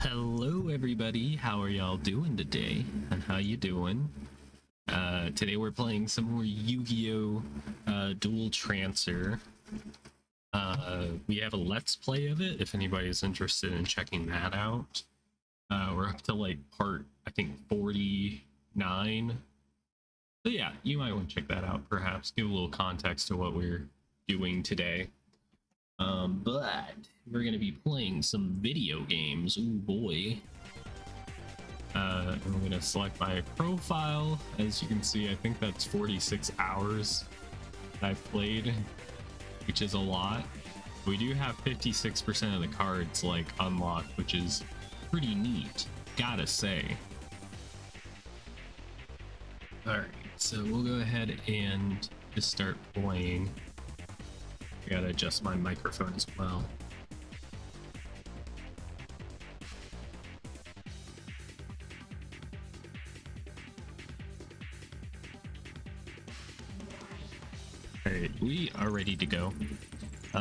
Hello everybody, how are y'all doing today? And how you doing? Today we're playing some more Yu-Gi-Oh! Dual Transfer. We have a let's play of it if anybody's interested in checking that out. We're up to like part, I think, 49. So yeah, you might want to check that out perhaps. Give a little context to what we're doing today. But we're gonna be playing some video games. Ooh boy. I'm gonna select my profile. As you can see, I think that's 46 hours I've played, which is a lot. We do have 56% of the cards like unlocked, which is pretty neat, gotta say. Alright, so we'll go ahead and just start playing. I gotta adjust my microphone as well. Alright, we are ready to go. Go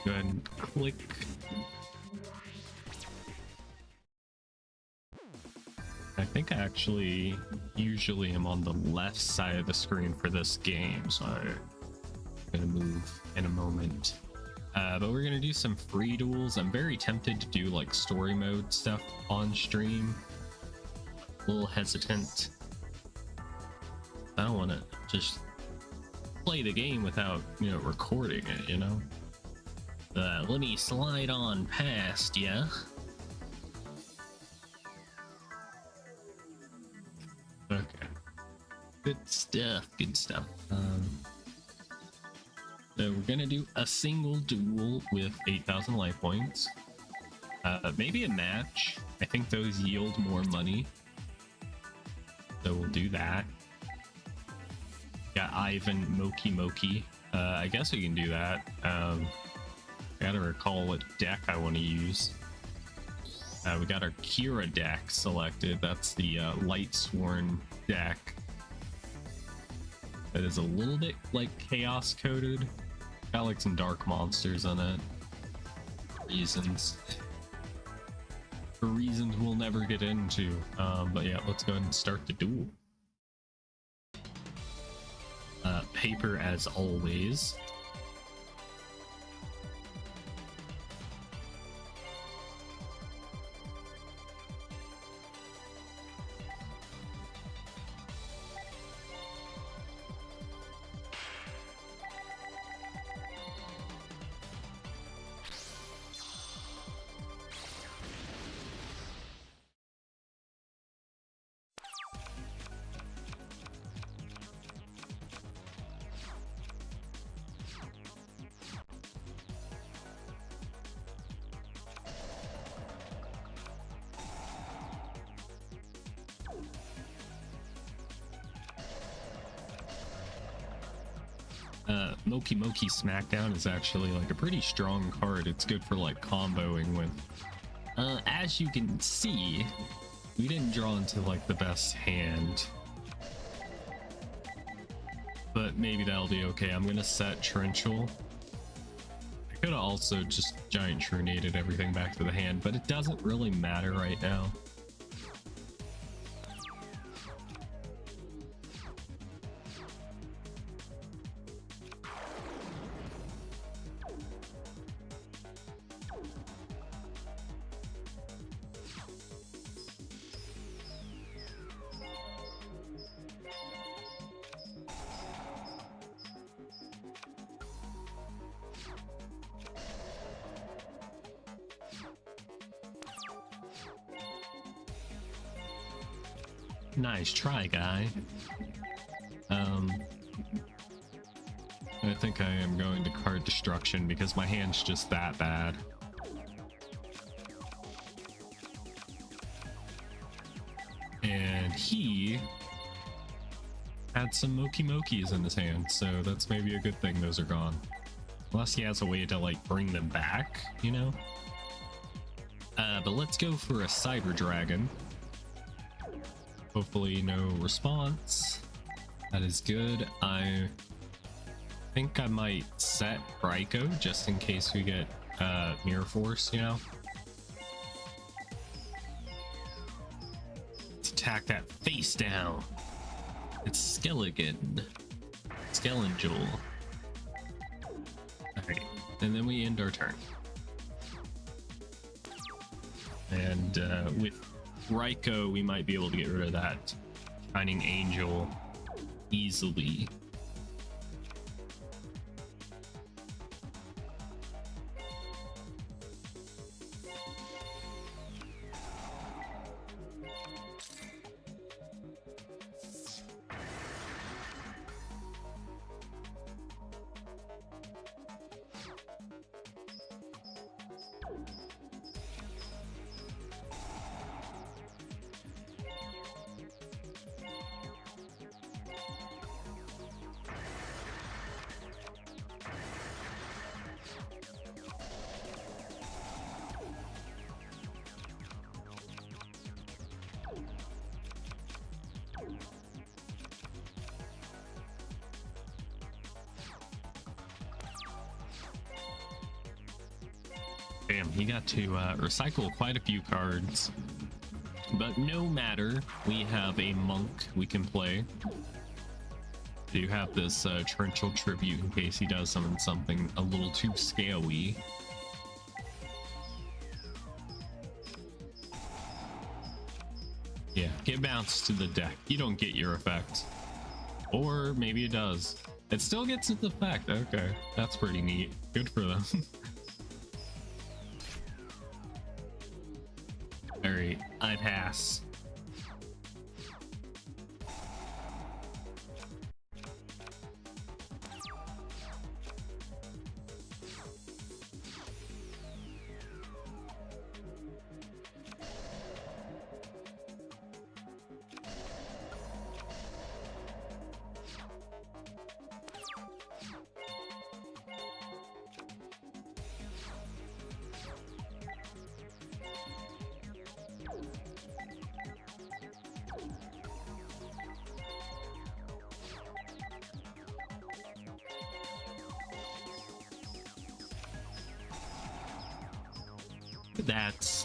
ahead and click. I think I actually usually am on the left side of the screen for this game, so I'm gonna move in a moment. But we're gonna do some free duels. I'm very tempted to do like story mode stuff on stream. A little hesitant. I don't want to just play the game without, recording it, let me slide on past, yeah? Okay. Good stuff, good stuff. So we're gonna do a single duel with 8,000 life points. Maybe a match. I think those yield more money. So we'll do that. Got Ivan Moki. I guess we can do that. I gotta recall what deck I want to use. We got our Kira deck selected. That's the Lightsworn deck. That is a little bit like chaos coded. Got like some dark monsters on it. For reasons we'll never get into. But yeah, let's go ahead and start the duel. Paper as always. Moki Smackdown is actually like a pretty strong card. It's good for like comboing with. As you can see, we didn't draw into like the best hand, but maybe that'll be okay. I'm gonna set Torrential. I could have also just giant Truenated everything back to the hand, but it doesn't really matter right now. Nice try, guy. I think I am going to card destruction because my hand's just that bad. And he had some Mokis in his hand, so that's maybe a good thing those are gone. Unless he has a way to like bring them back, But let's go for a Cyber Dragon. Hopefully no response. That is good. I think I might set Raikou just in case we get Mirror Force, attack that face down. It's Skeleton. Skelengel. Alright, and then we end our turn. And with Raikou, we might be able to get rid of that Shining Angel easily. Damn, he got to recycle quite a few cards. But no matter, we have a monk we can play. Do have this torrential tribute in case he does something a little too scary. Yeah, get bounced to the deck. You don't get your effect. Or maybe it does. It still gets its effect. Okay, that's pretty neat. Good for them. Alright, I pass.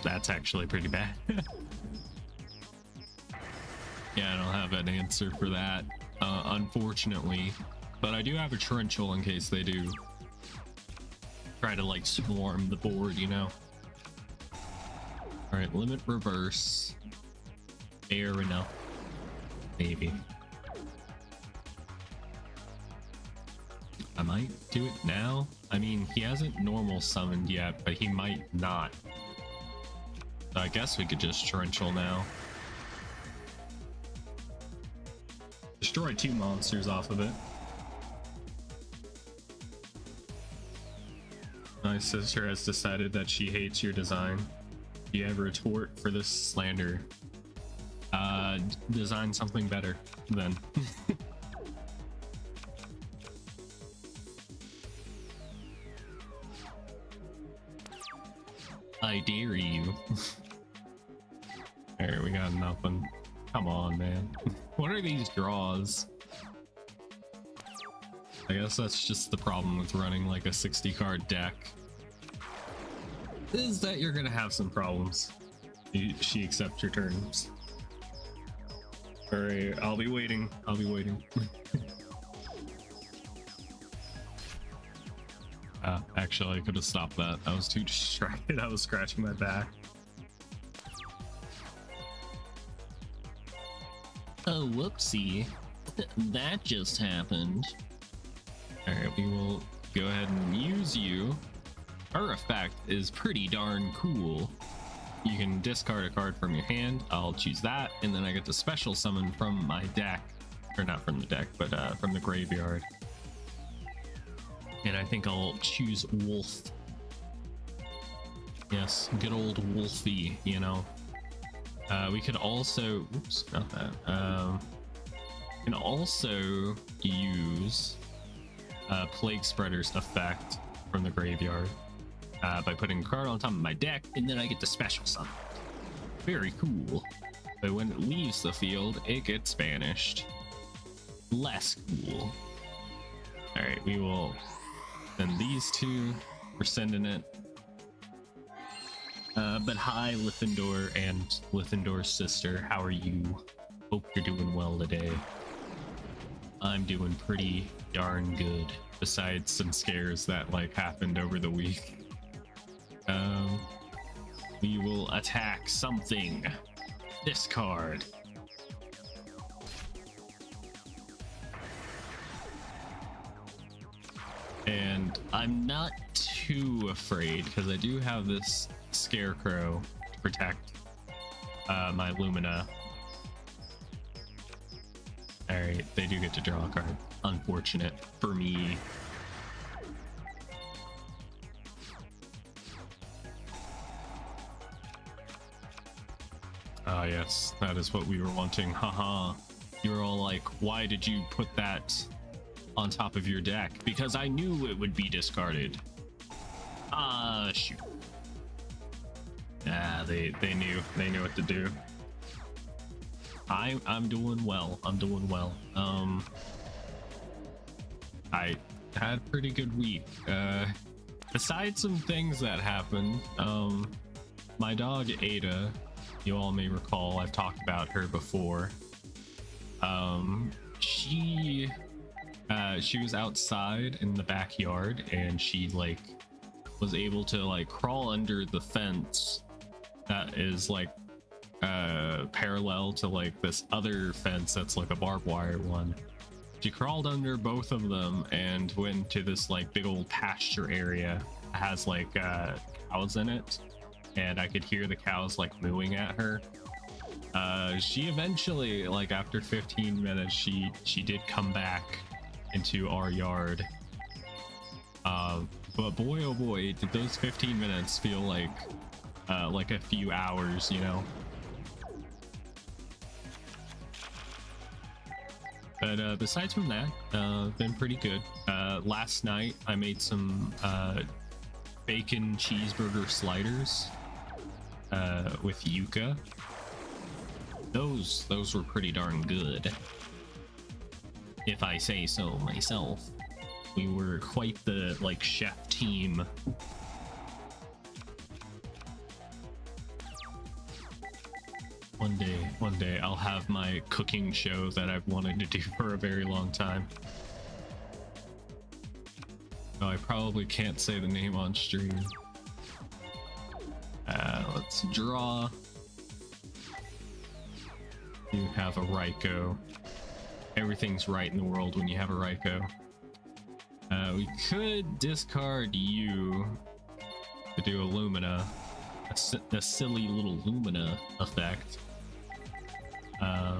That's actually pretty bad. Yeah, I don't have an answer for that, unfortunately. But I do have a torrential in case they do try to like swarm the board, you know. All right, limit reverse. Fair enough. Maybe. I might do it now. I mean, he hasn't normal summoned yet, but he might not. So I guess we could just torrential now. Destroy 2 monsters off of it. My sister has decided that she hates your design. Do you have a retort for this slander? Design something better then. I dare you. There, we got nothing. Come on, man. What are these draws? I guess that's just the problem with running like a 60 card deck, is that you're gonna have some problems. She accepts your terms. Alright, I'll be waiting. I'll be waiting. Actually, I could have stopped that. I was too distracted. I was scratching my back. Oh, whoopsie. That just happened. Alright, we will go ahead and use you. Her effect is pretty darn cool. You can discard a card from your hand. I'll choose that, and then I get to special summon from my deck. Or not from the deck, but from the graveyard. And I think I'll choose Wolf. Yes, good old Wolfie, you know. We could also, oops, not that. Can also use Plague Spreader's effect from the graveyard by putting a card on top of my deck, and then I get to special summon it. Very cool. But when it leaves the field, it gets banished. Less cool. All right, we will send these two. We're sending it. But hi, Lithendor and Lithendor's sister. How are you? Hope you're doing well today. I'm doing pretty darn good, besides some scares that like happened over the week. We will attack something. This card. And I'm not too afraid because I do have this scarecrow to protect my Lumina. Alright, they do get to draw a card. Unfortunate for me. Ah, yes, that is what we were wanting. Haha. You were all like, why did you put that on top of your deck? Because I knew it would be discarded. Ah, shoot. Ah, they knew what to do. I'm doing well. I'm doing well. I had a pretty good week. Besides some things that happened, my dog Ada, you all may recall, I've talked about her before. She was outside in the backyard and she like was able to like crawl under the fence that is like parallel to like this other fence that's like a barbed wire one. She crawled under both of them and went to this like big old pasture area that has like cows in it, and I could hear the cows like mooing at her. She eventually, like after 15 minutes, she did come back into our yard. But boy oh boy, did those 15 minutes feel like a few hours, you know. But besides from that, been pretty good. Last night I made some bacon cheeseburger sliders with yucca. Those were pretty darn good, if I say so myself. We were quite the like chef team. One day I'll have my cooking show that I've wanted to do for a very long time. Oh, I probably can't say the name on stream. Let's draw. You have a Raikou. Everything's right in the world when you have a Raikou. We could discard you to do a Lumina, a silly little Lumina effect. I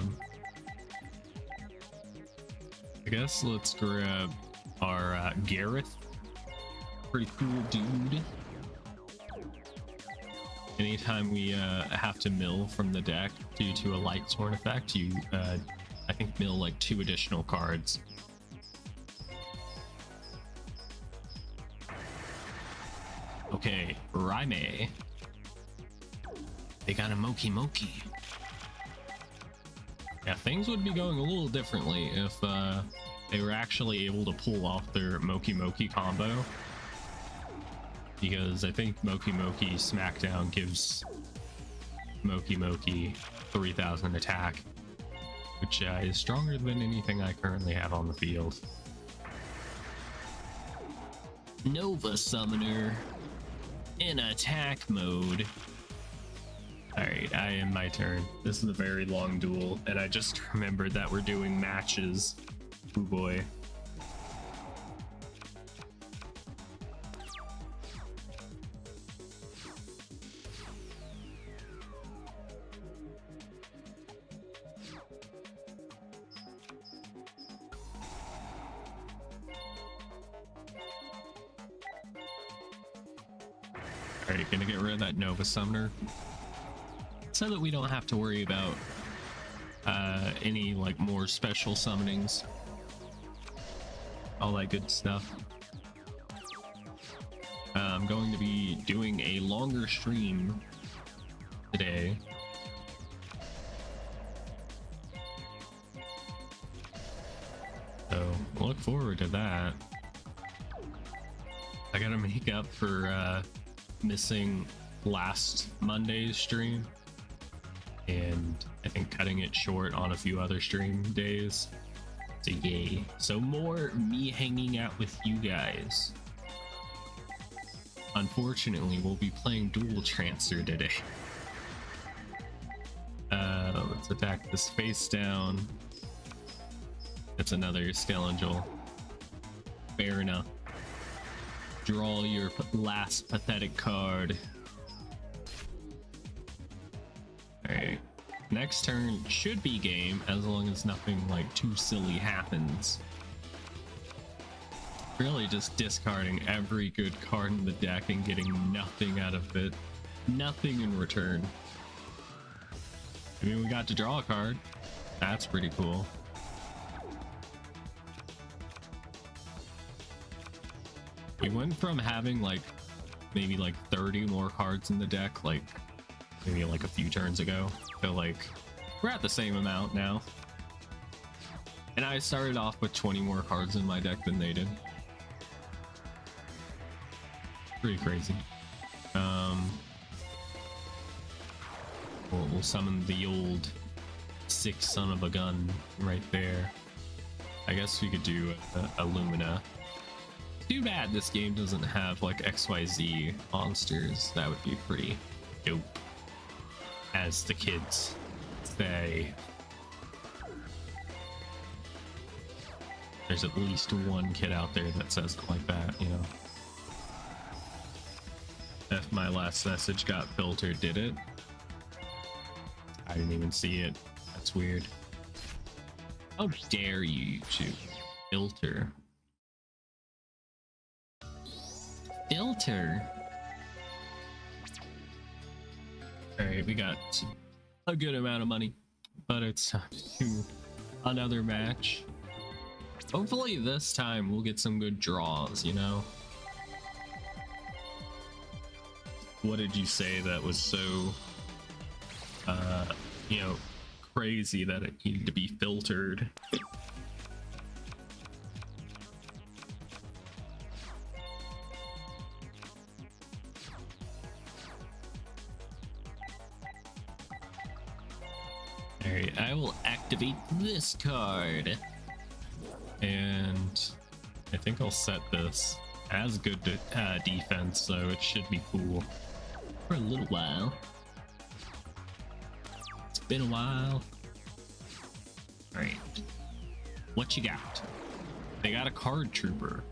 guess let's grab our Gareth. Pretty cool dude. Anytime we have to mill from the deck due to a Lightsworn effect, you I think mill like 2 additional cards. Okay, Raime. They got a Moki. Yeah, things would be going a little differently if they were actually able to pull off their Moki combo. Because I think Moki Smackdown gives Moki 3000 attack, which is stronger than anything I currently have on the field. Nova Summoner in attack mode. Alright, I am my turn. This is a very long duel, and I just remembered that we're doing matches. Oh boy. Alright, gonna get rid of that Nova Summoner, so that we don't have to worry about any like more special summonings, all that good stuff. I'm going to be doing a longer stream today, so look forward to that. I gotta make up for missing last Monday's stream, and I think cutting it short on a few other stream days. So yay. So more me hanging out with you guys. Unfortunately, we'll be playing Duel Transfer today. Let's attack this face down. That's another Skelengel. Fair enough. Draw your last pathetic card. Alright. Next turn should be game, as long as nothing like too silly happens. Really just discarding every good card in the deck and getting nothing out of it. Nothing in return. I mean, we got to draw a card. That's pretty cool. We went from having like maybe like 30 more cards in the deck, like maybe like a few turns ago, to like we're at the same amount now. And I started off with 20 more cards in my deck than they did. Pretty crazy. We'll summon the old sick son of a gun right there. I guess we could do a Lumina. Too bad this game doesn't have like XYZ monsters. That would be pretty dope, as the kids say. There's at least one kid out there that says it like that, you know. If my last message got filtered, did it? I didn't even see it. That's weird. How dare you, YouTube? Filter. Filter. Alright, we got a good amount of money, but it's time to another match. Hopefully this time we'll get some good draws, you know? What did you say that was so, you know, crazy that it needed to be filtered? Alright, I will activate this card. And I think I'll set this as good defense, so it should be cool for a little while. It's been a while. Alright. What you got? They got a card trooper.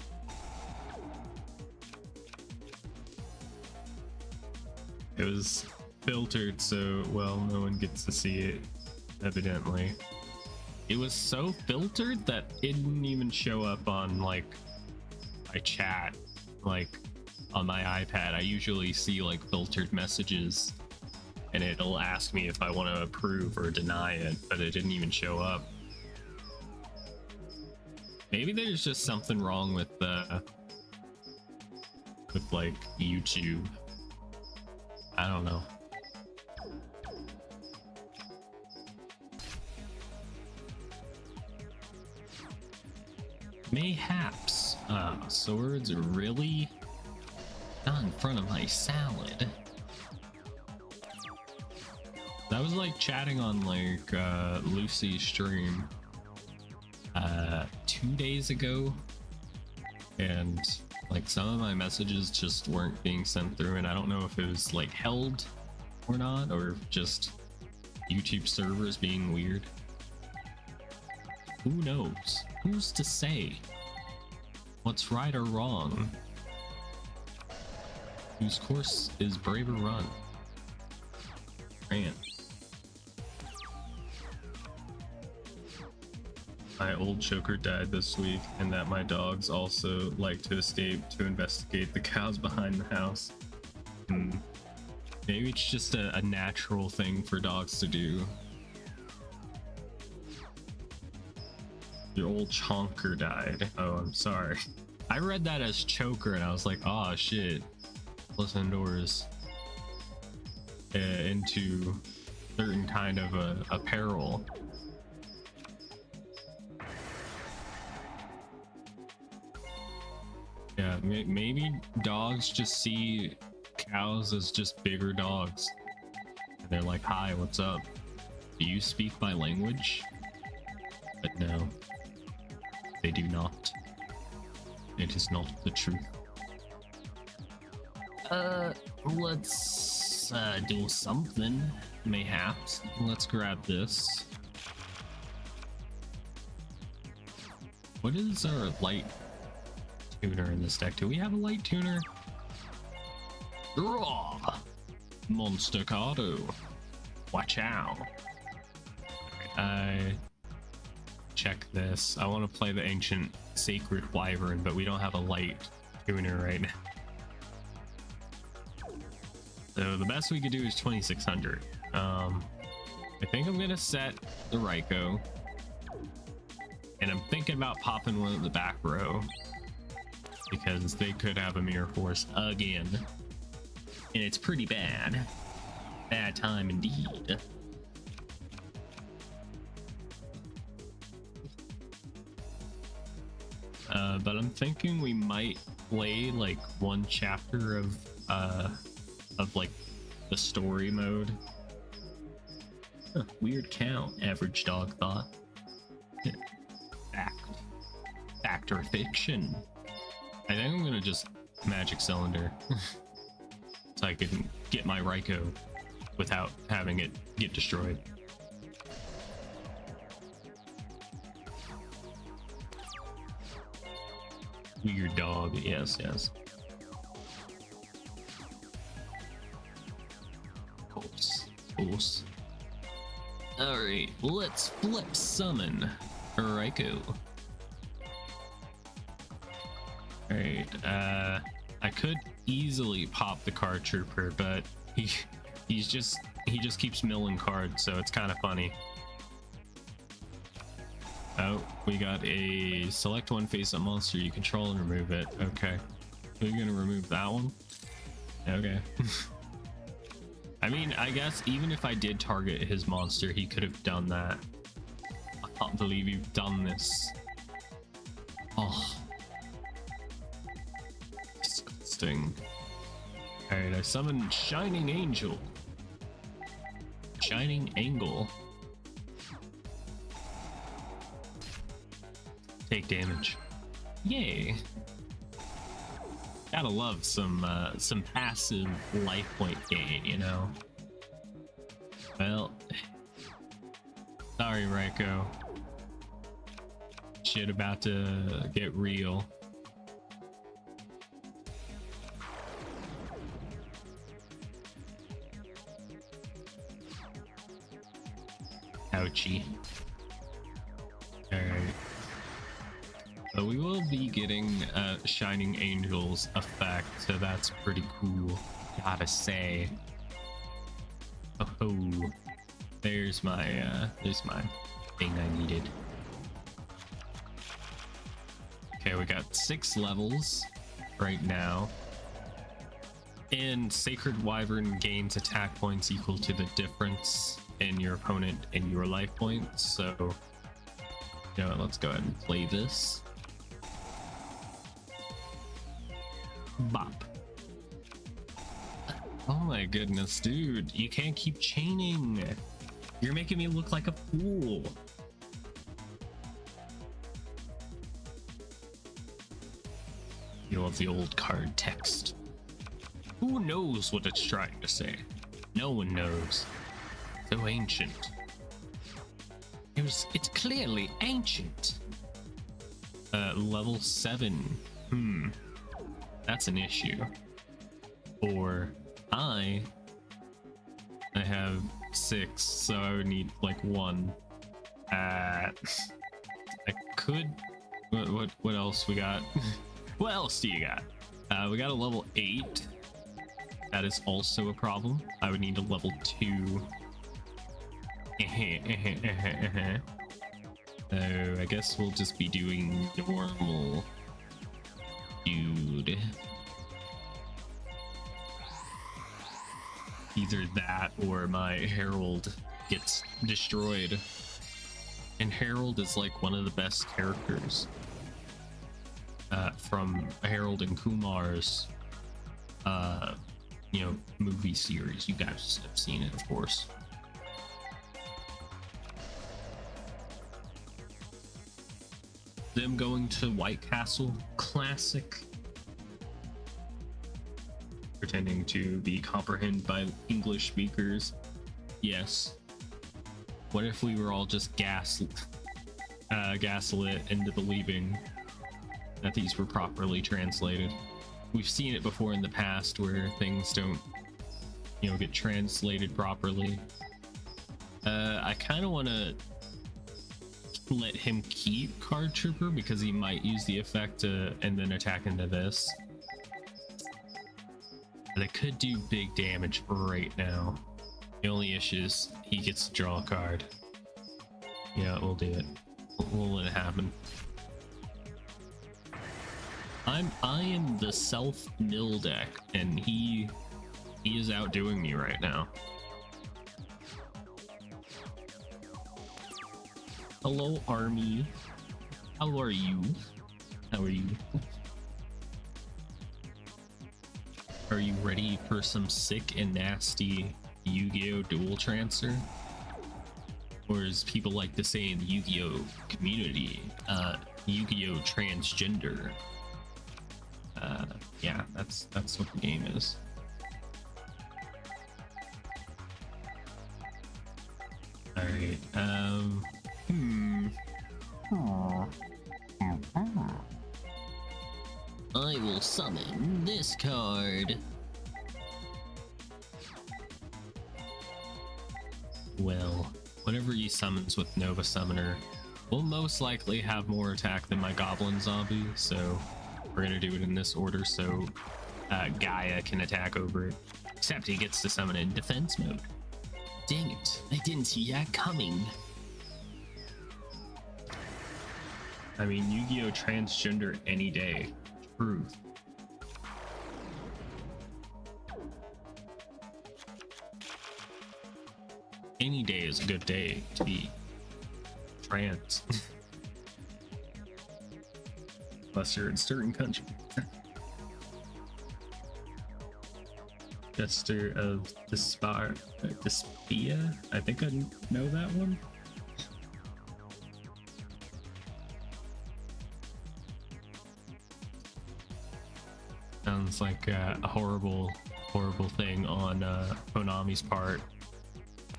It was filtered, so, well, no one gets to see it, evidently. It was so filtered that it didn't even show up on, like, my chat, like, on my iPad. I usually see, like, filtered messages, and it'll ask me if I want to approve or deny it, but it didn't even show up. Maybe there's just something wrong with like, YouTube. I don't know. Mayhaps. Swords really? Not in front of my salad. That was like chatting on like Lucy's stream 2 days ago, and like some of my messages just weren't being sent through, and I don't know if it was like held or not, or just YouTube servers being weird. Who knows? Who's to say what's right or wrong? Whose course is braver run? Man. My old choker died this week, and that my dogs also like to escape to investigate the cows behind the house. Maybe it's just a natural thing for dogs to do. Your old chonker died. Oh, I'm sorry. I read that as choker, and I was like, oh shit. Plus indoors into certain kind of apparel. Yeah, maybe dogs just see cows as just bigger dogs. And they're like, hi, what's up? Do you speak my language? But no, they do not. It is not the truth. Let's do something, mayhaps. Let's grab this. What is our light tuner in this deck? Do we have a light tuner? Raw! Monster Cardo. Watch out. I check this. I want to play the ancient sacred wyvern, but we don't have a light tuner right now. So the best we could do is 2600. I think I'm gonna set the Raikou, and I'm thinking about popping one of the back row because they could have a mirror force again, and it's pretty bad. Bad time indeed. But I'm thinking we might play like one chapter of like the story mode. Huh, weird count, average dog thought. Fact or fiction? I think I'm gonna just magic cylinder so I can get my Raikou without having it get destroyed. Weird dog, yes. Course. Alright, let's flip summon Raikou. Alright, I could easily pop the card trooper, but he just keeps milling cards, so it's kind of funny. Oh, we got a select one face-up monster you control and remove it. Okay, we're gonna remove that one. Okay. I mean, I guess even if I did target his monster, he could have done that. I can't believe you've done this. Oh, disgusting. Alright, I summoned Shining Angel. Shining Angle. Take damage. Yay. Gotta love some passive life point gain, you know? Well, sorry, Raikou. Shit about to get real. Ouchie. Alright. But we will be getting Shining Angel's effect, so that's pretty cool, gotta say. Oh, there's my thing I needed. Okay, we got 6 levels right now, and Sacred Wyvern gains attack points equal to the difference in your opponent and your life points. So, you know what, let's go ahead and play this. Bop. Oh my goodness, dude, you can't keep chaining. You're making me look like a fool. You love the old card text. Who knows what it's trying to say? No one knows. So ancient. It's clearly ancient. Level 7. That's an issue. Or I have 6, so I would need like 1. I could. What else we got? What else do you got? We got a level 8. That is also a problem. I would need a level 2. So I guess we'll just be doing normal. Dude. Either that or my Herald gets destroyed. And Herald is like one of the best characters from Harold and Kumar's movie series. You guys have seen it, of course. Them going to White Castle, classic. Pretending to be comprehended by English speakers. Yes. What if we were all just gaslit into believing that these were properly translated? We've seen it before in the past where things don't, get translated properly. I kind of want to let him keep Card Trooper because he might use the effect and then attack into this. But it could do big damage right now. The only issue is he gets to draw a card. Yeah, we'll do it. We'll let it happen. I am the self-mill deck, and he is outdoing me right now. Hello, Army. How are you? How are you? Are you ready for some sick and nasty Yu-Gi-Oh! Duel Transfer? Or as people like to say in the Yu-Gi-Oh! Community, Yu-Gi-Oh! Transgender. Yeah, that's what the game is. Alright, I will summon this card. Well, whatever he summons with Nova Summoner will most likely have more attack than my Goblin Zombie, so we're gonna do it in this order so Gaia can attack over it. Except he gets to summon it in defense mode. Dang it, I didn't see that coming. I mean, Yu-Gi-Oh! Transgender any day. Truth. Any day is a good day to be trans. Unless you're in certain country. Jester of Despia? I think I know that one. Sounds like a horrible thing on Konami's part.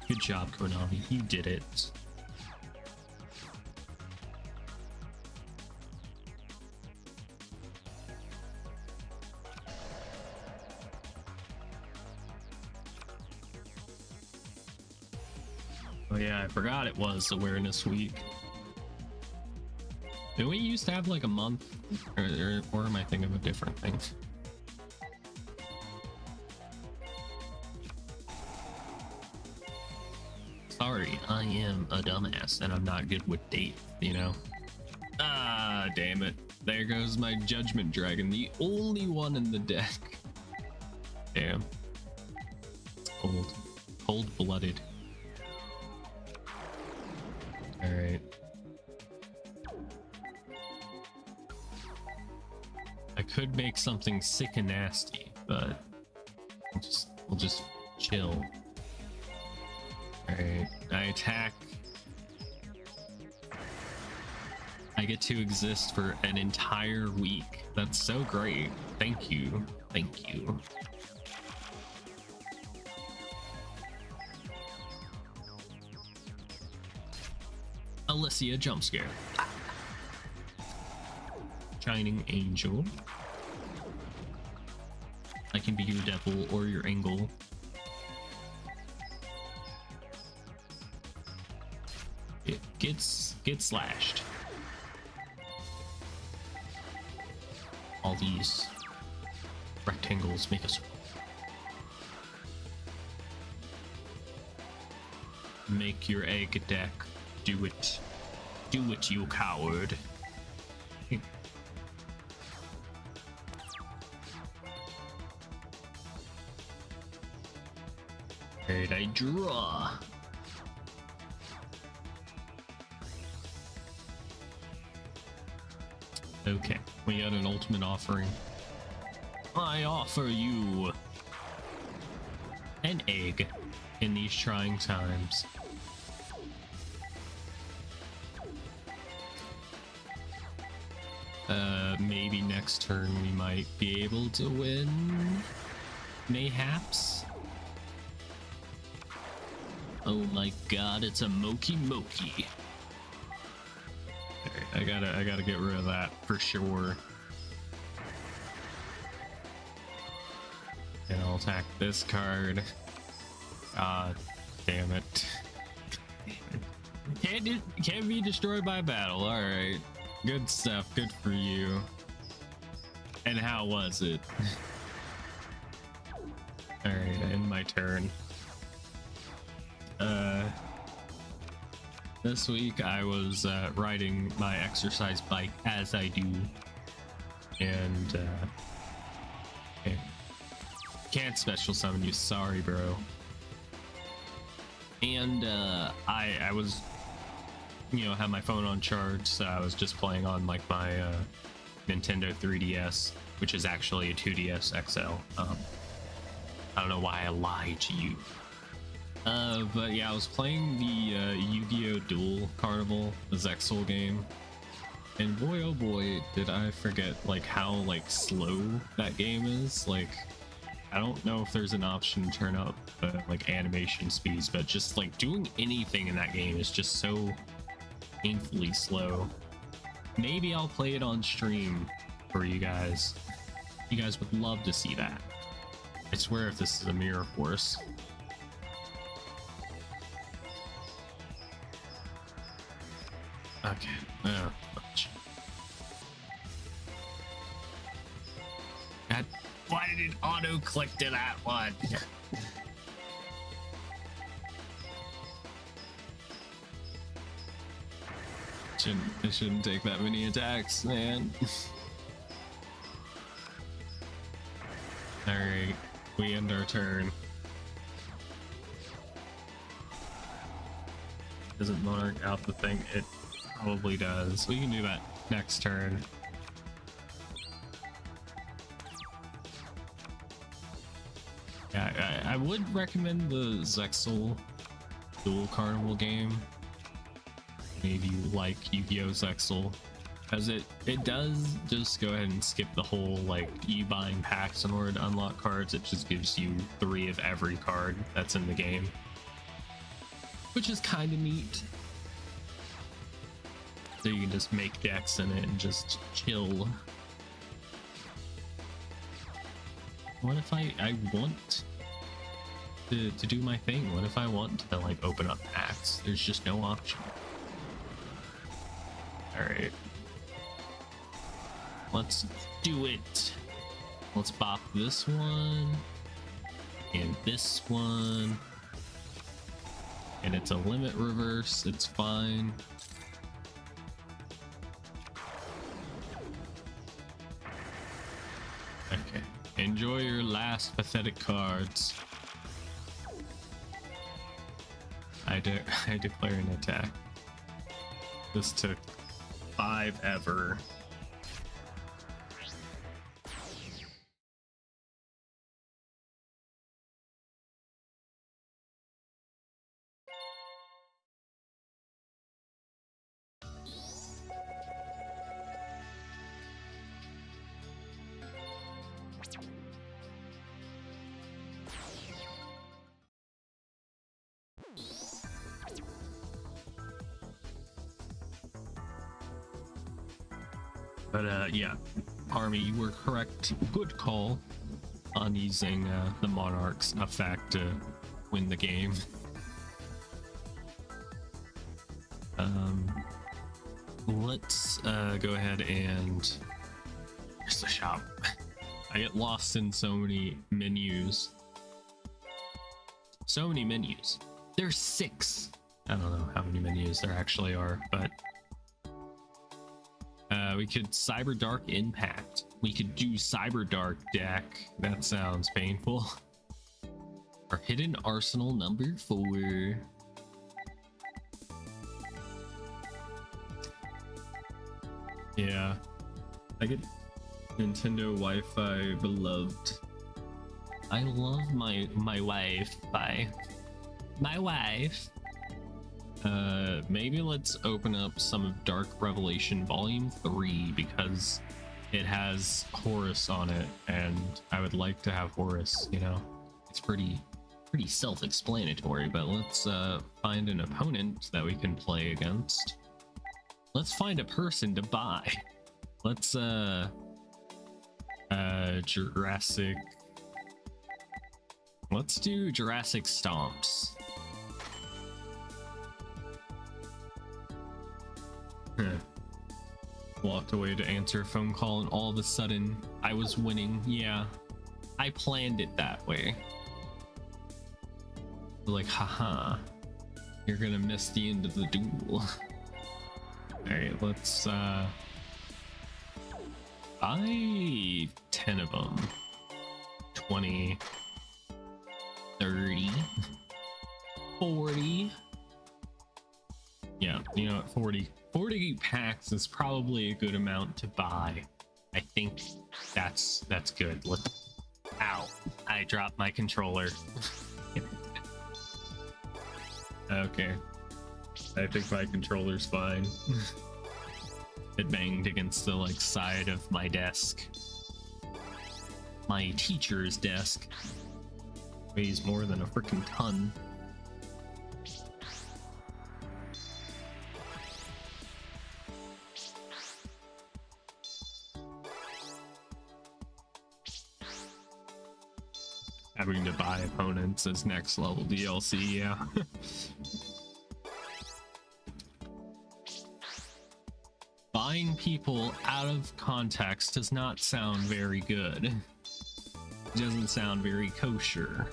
Good job, Konami. You did it. Oh yeah, I forgot it was Awareness Week. Did we used to have like a month? Or am I thinking of a different thing? Sorry, I am a dumbass and I'm not good with date, Ah, damn it. There goes my Judgment Dragon, the only one in the deck. Damn. Cold. Cold-blooded. Alright. I could make something sick and nasty, but we'll just chill. Alright, I attack. I get to exist for an entire week. That's so great. Thank you. Thank you. Alicia jump scare. Shining Angel. I can be your devil or your angle. It gets slashed. All these rectangles make us make your egg deck. Do it. Do it, you coward. Alright, I draw. Okay, we got an ultimate offering. I offer you an egg in these trying times. Maybe next turn we might be able to win. Mayhaps. Oh my god, it's a Moki Moki. Alright, I gotta get rid of that for sure. And I'll attack this card. God damn it. Can't be destroyed by battle. Alright. Good stuff. Good for you. And how was it? Alright, end my turn. This week I was riding my exercise bike as I do. And okay. Can't special summon you, sorry bro. And I was, you know, had my phone on charge, so I was just playing on like my Nintendo 3DS, which is actually a 2DS XL. I don't know why I lied to you. But yeah, I was playing the Yu-Gi-Oh! Duel Carnival, the Zexal game. And boy oh boy, did I forget like how like slow that game is. Like, I don't know if there's an option to turn up like animation speeds, but just like doing anything in that game is just so painfully slow. Maybe I'll play it on stream for you guys. You guys would love to see that. I swear if this is a mirror force. Okay. Oh, much. God, why did it auto click to that one? It shouldn't take that many attacks, man. Alright, we end our turn. Doesn't Monarch out the thing? It probably does. We can do that next turn. Yeah, I would recommend the Zexal Duel Carnival game. Maybe you like Yu-Gi-Oh! Zexal, because it does just go ahead and skip the whole like you buying packs in order to unlock cards. It just gives you 3 of every card that's in the game, which is kind of neat. So you can just make decks in it and just chill. What if I want to do my thing? What if I want to like open up packs? There's just no option. Alright. Let's do it. Let's bop this one. And this one. And it's a limit reverse. It's fine. Okay. Enjoy your last pathetic cards. I declare an attack. This took 5 ever. But yeah, Army, you were correct. Good call on using the Monarch's effect to win the game. Let's go ahead and here's the shop. I get lost in so many menus. So many menus. There's 6. I don't know how many menus there actually are, but we could Cyber Dark Impact. We could do Cyber Dark deck. That sounds painful. Our hidden arsenal number 4. Yeah, I get Nintendo Wi-Fi beloved. I love my wife. Bye. My wife. Maybe let's open up some of Dark Revelation Volume 3 because it has Horus on it, and I would like to have Horus, you know? It's pretty self-explanatory, but let's find an opponent that we can play against. Let's find a person to buy. Let's Jurassic. Let's do Jurassic Stomps. Walked away to answer a phone call and all of a sudden I was winning. Yeah, I planned it that way. Like, haha, you're gonna miss the end of the duel. Alright, let's buy 10 of them. 20, 30, 40. Yeah, you know what, 40 packs is probably a good amount to buy. I think that's good. Ow, I dropped my controller. Okay, I think my controller's fine. It banged against the like side of my desk. My teacher's desk weighs more than a freaking ton. Having to buy opponents as next level DLC, yeah. Buying people out of context does not sound very good. It doesn't sound very kosher.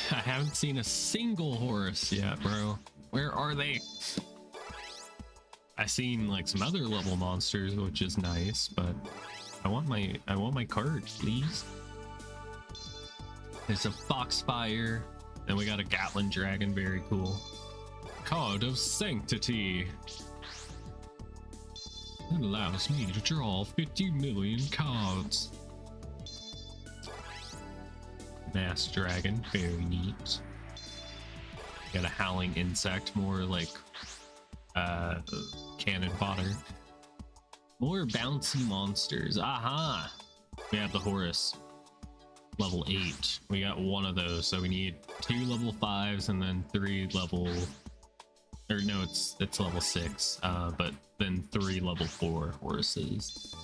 I haven't seen a single Horus yet, bro. Where are they? I've seen like some other level monsters, which is nice, but I want my card, please. There's a Foxfire, then we got a Gatlin Dragon, very cool. Card of Sanctity. It allows me to draw 50 million cards. Mass Dragon, very neat. Got a Howling Insect, more like cannon fodder. More bouncy monsters. Aha! We have the Horus. Level 8. We got one of those, so we need 2 level 5s and then 3 level... Or no, it's level 6, but then 3 level 4 Horuses.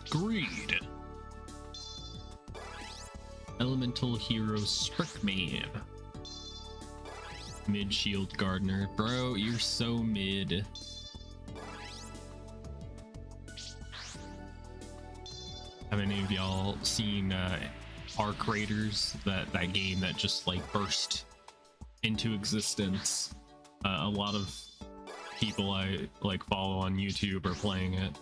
Greed! Elemental Hero Sprickman. Mid Shield Gardener. Bro, you're so mid. Have any of y'all seen Arc Raiders? That game that just like burst into existence. A lot of people I like follow on YouTube are playing it.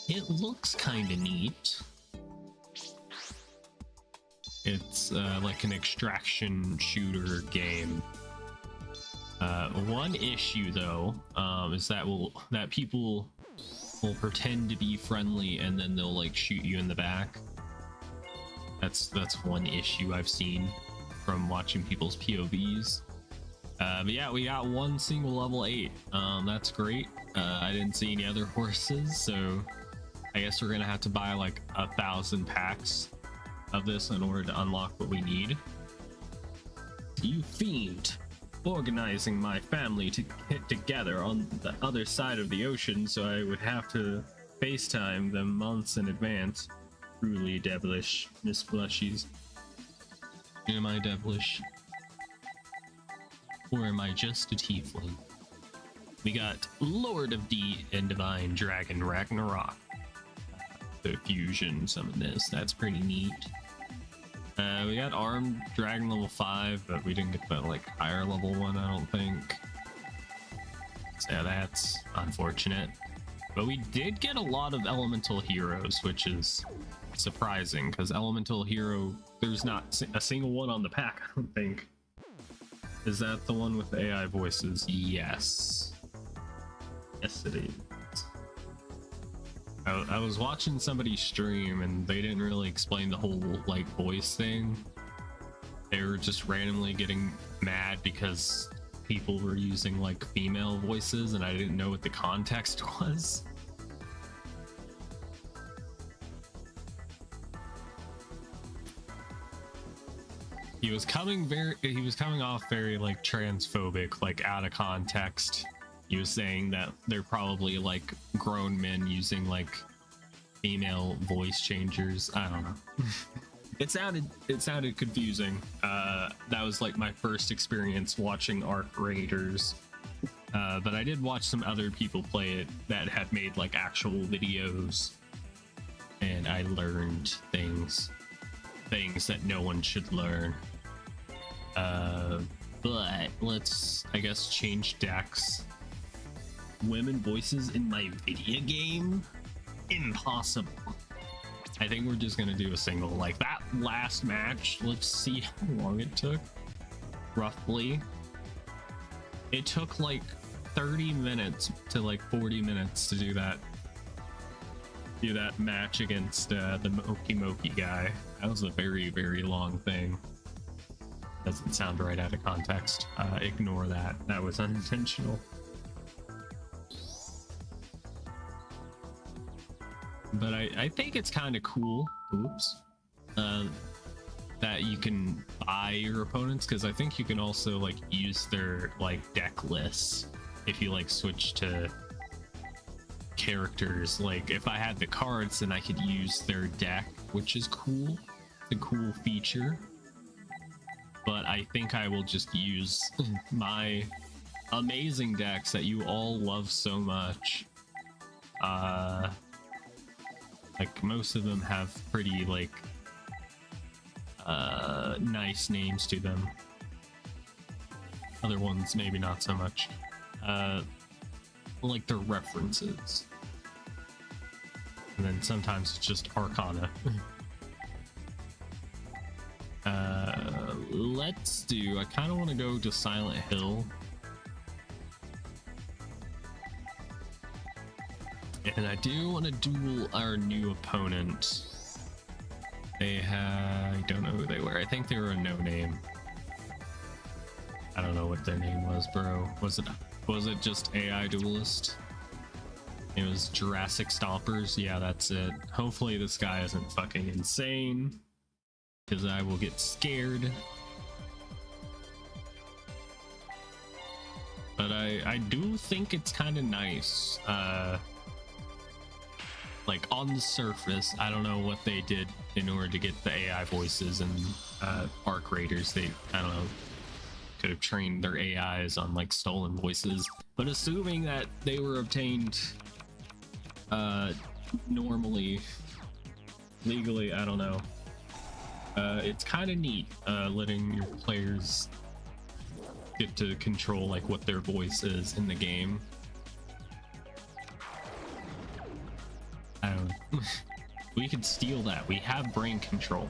It looks kind of neat. It's like an extraction shooter game. One issue though is that people will pretend to be friendly and then they'll like shoot you in the back. That's one issue I've seen from watching people's POVs. But yeah, we got one single level 8. That's great. I didn't see any other horses, so I guess we're gonna have to buy like 1,000 packs of this in order to unlock what we need. You fiend! Organizing my family to get together on the other side of the ocean, so I would have to FaceTime them months in advance. Truly devilish, Miss Blushies. Am I devilish? Or am I just a tiefling? We got Lord of D and Divine Dragon Ragnarok. to fusion some of this. That's pretty neat. We got Armed Dragon level 5, but we didn't get the like higher level one, I don't think. So yeah, that's unfortunate. But we did get a lot of elemental heroes, which is surprising, because elemental hero, there's not a single one on the pack, I don't think. Is that the one with the AI voices? Yes. Yes, it is. I was watching somebody stream and they didn't really explain the whole like voice thing. They were just randomly getting mad because people were using like female voices and I didn't know what the context was. He was coming off very like transphobic, like out of context. He was saying that they're probably like grown men using like female voice changers. I don't know. It sounded confusing. That was like my first experience watching Arc Raiders. But I did watch some other people play it that had made like actual videos, and I learned things that no one should learn. But let's, I guess, change decks. Women voices in my video game? Impossible. I think we're just gonna do a single. Like that last match, let's see how long it took. Roughly. It took like 30 minutes to like 40 minutes to do that match against the Moki guy. That was a very, very long thing. Doesn't sound right out of context. Ignore that. That was unintentional. But I think it's kind of cool. Oops. That you can buy your opponents, because I think you can also like use their like deck lists if you like switch to characters. Like if I had the cards, then I could use their deck, which is cool. It's a cool feature. But I think I will just use my amazing decks that you all love so much. Like most of them have pretty like nice names to them. Other ones maybe not so much. Like their references. And then sometimes it's just Arcana. Let's do, I kind of want to go to Silent Hill. And I do want to duel our new opponent. I don't know who they were. I think they were a no-name. I don't know what their name was, bro. Was it just AI Duelist? It was Jurassic Stompers. Yeah, that's it. Hopefully this guy isn't fucking insane, because I will get scared. But I do think it's kind of nice. Like on the surface, I don't know what they did in order to get the AI voices and Arc Raiders. They, I don't know, could have trained their AIs on like stolen voices. But assuming that they were obtained normally, legally, I don't know. It's kind of neat letting your players get to control like what their voice is in the game. I don't know. We could steal that. We have brain control.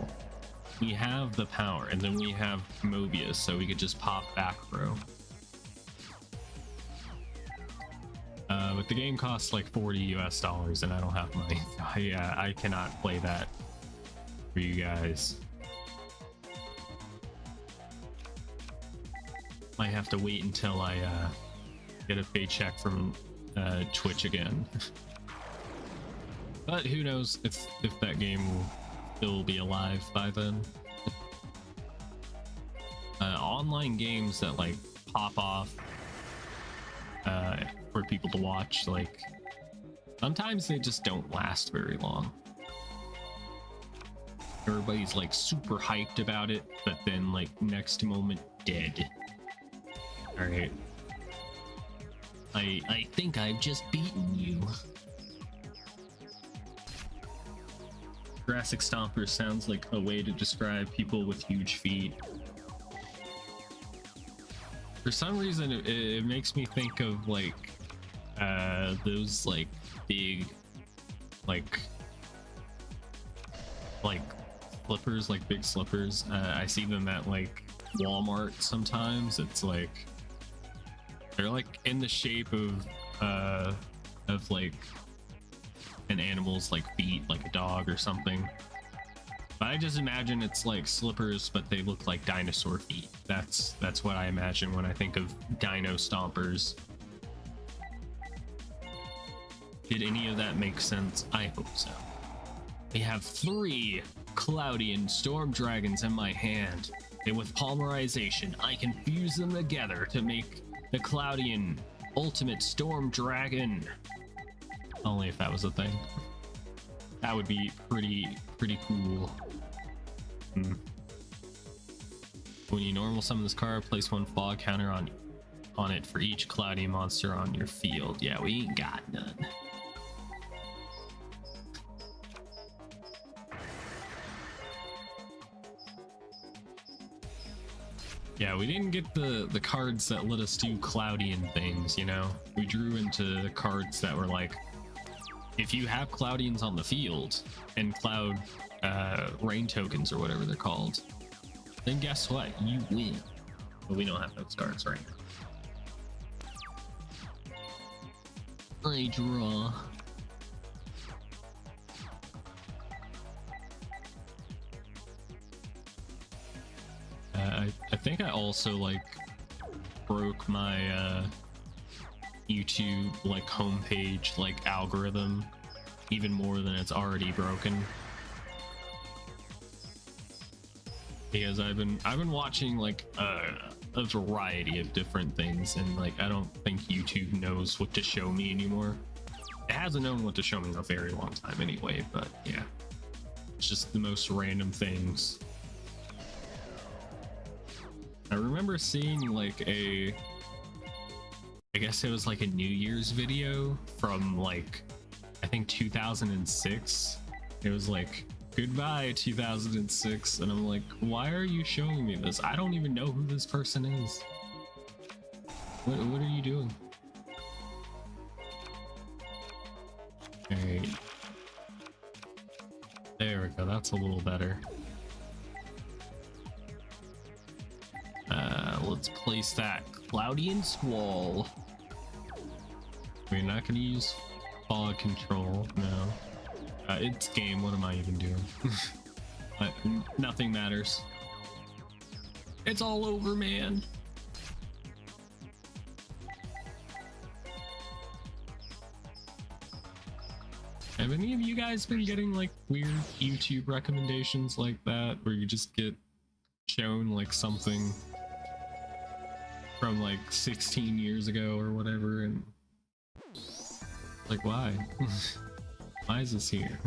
We have the power, and then we have Mobius, so we could just pop back row. But the game costs like $40 US, and I don't have money. I cannot play that for you guys. Might have to wait until I get a paycheck from Twitch again. But who knows if that game will still be alive by then. Online games that like pop off for people to watch, like sometimes they just don't last very long. Everybody's like super hyped about it, but then like next moment dead. All right. I think I've just beaten you. Jurassic Stomper sounds like a way to describe people with huge feet. For some reason, it makes me think of like those like big like slippers, like big slippers. I see them at like Walmart sometimes. It's like they're like in the shape of like an animal's like feet, like a dog or something. But I just imagine it's like slippers, but they look like dinosaur feet. That's what I imagine when I think of dino stompers. Did any of that make sense? I hope so. We have 3 Cloudian storm dragons in my hand, and with polymerization, I can fuse them together to make the Cloudian ultimate storm dragon. Only if that was a thing. That would be pretty cool. When you normal summon this card, place 1 fog counter on it for each cloudy monster on your field. Yeah, we ain't got none. Yeah, we didn't get the cards that let us do Cloudian things, you know? We drew into cards that were like, if you have Cloudians on the field and Cloud rain tokens or whatever they're called, then guess what? You win. But we don't have those cards right now. I draw. I think I also like broke my YouTube like homepage like algorithm even more than it's already broken, because I've been watching like a variety of different things, and like I don't think YouTube knows what to show me anymore. It hasn't known what to show me in a very long time anyway, but yeah, it's just the most random things. I remember seeing like I guess it was like a New Year's video from like, I think 2006. It was like, goodbye 2006. And I'm like, why are you showing me this? I don't even know who this person is. What are you doing? Alright. There we go, that's a little better. Let's place that Cloudian Squall. We're not gonna use fog control, no. It's game, what am I even doing? Nothing matters. It's all over, man. Have any of you guys been getting like weird YouTube recommendations like that, where you just get shown like something from like 16 years ago or whatever, and like, why? Why is this here?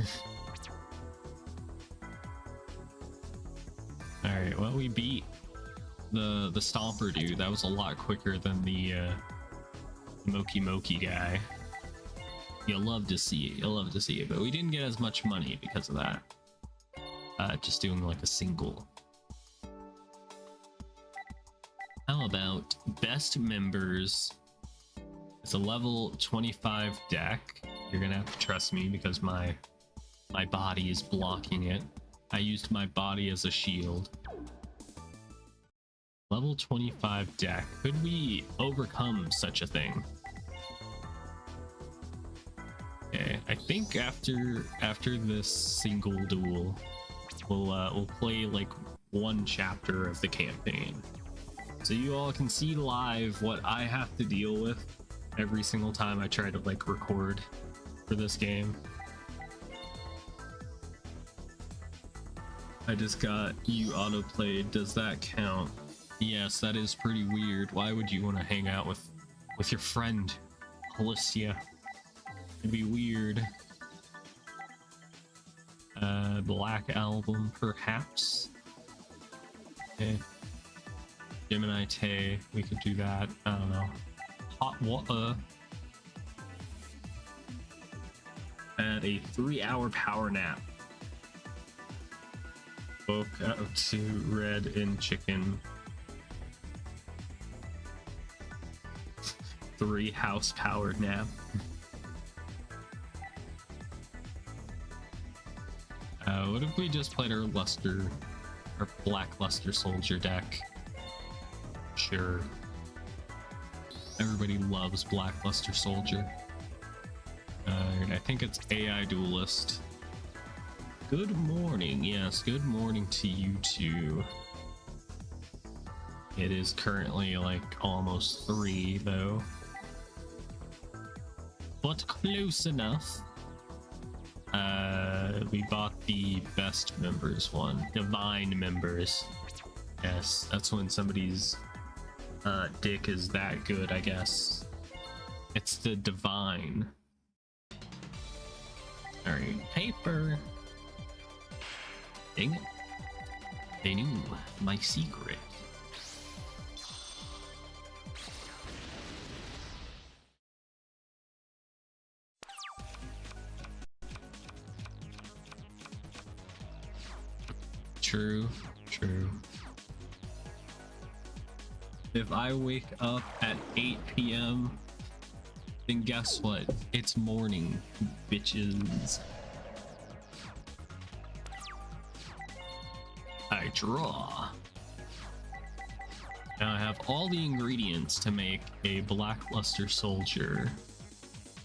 Alright, well, we beat the Stomper dude. That was a lot quicker than the Moki guy. You'll love to see it, you'll love to see it, but we didn't get as much money because of that. Just doing like a single. How about best members? It's a level 25 deck. You're gonna have to trust me because my body is blocking it. I used my body as a shield. Level 25 deck. Could we overcome such a thing? Okay, I think after this single duel, we'll play like 1 chapter of the campaign, so you all can see live what I have to deal with every single time I try to like record for this game. I just got you autoplayed. Does that count? Yes, that is pretty weird. Why would you want to hang out with your friend Alicia? It'd be weird. Black Album, perhaps. Okay. Gemini Tay, we could do that. I don't know. Hot water. And a 3-hour power nap. Woke up to red and chicken. 3 house powered nap. What if we just played our black luster soldier deck? Sure. Everybody loves black luster soldier. I think it's AI duelist. Good morning. Yes, good morning to you too. It is currently like almost 3 though. But close enough. We bought the best members one. Divine members. Yes, that's when somebody's dick is that good, I guess. It's the divine. Alright, paper. Dang it. They knew my secret. True, true. If I wake up at 8 p.m., then guess what? It's morning, bitches. I draw. Now I have all the ingredients to make a blackluster soldier.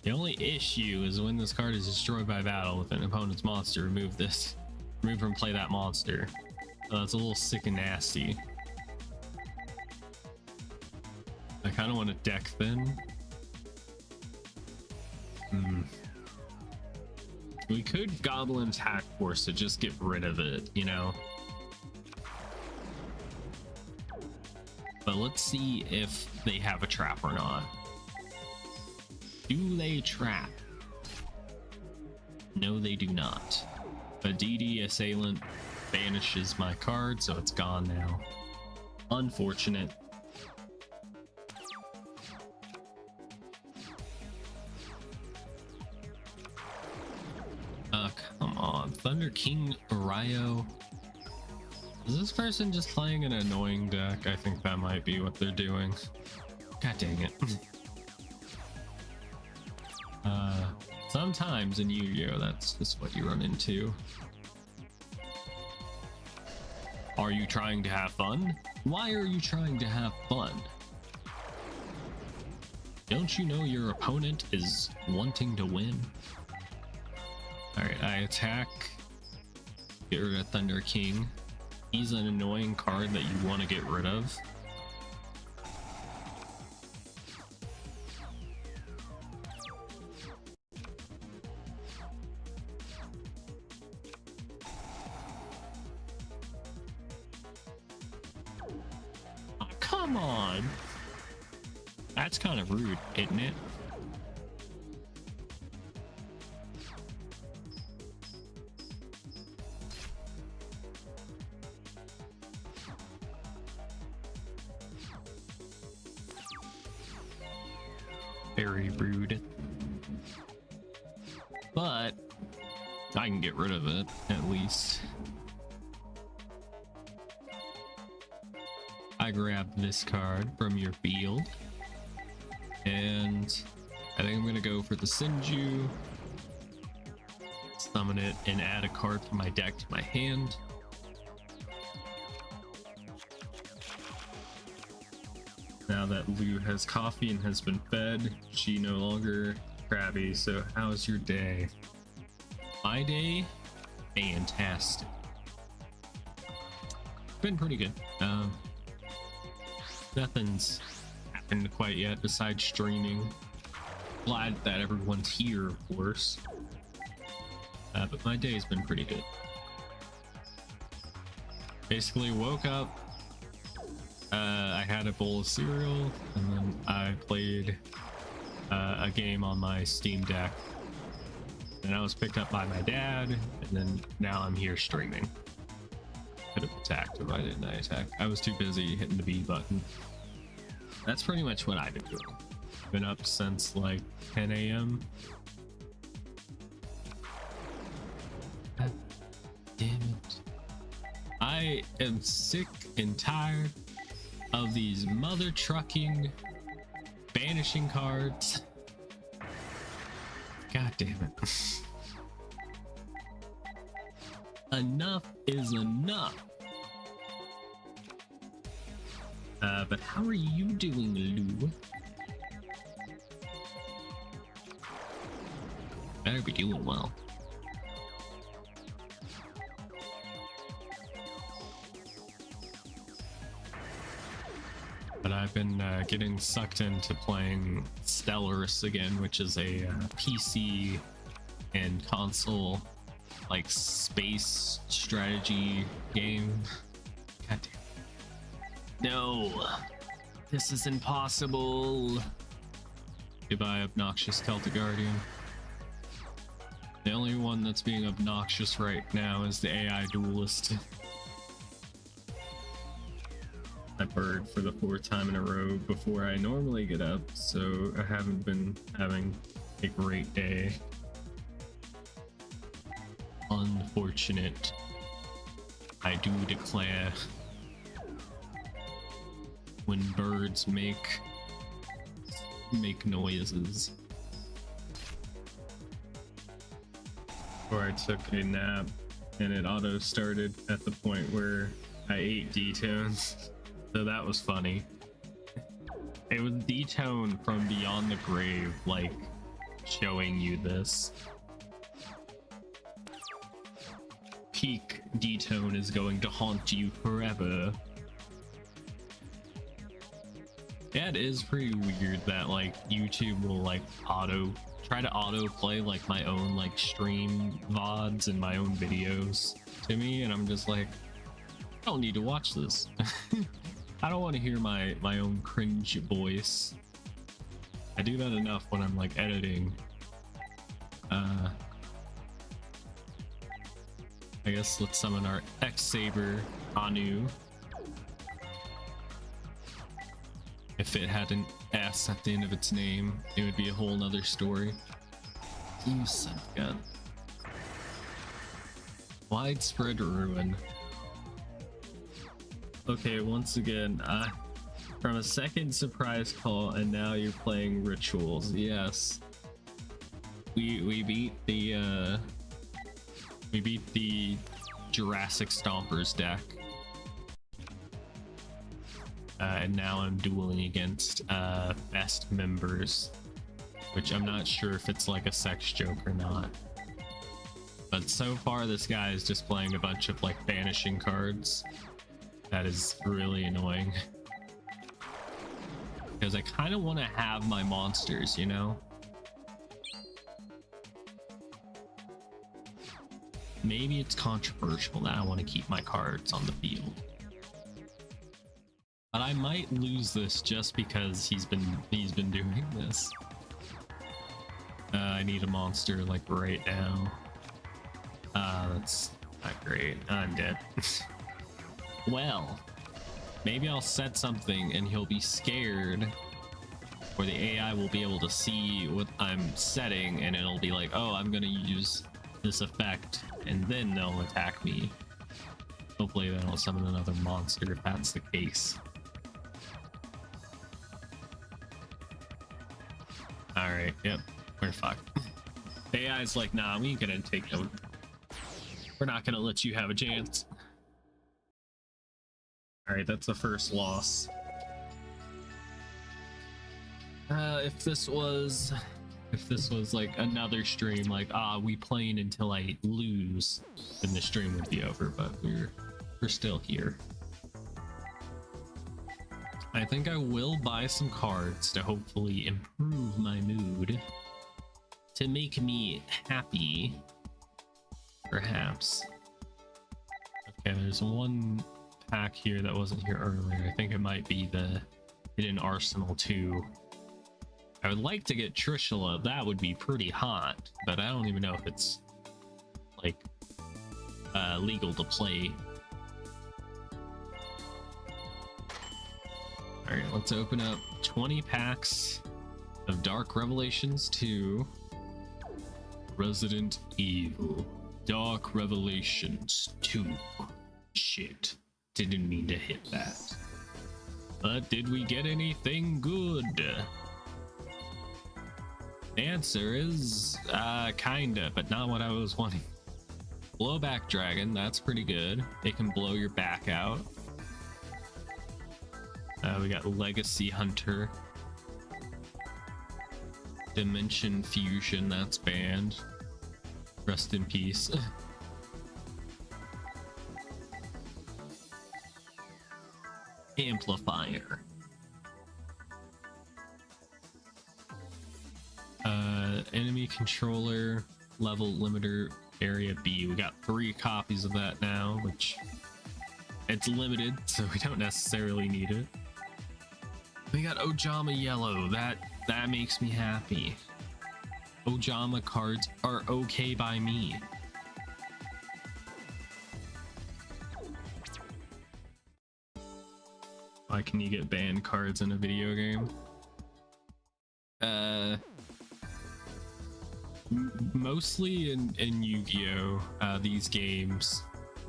The only issue is when this card is destroyed by battle with an opponent's monster, remove from play that monster. It's a little sick and nasty. I kind of want to deck thin. We could Goblin Attack Force to just get rid of it, you know? But let's see if they have a trap or not. Do they trap? No, they do not. A DD Assailant banishes my card, so it's gone now. Unfortunate. Come on. Thunder King Ryo. Is this person just playing an annoying deck? I think that might be what they're doing. God dang it. Sometimes in Yu-Gi-Oh! That's just what you run into. Are you trying to have fun? Why are you trying to have fun? Don't you know your opponent is wanting to win? Alright, I attack. Get rid of Thunder King. He's an annoying card that you want to get rid of. Oh, come on! That's kind of rude, isn't it? Very rude. But I can get rid of it, at least. I grab this card from your field. And I think I'm gonna go for the Sinju. Summon it and add a card from my deck to my hand. Now that Lou has coffee and has been fed, she no longer crabby. So how's your day? My day? Fantastic. Been pretty good. Nothing's happened quite yet besides streaming. Glad that everyone's here, of course. But my day's been pretty good. Basically woke up, I had a bowl of cereal, and then I played a game on my Steam Deck. And I was picked up by my dad, and then now I'm here streaming. Could have attacked, or why didn't I attack? I was too busy hitting the B button. That's pretty much what I've been doing. Been up since like 10 a.m. God damn it. I am sick and tired of these mother trucking banishing cards. God damn it. Enough is enough. But how are you doing, Lou? Better be doing well. But I've been getting sucked into playing Stellaris again, which is a PC and console like space strategy game. God damn. No, this is impossible. Goodbye, obnoxious Celtic Guardian. The only one that's being obnoxious right now is the AI duelist. I bird for the 4th time in a row before I normally get up, so I haven't been having a great day. Unfortunate, I do declare. When birds make noises. Or I took a nap and it auto started at the point where I ate D-tones. So that was funny. It was D-tone from Beyond the Grave, like showing you this. Peak D-tone is going to haunt you forever. Yeah, it is pretty weird that like YouTube will like try to auto play like my own like stream VODs and my own videos to me, and I'm just like, I don't need to watch this. I don't want to hear my own cringe voice. I do that enough when I'm like editing. I guess let's summon our X-Saber Anu. If it had an S at the end of its name, it would be a whole nother story. You son of a gun. Widespread ruin. Okay, once again, from a second surprise call, and now you're playing rituals. Yes, we beat the Jurassic Stompers deck. And now I'm dueling against best members, which I'm not sure if it's like a sex joke or not. But so far this guy is just playing a bunch of like banishing cards. That is really annoying. Because I kind of want to have my monsters, you know? Maybe it's controversial that I want to keep my cards on the field. But I might lose this just because he's been doing this. I need a monster like right now. That's not great. I'm dead. Well, maybe I'll set something and he'll be scared, or the AI will be able to see what I'm setting and it'll be like, oh, I'm gonna use this effect, and then they'll attack me. Hopefully then I'll summon another monster if that's the case. Alright, yep, we're fucked. AI's like, nah, we ain't gonna take them. We're not gonna let you have a chance. Alright, that's the first loss. If this was like another stream, like, we playing until I lose, then the stream would be over, but we're still here. I think I will buy some cards to hopefully improve my mood, to make me happy, perhaps. Okay, there's one pack here that wasn't here earlier. I think it might be the Hidden Arsenal 2. I would like to get Trishula. That would be pretty hot, but I don't even know if it's like legal to play. All right, let's open up 20 packs of Dark Revelations 2. Resident Evil Dark Revelations 2. Shit. Didn't mean to hit that. But did we get anything good? The answer is, kinda, but not what I was wanting. Blowback dragon, that's pretty good. It can blow your back out. We got legacy hunter. Dimension fusion, that's banned. Rest in peace. Amplifier. Enemy controller level limiter area B. We got 3 copies of that now, which it's limited, so we don't necessarily need it. We got Ojama yellow. That makes me happy. Ojama cards are okay by me. Why can you get banned cards in a video game? Mostly in Yu-Gi-Oh! These games,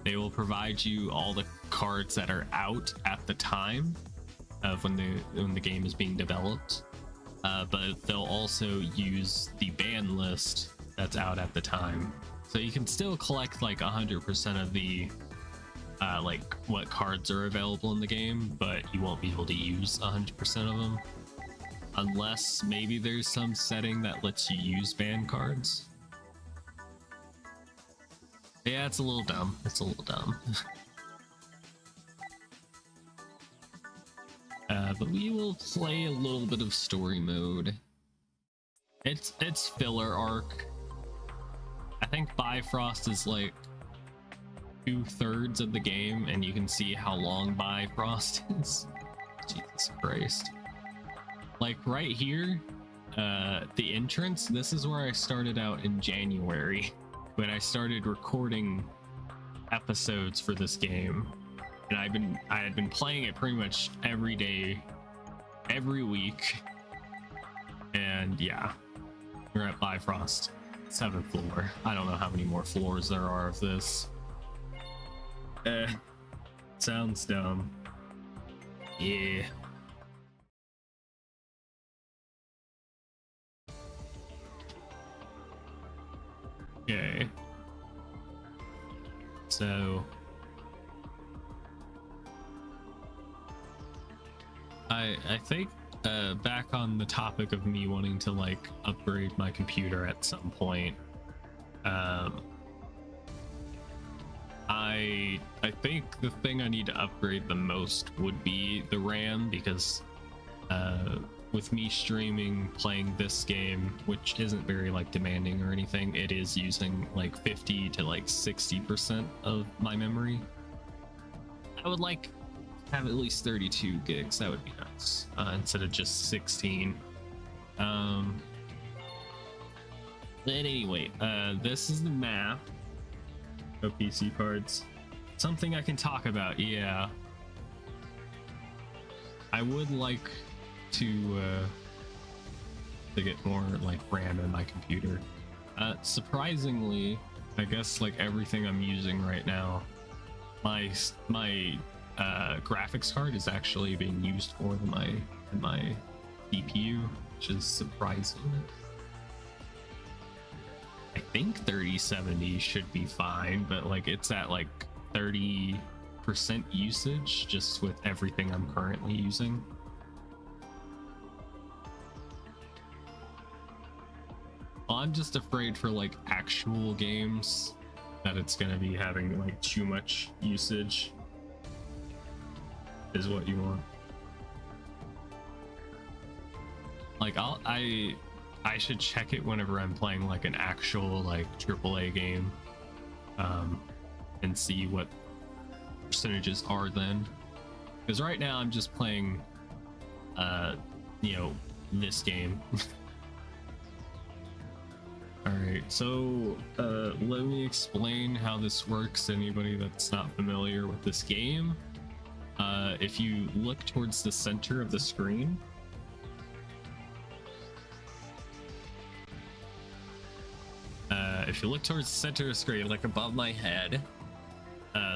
they will provide you all the cards that are out at the time of when the game is being developed, but they'll also use the ban list that's out at the time, so you can still collect like 100% of the like what cards are available in the game, but you won't be able to use 100% of them unless maybe there's some setting that lets you use banned cards. Yeah, it's a little dumb. It's a little dumb. But we will play a little bit of story mode. It's filler arc. I think Bifrost is like 2/3 of the game, and you can see how long Bifrost is. Jesus Christ. Like right here, the entrance, this is where I started out in January when I started recording episodes for this game, and I had been playing it pretty much every day, every week, and yeah, we're at Bifrost 7th floor. I don't know how many more floors there are of this. Sounds dumb. Yeah. Okay. So I think back on the topic of me wanting to like upgrade my computer at some point, I think the thing I need to upgrade the most would be the RAM, because with me streaming playing this game, which isn't very like demanding or anything, it is using like 50 to like 60% of my memory. I would like have at least 32 gigs. That would be nice, instead of just 16. But anyway, this is the map of PC cards. Something I can talk about. Yeah, I would like to get more like RAM in my computer. Surprisingly, I guess like everything I'm using right now, my graphics card is actually being used more than my CPU, which is surprising. I think 3070 should be fine, but like it's at like 30% usage just with everything I'm currently using. Well, I'm just afraid for like actual games that it's gonna be having like too much usage is what you want. Like I should check it whenever I'm playing like an actual like AAA game, and see what percentages are then, because right now I'm just playing this game. All right, so let me explain how this works to anybody that's not familiar with this game. If you look towards the center of the screen, like above my head,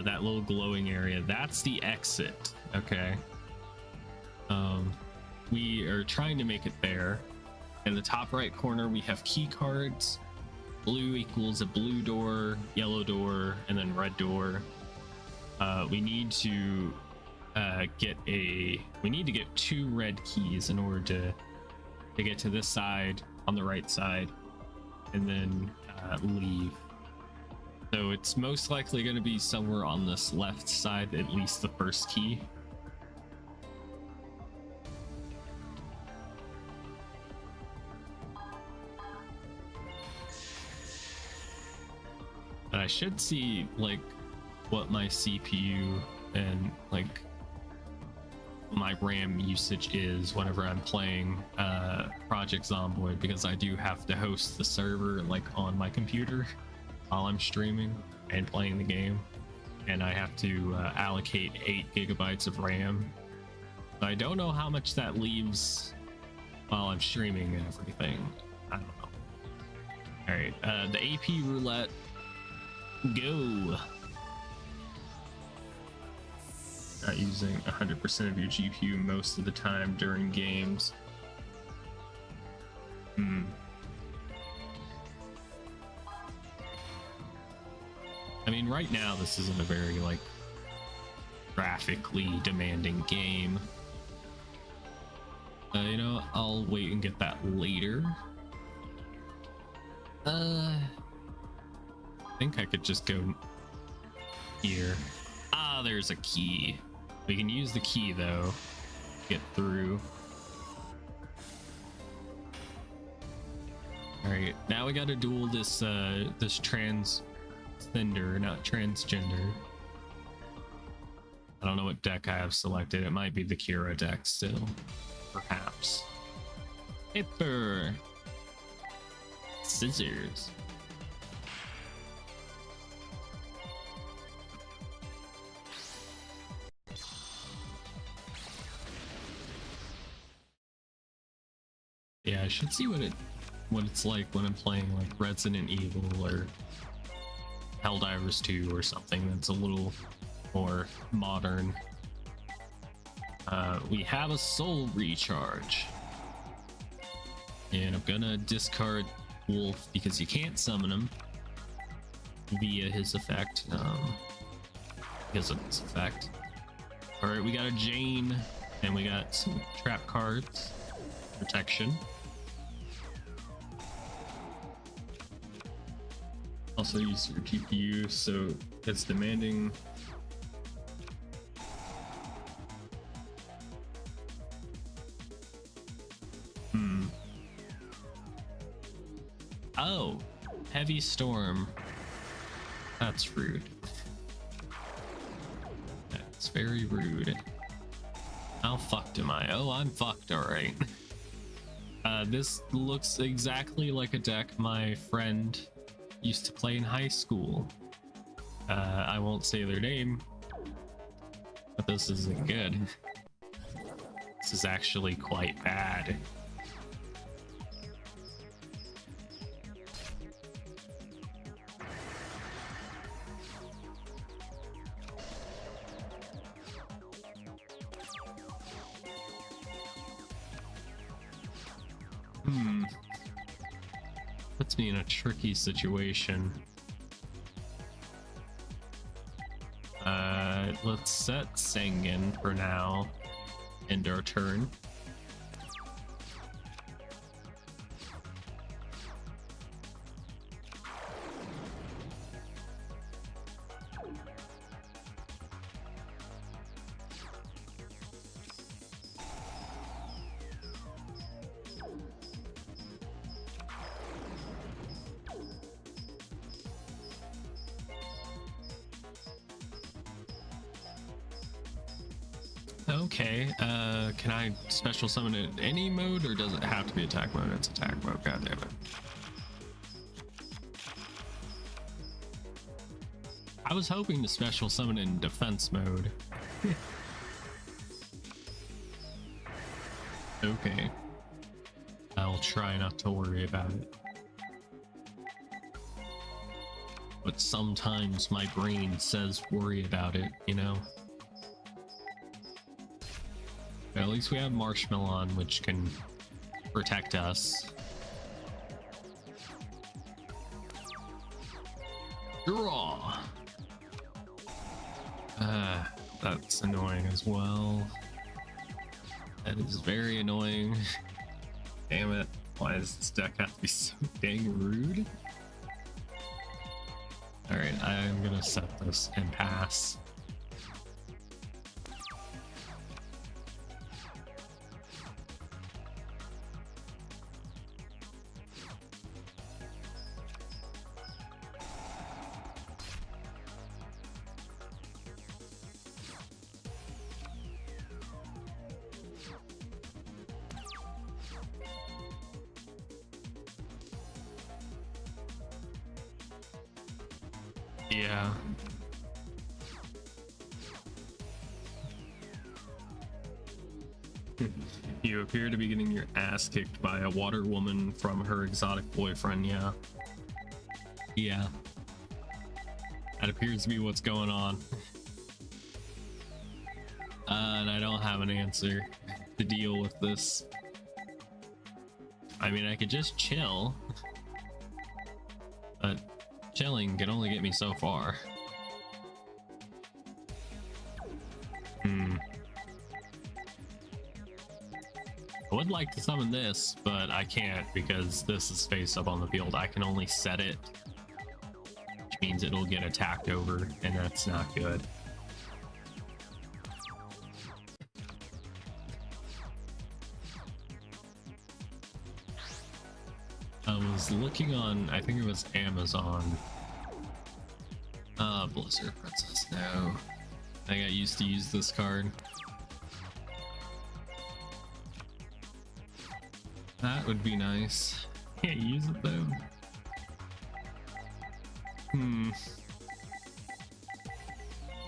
that little glowing area, that's the exit. Okay. We are trying to make it there. In the top right corner, we have key cards. Blue equals a blue door, yellow door, and then red door. We need to get 2 red keys in order to get to this side on the right side, and then leave. So it's most likely going to be somewhere on this left side, at least the first key. But I should see like what my CPU and like my RAM usage is whenever I'm playing Project Zomboid, because I do have to host the server like on my computer while I'm streaming and playing the game, and I have to allocate 8 gigabytes of RAM. So I don't know how much that leaves while I'm streaming and everything. I don't know. All right, the AP roulette, go. Not using 100% of your GPU most of the time during games. I mean, right now this isn't a very like graphically demanding game. You know, I'll wait and get that later. I think I could just go here. Ah, there's a key. We can use the key though. Get through. All right, now we gotta duel this this transgender, not transgender. I don't know what deck I have selected. It might be the Kira deck still, perhaps. Paper, scissors. Yeah, I should see what it's like when I'm playing like Resident Evil or Helldivers 2 or something that's a little more modern. We have a soul recharge, and I'm gonna discard Wolf because you can't summon him via his effect. Because of his effect. All right, we got a Jane, and we got some trap cards. Protection. Also use your GPU, so it's demanding. Oh, heavy storm. That's rude. That's very rude. How fucked am I? Oh, I'm fucked, alright. This looks exactly like a deck my friend used to play in high school. I won't say their name, but this isn't good. This is actually quite bad. Puts me in a tricky situation. Let's set Sengen for now. End our turn. Okay, can I special summon it in any mode, or does it have to be attack mode? It's attack mode, god damn it. I was hoping to special summon in defense mode. Okay. I'll try not to worry about it. but sometimes my brain says worry about it, you know? But at least we have Marshmallow, which can protect us. Draw! That's annoying as well. That is very annoying. Damn it. Why does this deck have to be so dang rude? Alright, I'm gonna set this and pass. Yeah. You appear to be getting your ass kicked by a water woman from her exotic boyfriend, yeah. Yeah. That appears to be what's going on. And I don't have an answer to deal with this. I mean, I could just chill. But chilling can only get me so far. I would like to summon this, but I can't because this is face up on the field. I can only set it, which means it'll get attacked over, and that's not good. I was looking on, I think it was Amazon. Blizzard Princess, no. I got used to use this card. That would be nice. Can't use it though.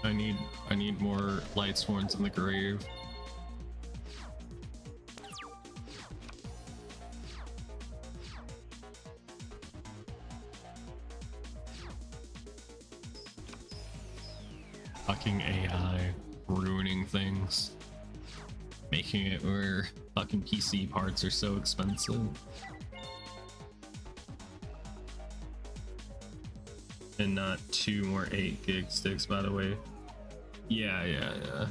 I need more Lightsworns in the grave. Fucking AI ruining things. Making it where fucking PC parts are so expensive. And not 2 more 8 gig sticks, by the way. Yeah.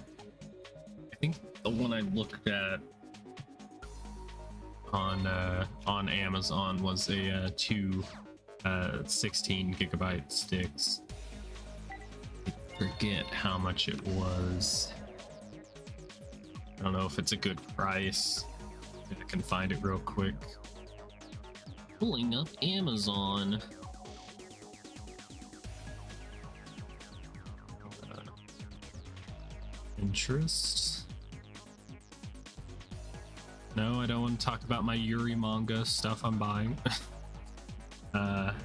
I think the one I looked at on Amazon was a 2 16 gigabyte sticks. I forget how much it was. I don't know if it's a good price. I can find it real quick. Pulling up Amazon. Interest? No, I don't want to talk about my Yuri manga stuff I'm buying. But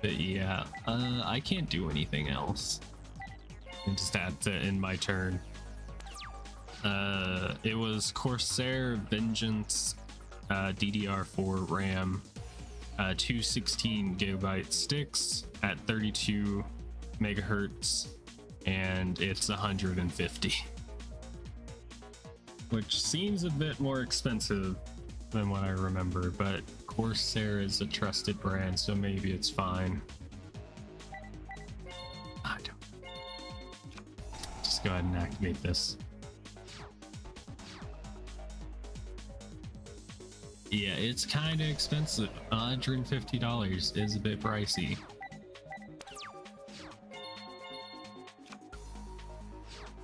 yeah, I can't do anything else. I just had to end my turn. It was Corsair Vengeance DDR4 RAM, 216 gigabyte sticks at 32 megahertz, and it's 150, which seems a bit more expensive than what I remember, but Corsair is a trusted brand, so maybe it's fine. I don't. Just go ahead and activate this. Yeah, it's kind of expensive. $150 is a bit pricey.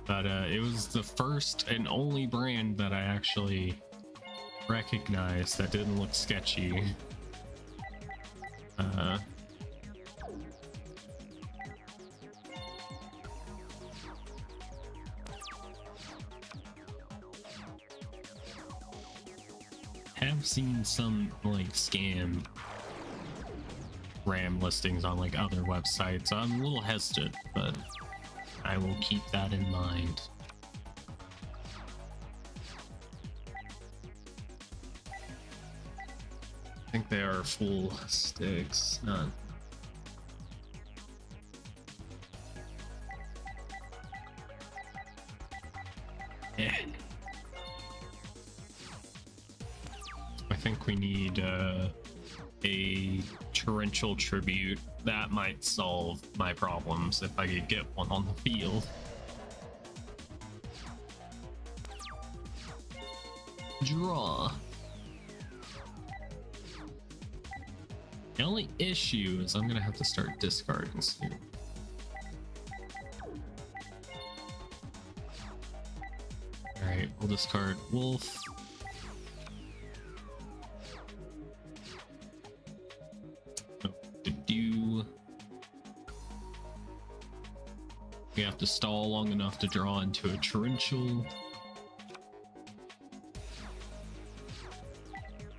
But it was the first and only brand that I actually recognized that didn't look sketchy. Have seen some like scam RAM listings on like other websites. So I'm a little hesitant, but I will keep that in mind. I think they are full sticks, not. Yeah. I think we need a torrential tribute. That might solve my problems if I could get one on the field. Draw. The only issue is I'm gonna have to start discarding soon. Alright, we'll discard Wolf. We have to stall long enough to draw into a torrential.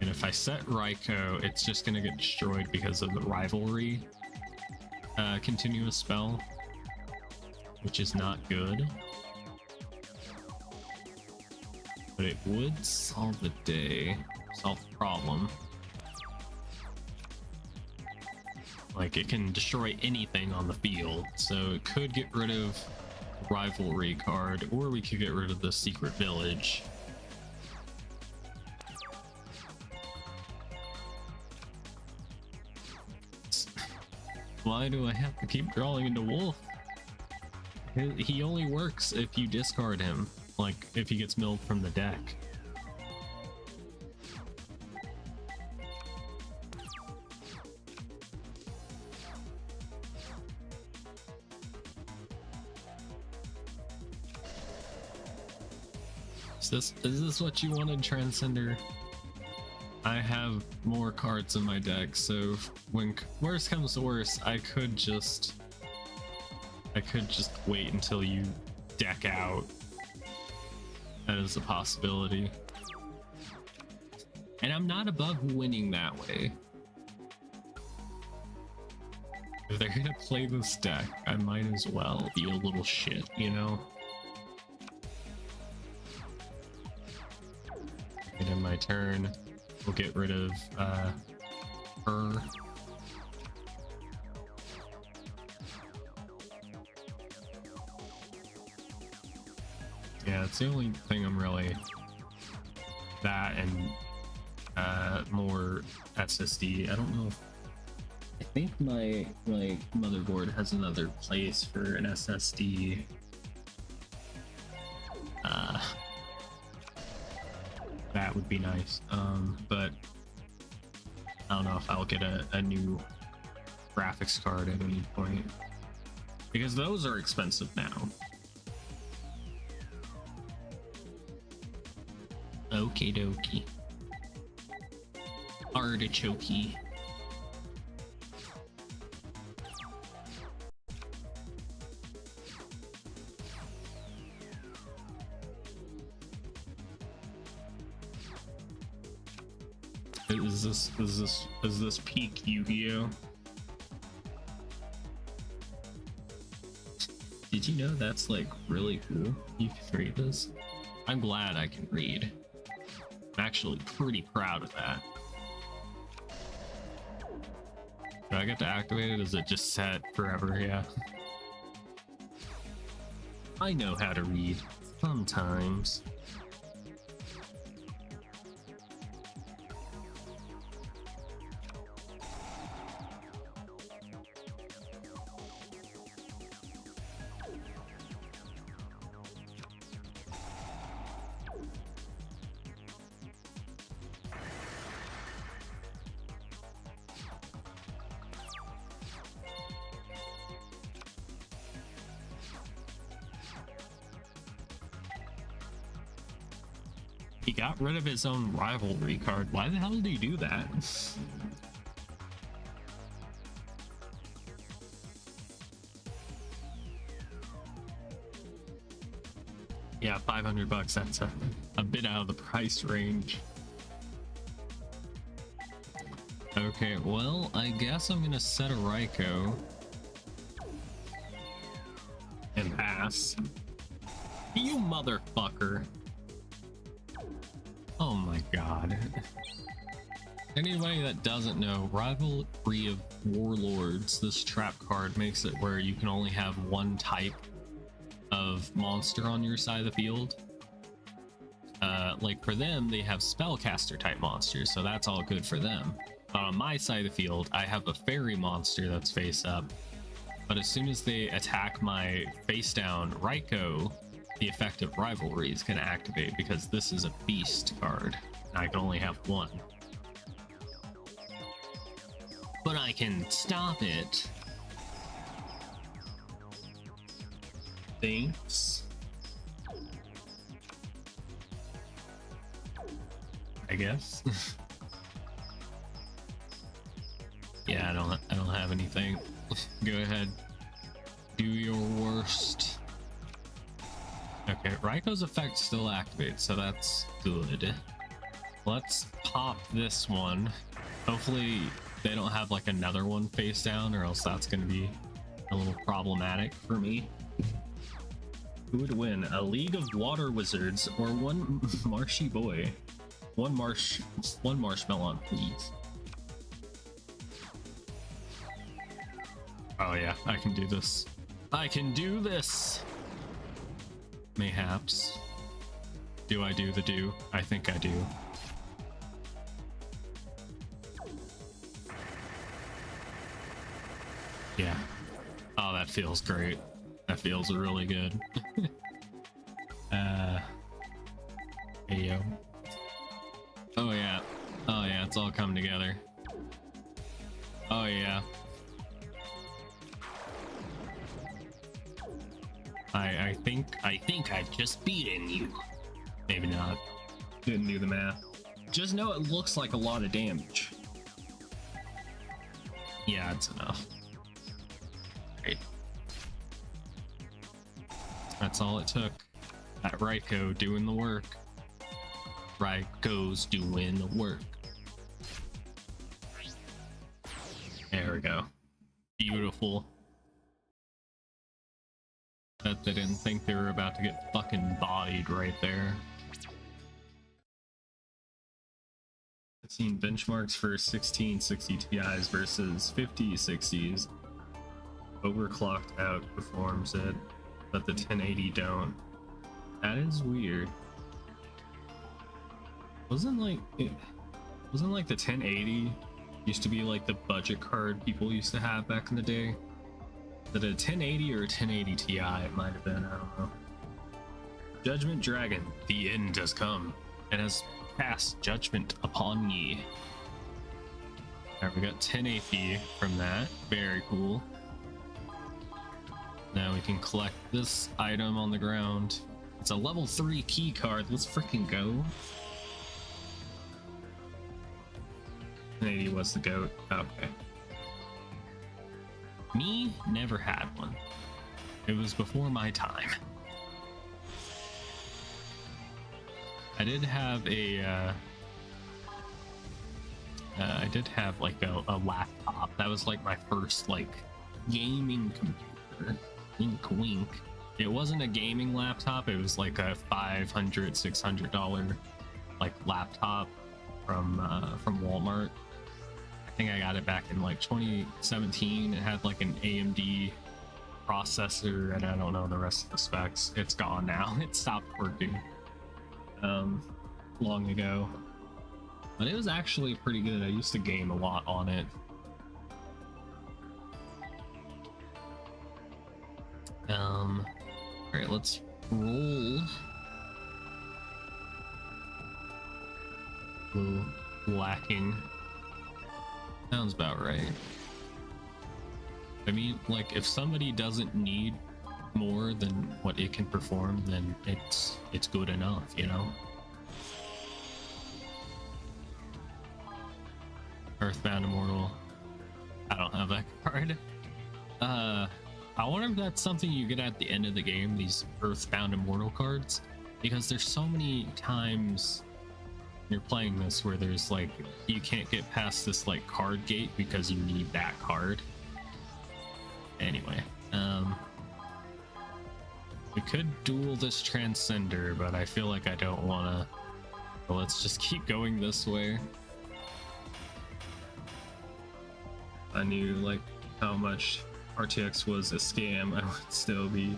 And if I set Raikou, it's just gonna get destroyed because of the rivalry continuous spell, which is not good. But it would solve the day, solve the problem. Like, it can destroy anything on the field, so it could get rid of rivalry card, or we could get rid of the secret village. Why do I have to keep drawing into Wolf? He only works if you discard him, like if he gets milled from the deck. Is this what you wanted, Transcender? I have more cards in my deck, so when worst comes to worst, I could just wait until you deck out. That is a possibility. And I'm not above winning that way. If they're gonna play this deck, I might as well be a little shit, you know? And in my turn, we'll get rid of her. Yeah, it's the only thing I'm really that and more SSD. I don't know if I think my motherboard has another place for an SSD. That would be nice. But I don't know if I'll get a new graphics card at any point, because those are expensive now. Okie dokie. Artichoke. Is this peak Yu-Gi-Oh? Did you know that's like really cool? You can read this. I'm glad I can read. I'm actually pretty proud of that. Do I get to activate it? Is it just set forever? Yeah. I know how to read sometimes. He got rid of his own rivalry card. Why the hell did he do that? Yeah, 500 bucks. That's a bit out of the price range. Okay, well, I guess I'm gonna set a Raikou and pass. You motherfucker. Oh my god. Anybody that doesn't know, Rivalry of Warlords, this trap card makes it where you can only have one type of monster on your side of the field. Like for them, they have spellcaster type monsters, so that's all good for them. But on my side of the field, I have a fairy monster that's face up. But as soon as they attack my face down Raikou, the effect of Rivalry is going to activate because this is a beast card. I can only have one. But I can stop it. Thanks. I guess. Yeah, I don't have anything. Go ahead. Do your worst. Okay, Raikou's effect still activates, so that's good. Let's pop this one. Hopefully they don't have like another one face down, or else that's gonna be a little problematic for me. Who would win? A League of Water Wizards or one Marshy Boy? One marshmallow, please. Oh yeah, I can do this. I can do this! Mayhaps. Do I do the do? I think I do. Yeah. Oh, that feels great. That feels really good. Hey yo. Oh yeah. Oh yeah, it's all come together. Oh yeah. I think I've just beaten you. Maybe not. Didn't do the math. Just know it looks like a lot of damage. Yeah, it's enough. Great. That's all it took. That Raikou doing the work. Raikou's doing the work. There we go. Beautiful. Bet they didn't think they were about to get fucking bodied right there. I've seen benchmarks for 1660 Ti's versus 5060s. Overclocked outperforms it, but the 1080 don't. That is weird. Wasn't like the 1080 used to be like the budget card people used to have back in the day? Is it a 1080 or a 1080 Ti? It might have been, I don't know. Judgment Dragon, the end has come, and has cast judgment upon ye. Alright, we got 10 AP from that. Very cool. Now we can collect this item on the ground. It's a level 3 key card. Let's freaking go. 1080 was the goat. Okay. Me never had one. It was before my time. I did have a like a laptop. That was like my first like gaming computer. Wink wink. It wasn't a gaming laptop, it was like a $500-$600 like laptop from Walmart. I think I got it back in like 2017. It had like an AMD processor, and I don't know the rest of the specs. It's gone now. It stopped working long ago, but it was actually pretty good. I used to game a lot on it. All right, let's roll. A little lacking. Sounds about right. I mean, like, if somebody doesn't need more than what it can perform, then it's good enough, you know? Earthbound Immortal. I don't have that card. I wonder if that's something you get at the end of the game, these Earthbound Immortal cards, because there's so many times you're playing this where there's like you can't get past this like card gate because you need that card. Anyway, we could duel this Transcender, but I feel like I don't want to. So let's just keep going this way. I knew like how much RTX was a scam, I would still be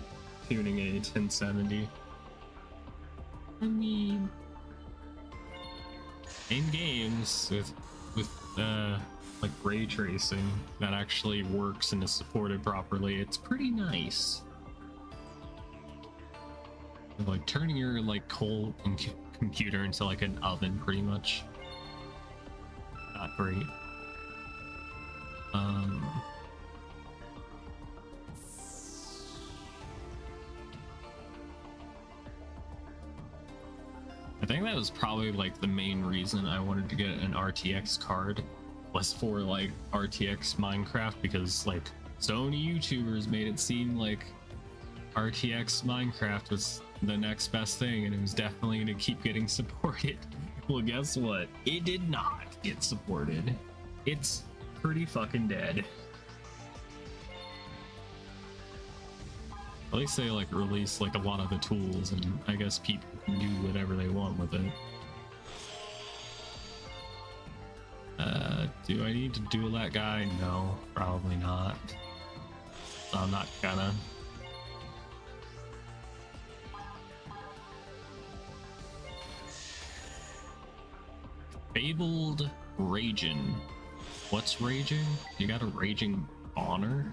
tuning a 1070. I mean, in games with like ray tracing that actually works and is supported properly, it's pretty nice. Like turning your like coal computer into like an oven, pretty much. Not great. I think that was probably like the main reason I wanted to get an RTX card, was for like RTX Minecraft, because like so many YouTubers made it seem like RTX Minecraft was the next best thing and it was definitely going to keep getting supported. Well, guess what? It did not get supported. It's pretty fucking dead. At least they like release like a lot of the tools, and I guess people can do whatever they want with it. Do I need to duel that guy? No, probably not. So I'm not gonna. Fabled Raging. What's raging? You got a raging honor?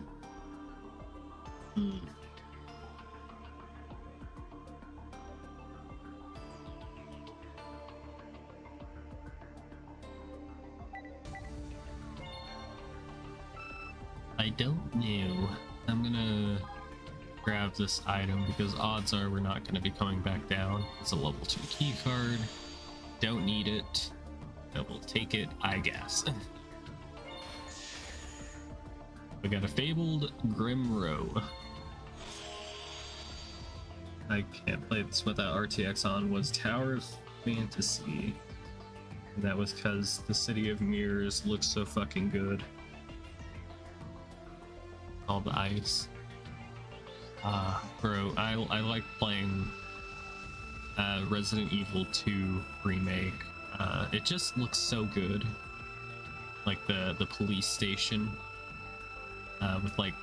I don't know. I'm gonna grab this item because odds are we're not gonna be coming back down. It's a level 2 key card. Don't need it. But we'll take it, I guess. We got a Fabled Grimrow. I can't play this without RTX on. Was Tower of Fantasy. And that was because the City of Mirrors looks so fucking good. All the ice. Bro, I like playing Resident Evil 2 remake. It just looks so good. Like the police station with like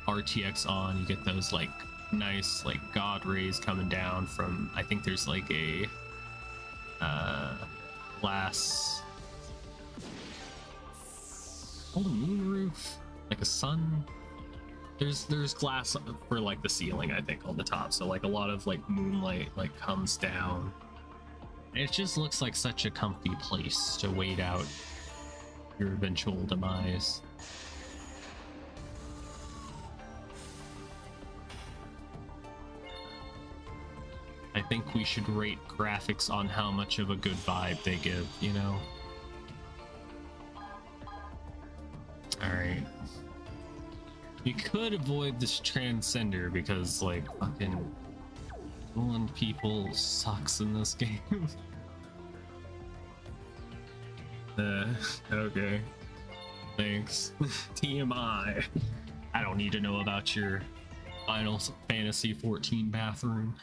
RTX on, you get those like nice like god rays coming down from, I think there's like a glass, oh, moon roof, like a sun. There's glass for like the ceiling, I think, on the top, so like a lot of like moonlight like comes down. It just looks like such a comfy place to wait out your eventual demise. I think we should rate graphics on how much of a good vibe they give, you know? Alright. You could avoid this Transcender because, like, fucking dueling people sucks in this game. Okay. Thanks. TMI. I don't need to know about your Final Fantasy 14 bathroom.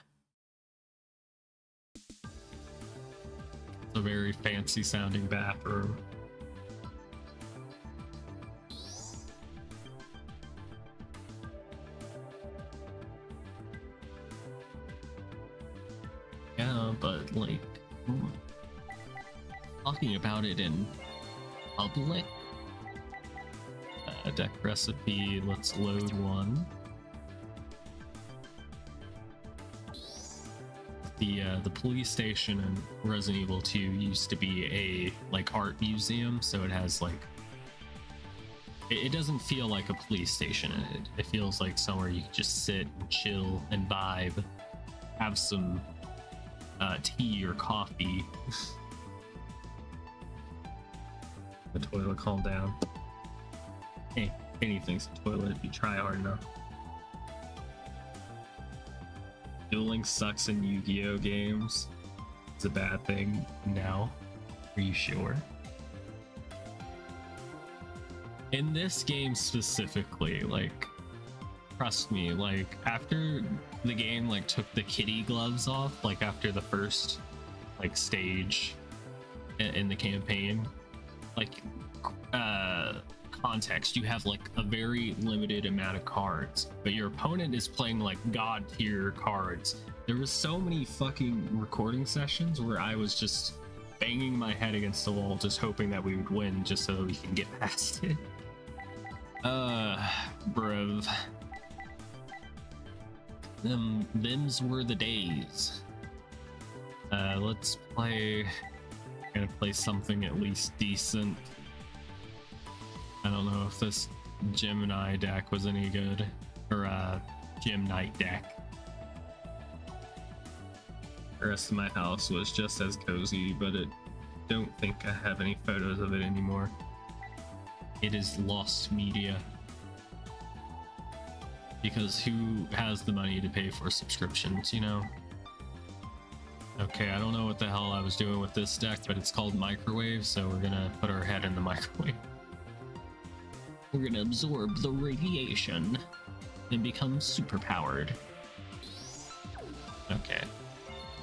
It's a very fancy sounding bathroom. Yeah, but like talking about it in public. Deck recipe, let's load one. The police station in Resident Evil 2 used to be a like art museum, so it has like it doesn't feel like a police station. It feels like somewhere you can just sit and chill and vibe, have some tea or coffee. The toilet, calm down. Hey, anything's a toilet if you try hard enough. Dueling sucks in Yu-Gi-Oh games. It's a bad thing now. Are you sure? In this game specifically, like, trust me, like, after the game, like, took the kitty gloves off, like, after the first, like, stage in the campaign, like, context, you have like a very limited amount of cards, but your opponent is playing like god tier cards. There was so many fucking recording sessions where I was just banging my head against the wall, just hoping that we would win, just so we can get past it. Bruv. Them's were the days. Let's play. I'm gonna play something at least decent. I don't know if this Gemini deck was any good, or Gem Knight deck. The rest of my house was just as cozy, but I don't think I have any photos of it anymore. It is lost media. Because who has the money to pay for subscriptions, you know? Okay, I don't know what the hell I was doing with this deck, but it's called Microwave, so we're gonna put our head in the microwave. We're gonna absorb the radiation and become superpowered. Okay.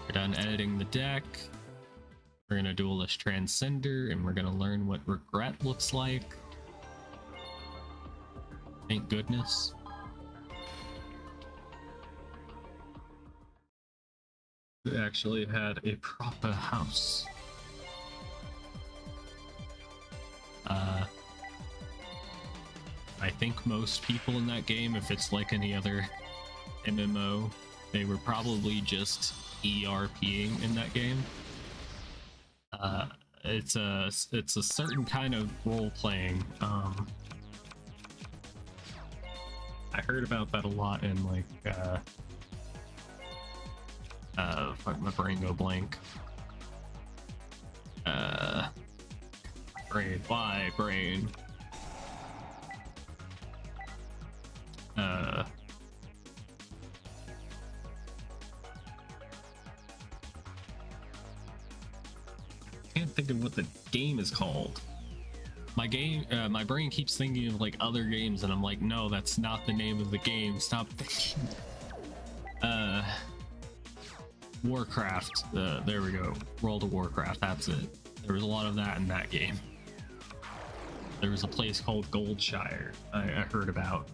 We're done editing the deck. We're gonna Duelist Transcender, and we're gonna learn what regret looks like. Thank goodness. We actually had a proper house. I think most people in that game, if it's like any other MMO, they were probably just ERPing in that game. It's a certain kind of role playing. I heard about that a lot in like fuck, my brain go blank. Why brain? Can't think of what the game is called. My brain keeps thinking of like other games, and I'm like, no, that's not the name of the game. Stop thinking. Warcraft. There we go. World of Warcraft. That's it. There was a lot of that in that game. There was a place called Goldshire I heard about.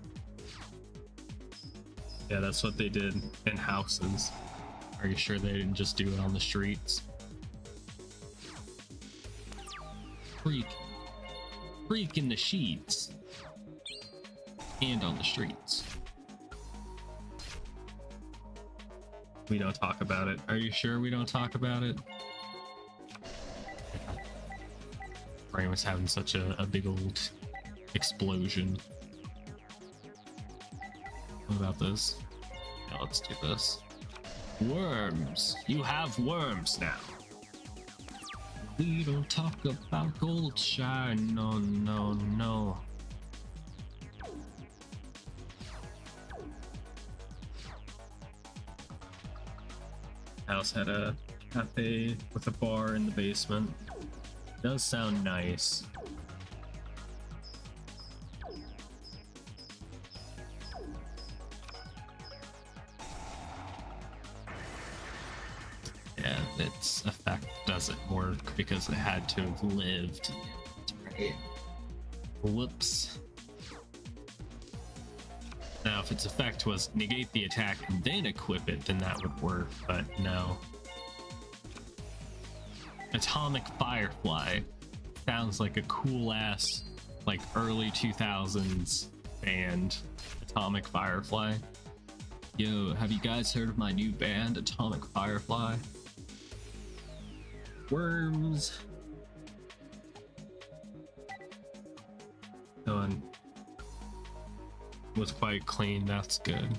Yeah, that's what they did in houses. Are you sure they didn't just do it on the streets? Freak in the sheets. And on the streets. We don't talk about it. Are you sure we don't talk about it? Brain was having such a big old explosion. What about this? Yeah, let's do this. Worms! You have worms now! We don't talk about Goldshire, no, no, no. House had a cafe with a bar in the basement. Does sound nice. Yeah, its effect doesn't work because it had to have lived. Right. Whoops. Now, if its effect was negate the attack and then equip it, then that would work, but no. Atomic Firefly sounds like a cool-ass, like, early 2000s band. Atomic Firefly. Yo, have you guys heard of my new band, Atomic Firefly? Worms. Done. Was quite clean. That's good.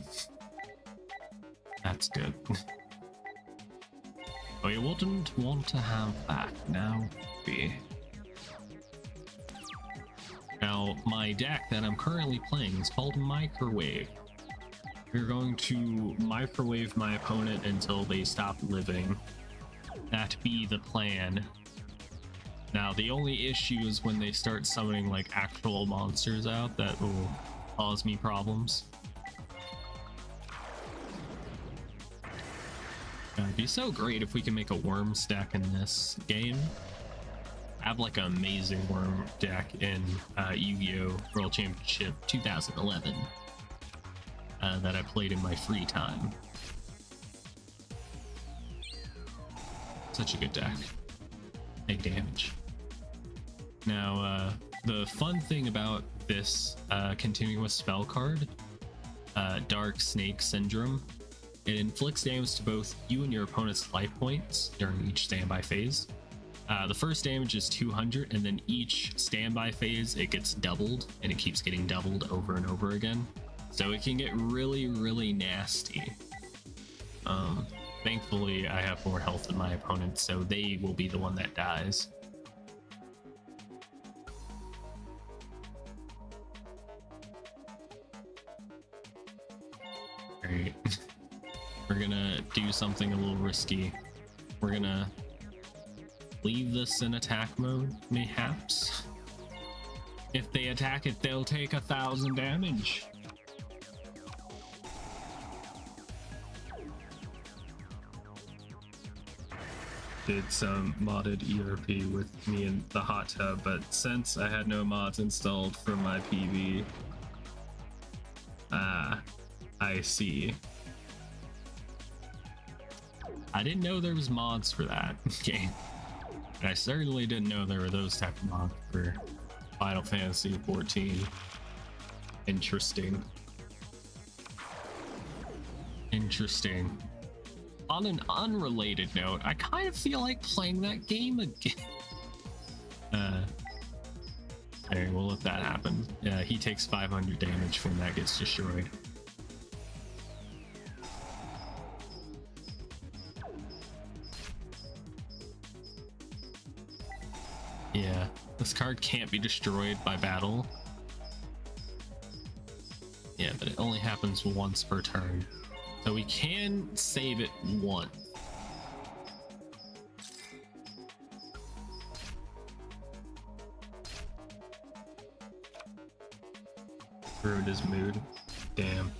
That's good. Oh, you wouldn't want to have that now, be. Now, my deck that I'm currently playing is called Microwave. We're going to microwave my opponent until they stop living. That be the plan. Now, the only issue is when they start summoning like actual monsters out that will cause me problems. It'd be so great if we can make a worm stack in this game. have like an amazing worm deck in Yu-Gi-Oh! World Championship 2011 that I played in my free time. Such a good deck. Take damage. Now, the fun thing about this continuous spell card, Dark Snake Syndrome, it inflicts damage to both you and your opponent's life points during each standby phase. The first damage is 200, and then each standby phase it gets doubled, and it keeps getting doubled over and over again. So it can get really, really nasty. Thankfully, I have more health than my opponent, so they will be the one that dies. Alright. We're gonna do something a little risky. We're gonna leave this in attack mode, mayhaps. If they attack it, they'll take 1,000 damage. Did some modded ERP with me in the hot tub, but since I had no mods installed for my PV, I see. I didn't know there was mods for that game. And I certainly didn't know there were those type of mods for Final Fantasy 14. Interesting. Interesting. On an unrelated note, I kind of feel like playing that game again. Alright, we'll let that happen. He takes 500 damage when that gets destroyed. Yeah, this card can't be destroyed by battle. Yeah, but it only happens once per turn. So we can save it once. Ruined his mood. Damn.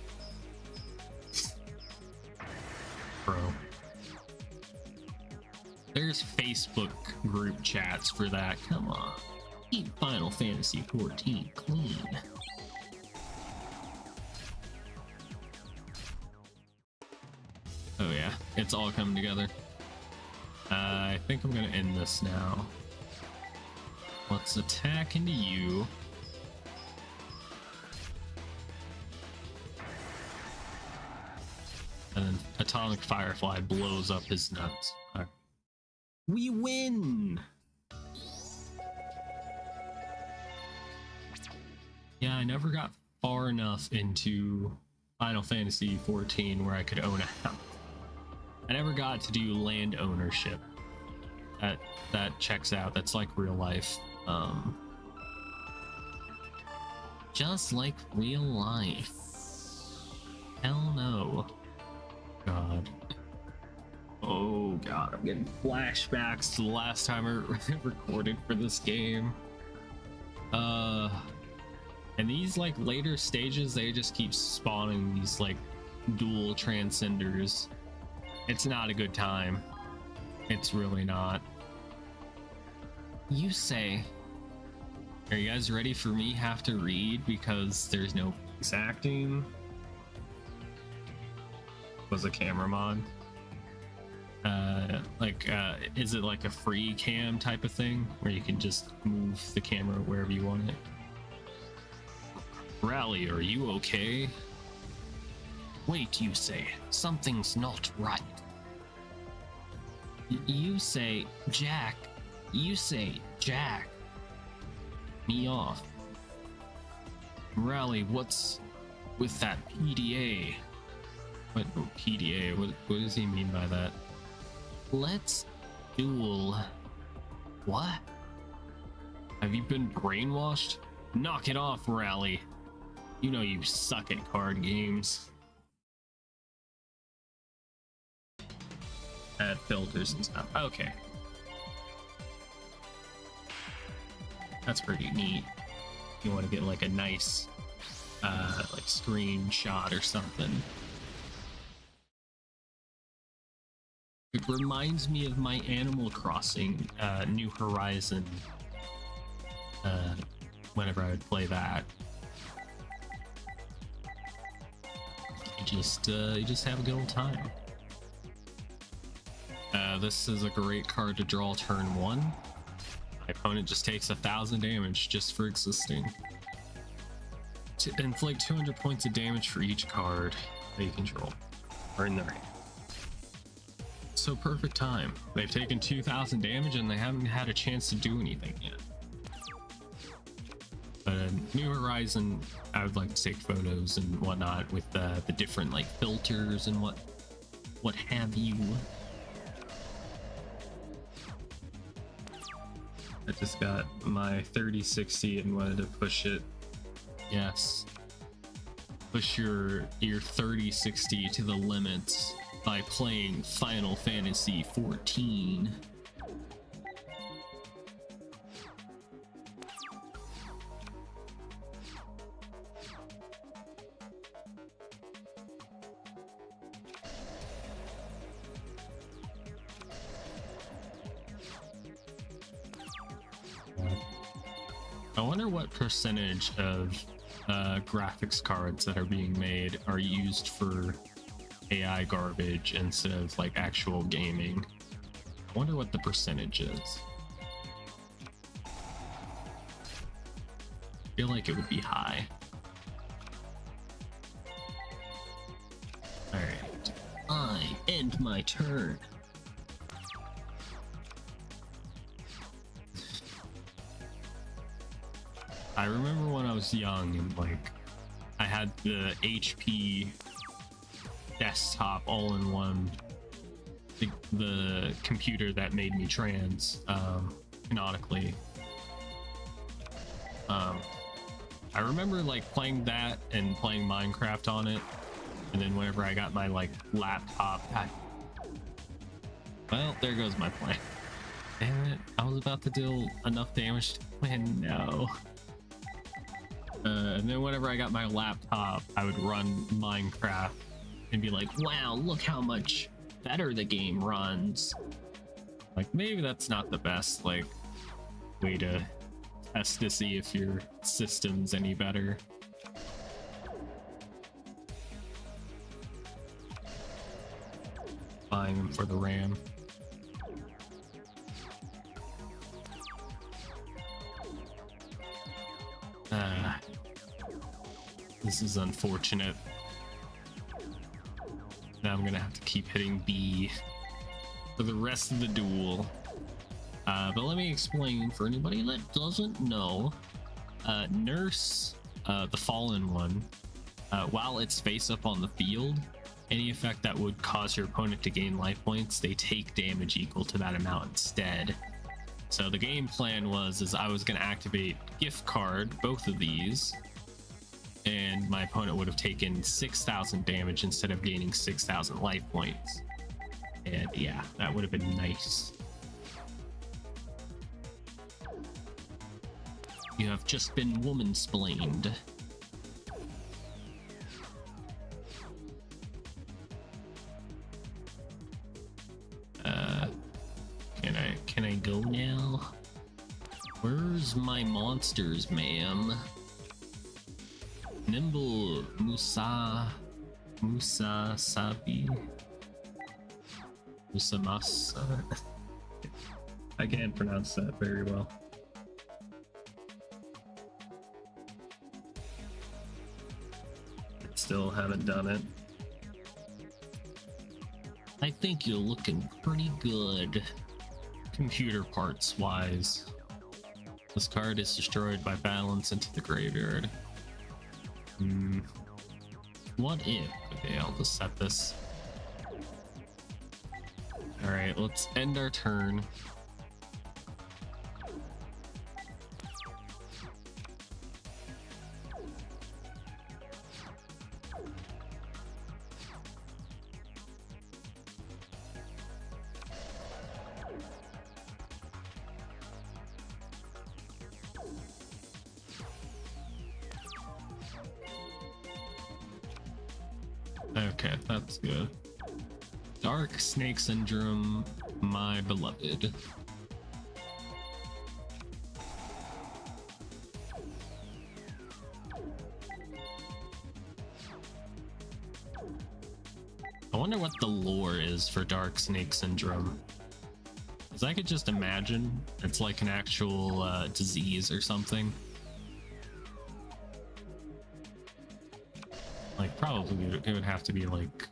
Bro. There's Facebook group chats for that. Come on. Keep Final Fantasy 14 clean. Oh yeah, it's all coming together. I think I'm gonna end this now. Let's attack into you. And then Atomic Firefly blows up his nuts. All right. We win! Yeah, I never got far enough into Final Fantasy 14 where I could own a house. I never got to do land ownership. That checks out. That's like real life. Just like real life. Hell no. God. Oh god, I'm getting flashbacks to the last time I recorded for this game. And these like later stages, they just keep spawning these like dual transcenders. It's not a good time. It's really not. You say. Are you guys ready for me have to read because there's no voice acting? Was a camera mod? Is it like a free cam type of thing where you can just move the camera wherever you want it? Rally, are you okay? Wait, you say. Something's not right. You say, Jack. You say, Jack. Me off. Rally, what's with that PDA? What PDA? What does he mean by that? Let's duel. What? Have you been brainwashed? Knock it off, Rally. You know you suck at card games. Add filters and stuff. Okay. That's pretty neat. You want to get like a nice like screenshot or something. It reminds me of my Animal Crossing New Horizon whenever I would play that. You just have a good old time. This is a great card to draw turn 1. My opponent just takes 1,000 damage just for existing. To inflict 200 points of damage for each card that you control or in their hand. So perfect time. They've taken 2,000 damage and they haven't had a chance to do anything yet. But New Horizon, I would like to take photos and whatnot with the different like filters and what have you. I just got my 3060 and wanted to push it. Yes. Push your 3060 to the limits by playing Final Fantasy 14. I wonder what percentage of graphics cards that are being made are used for AI garbage instead of like actual gaming. I wonder what the percentage is. I feel like it would be high. Alright, I end my turn. I remember when I was young and like I had the HP desktop all-in-one, the computer that made me trans canonically. I remember like playing that and playing Minecraft on it, and then whenever I got my like laptop, well, there goes my plan. Damn it, I was about to deal enough damage to win. No. And then whenever I got my laptop, I would run Minecraft and be like, wow, look how much better the game runs. Like, maybe that's not the best like way to test to see if your system's any better. Buying them for the RAM. This is unfortunate. Now I'm gonna have to keep hitting B for the rest of the duel. But let me explain for anybody that doesn't know. Nurse, the fallen one, while it's face up on the field, any effect that would cause your opponent to gain life points, they take damage equal to that amount instead. So the game plan is I was going to activate gift card, both of these, and my opponent would have taken 6,000 damage instead of gaining 6,000 life points. And yeah, that would have been nice. You have just been woman-splained. Can I go now? Where's my monsters, ma'am? Nimble Musa Sabi Musamasa. I can't pronounce that very well. Still haven't done it. I think you're looking pretty good, computer parts wise. This card is destroyed by balance into the graveyard. What if? Okay, I'll just set this. Alright, let's end our turn. Okay, that's good. Dark Snake Syndrome, my beloved. wonder what the lore is for Dark Snake Syndrome. Because I could just imagine it's like an actual disease or something. Like, probably it would have to be like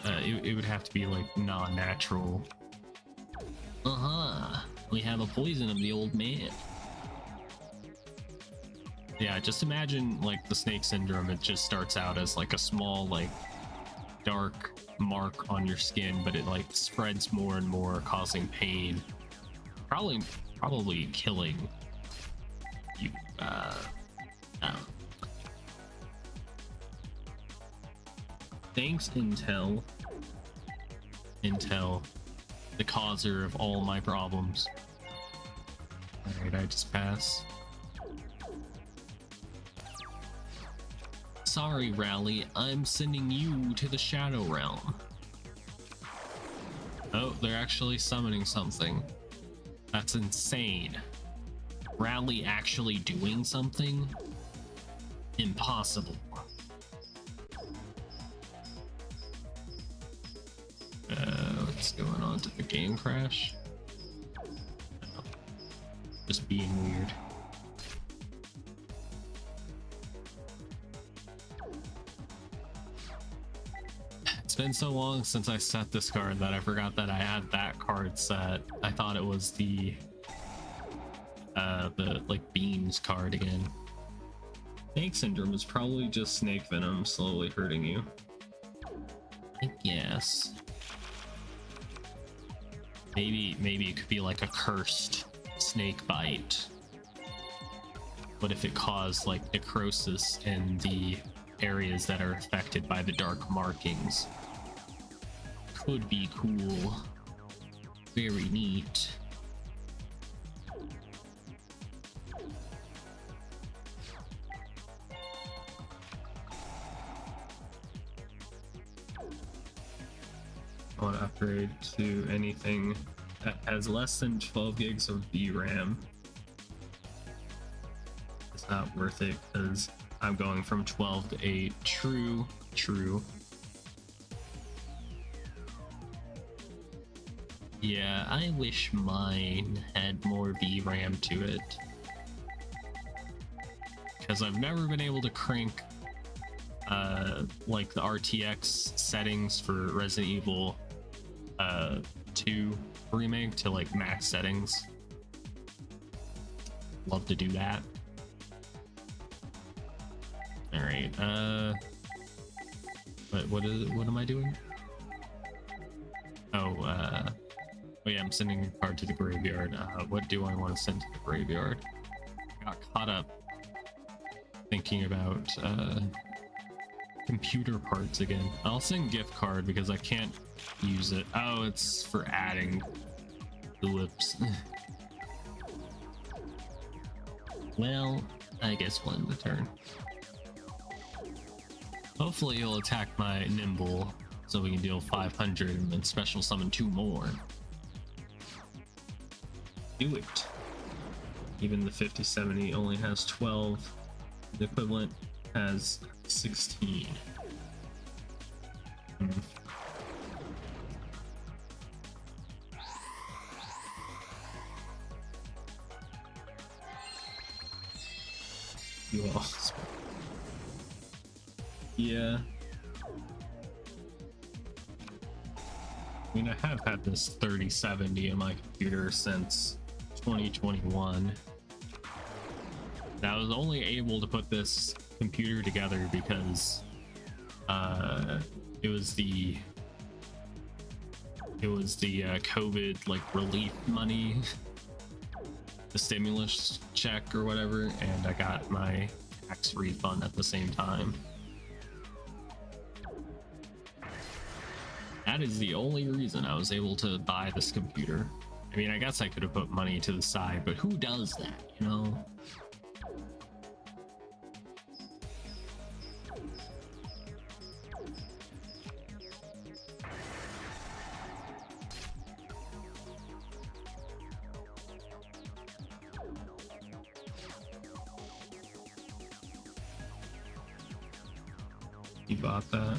it would have to be like non-natural. We have a poison of the old man. Yeah, just imagine like the snake syndrome. It just starts out as like a small, like, dark mark on your skin, but it like spreads more and more, causing pain, probably killing you. Thanks, Intel, the causer of all my problems. All right, I just pass. Sorry, Rally, I'm sending you to the Shadow Realm. Oh, they're actually summoning something. That's insane. Rally actually doing something? Impossible. What's going on? Did the game crash? No. Just being weird. It's been so long since I set this card that I forgot that I had that card set. I thought it was the like beans card again. Snake Syndrome is probably just snake venom slowly hurting you. I guess. Maybe it could be like a cursed snake bite. What if it caused like necrosis in the areas that are affected by the dark markings? Could be cool. Very neat. I want to upgrade to anything that has less than 12 gigs of VRAM. It's not worth it because I'm going from 12 to 8. True. Yeah, I wish mine had more VRAM to it. Because I've never been able to crank like the RTX settings for Resident Evil 2 remake to like max settings. Love to do that. All right. What am I doing? Oh yeah, I'm sending a card to the graveyard. What do I want to send to the graveyard? I got caught up thinking about computer parts again. I'll send gift card because I can't use it. Oh, it's for adding tulips. Well, I guess we'll end the turn. Hopefully he'll attack my Nimble so we can deal 500 and then special summon 2 more. Do it. Even the 5070 only has 12. The equivalent has 16. You all. Yeah. I mean, I have had this 3070 in my computer since 2021. And I was only able to put this computer together because it was the COVID like relief money, the stimulus check or whatever, and I got my tax refund at the same time. That is the only reason I was able to buy this computer. I mean, I guess I could have put money to the side, but who does that, you know? You bought that.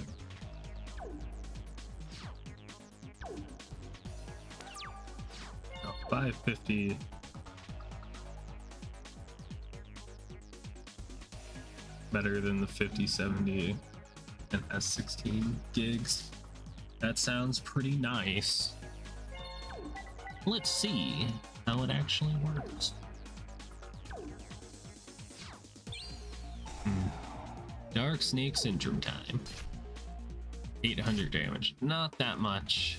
Oh, 550. Better than the 5070 and has 16 gigs. That sounds pretty nice. Let's see how it actually works. Dark Snake Syndrome time. 800 damage. Not that much.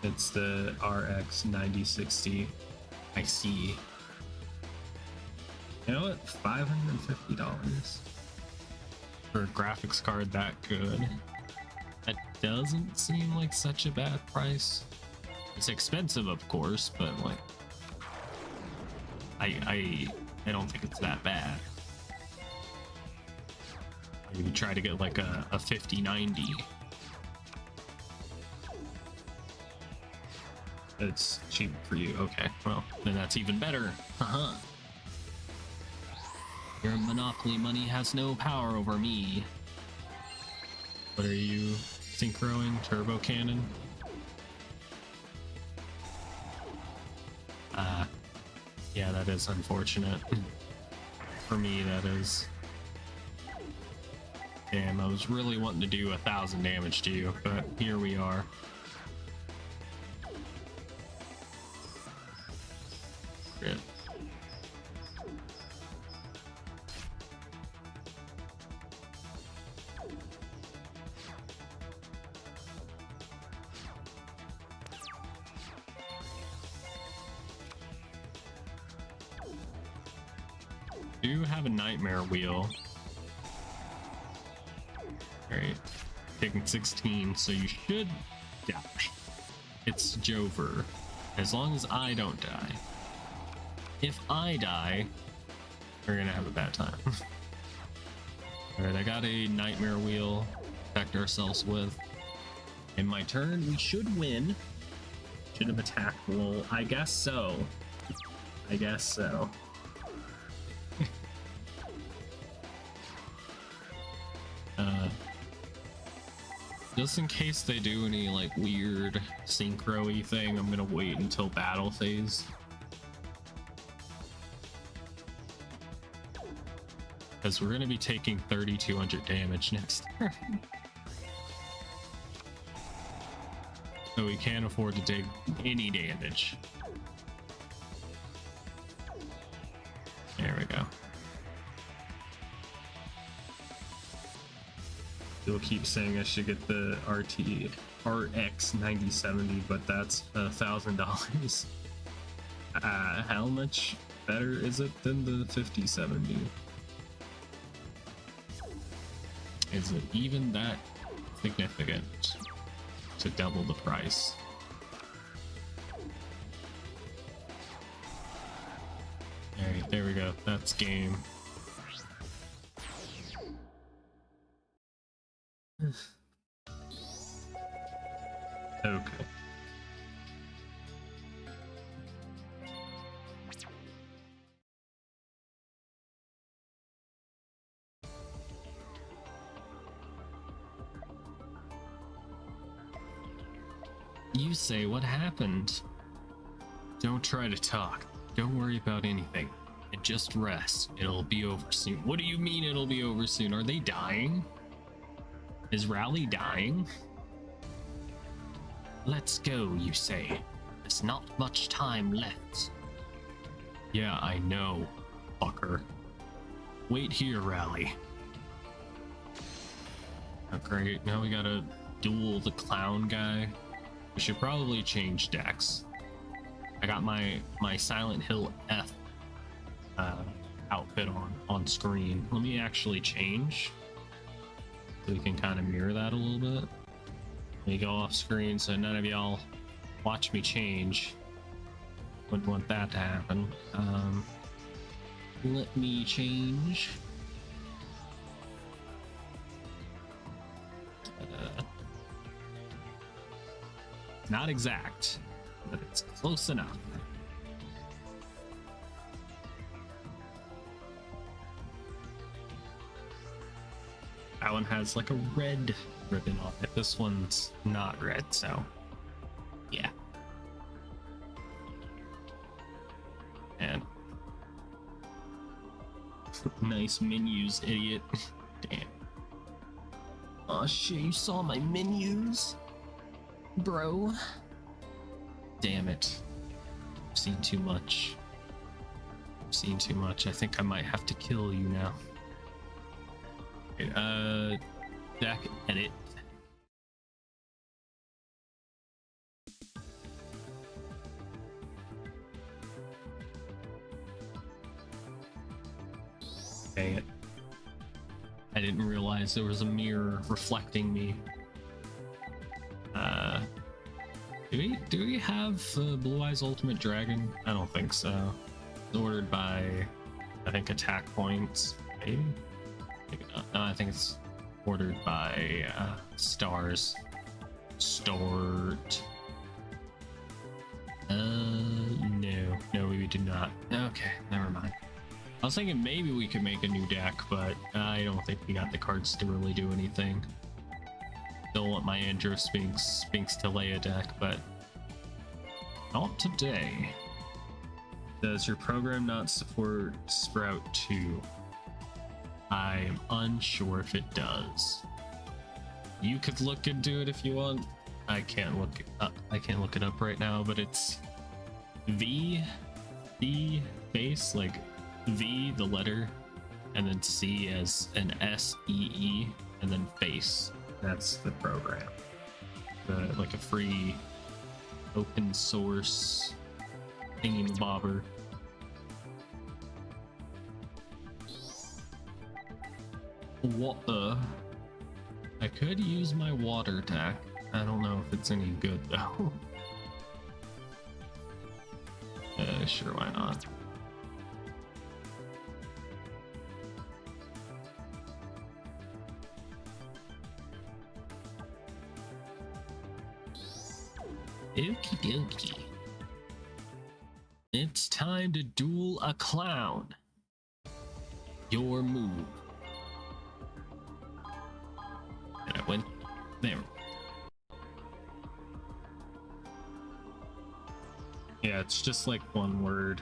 It's the RX 9060. I see. You know what? $550 for a graphics card that good. That doesn't seem like such a bad price. It's expensive, of course, but like, I don't think it's that bad. Maybe try to get like a 5090. It's cheap for you. Okay, well, then that's even better. Uh-huh. Your monopoly money has no power over me. What are you synchroing? Turbo cannon? Yeah, that is unfortunate. For me, that is. Damn, I was really wanting to do 1,000 damage to you, but here we are. Rip. Do have a nightmare wheel. Alright. Taking 16, so you should die. It's Jover. As long as I don't die. If I die, we're gonna have a bad time. Alright, I got a nightmare wheel to protect ourselves with. In my turn, we should win. Should have attacked. Well, I guess so. I guess so. Just in case they do any like weird synchro-y thing, I'm gonna wait until battle phase. Because we're gonna be taking 3,200 damage next turn. So we can't afford to take any damage. There we go. You'll keep saying I should get the RX 9070, but that's $1,000. How much better is it than the 5070? Is it even that significant to double the price? Alright, there we go. That's game. Okay. You say what happened? Don't try to talk. Don't worry about anything. And just rest. It'll be over soon. What do you mean it'll be over soon? Are they dying? Is Rally dying? Let's go, you say. There's not much time left. Yeah, I know, fucker. Wait here, Rally. Oh, great. Now we gotta duel the clown guy. We should probably change decks. I got my Silent Hill F outfit on screen. Let me actually change so we can kind of mirror that a little bit. Let me go off screen so none of y'all watch me change. Wouldn't want that to happen. Let me change. Not exact, but it's close enough. That one has like a red ribbon on it. This one's not red, so yeah. And nice menus, idiot. Damn. Oh shit, you saw my menus? Bro. Damn it. I've seen too much. I've seen too much. I think I might have to kill you now. Okay, deck edit. Dang it. I didn't realize there was a mirror reflecting me. Do we have Blue Eyes Ultimate Dragon? I don't think so. It's ordered by, I think, attack points. Maybe? Maybe not. No, I think it's ordered by stars. Start. No, we do not. Okay, never mind. I was thinking maybe we could make a new deck, but I don't think we got the cards to really do anything. Still want my Andro Sphinx Talea deck, but not today. Does your program not support Sprout 2? I am unsure if it does. You could look into it if you want. I can't look it up right now, but it's V face, like V the letter, and then C as an SEE, and then face. That's the program. Like a free open source thingy-bobber. What the? I could use my water deck. I don't know if it's any good though. Sure, why not? Okie dokie. It's time to duel a clown. Your move. And I went there. Yeah, it's just like one word.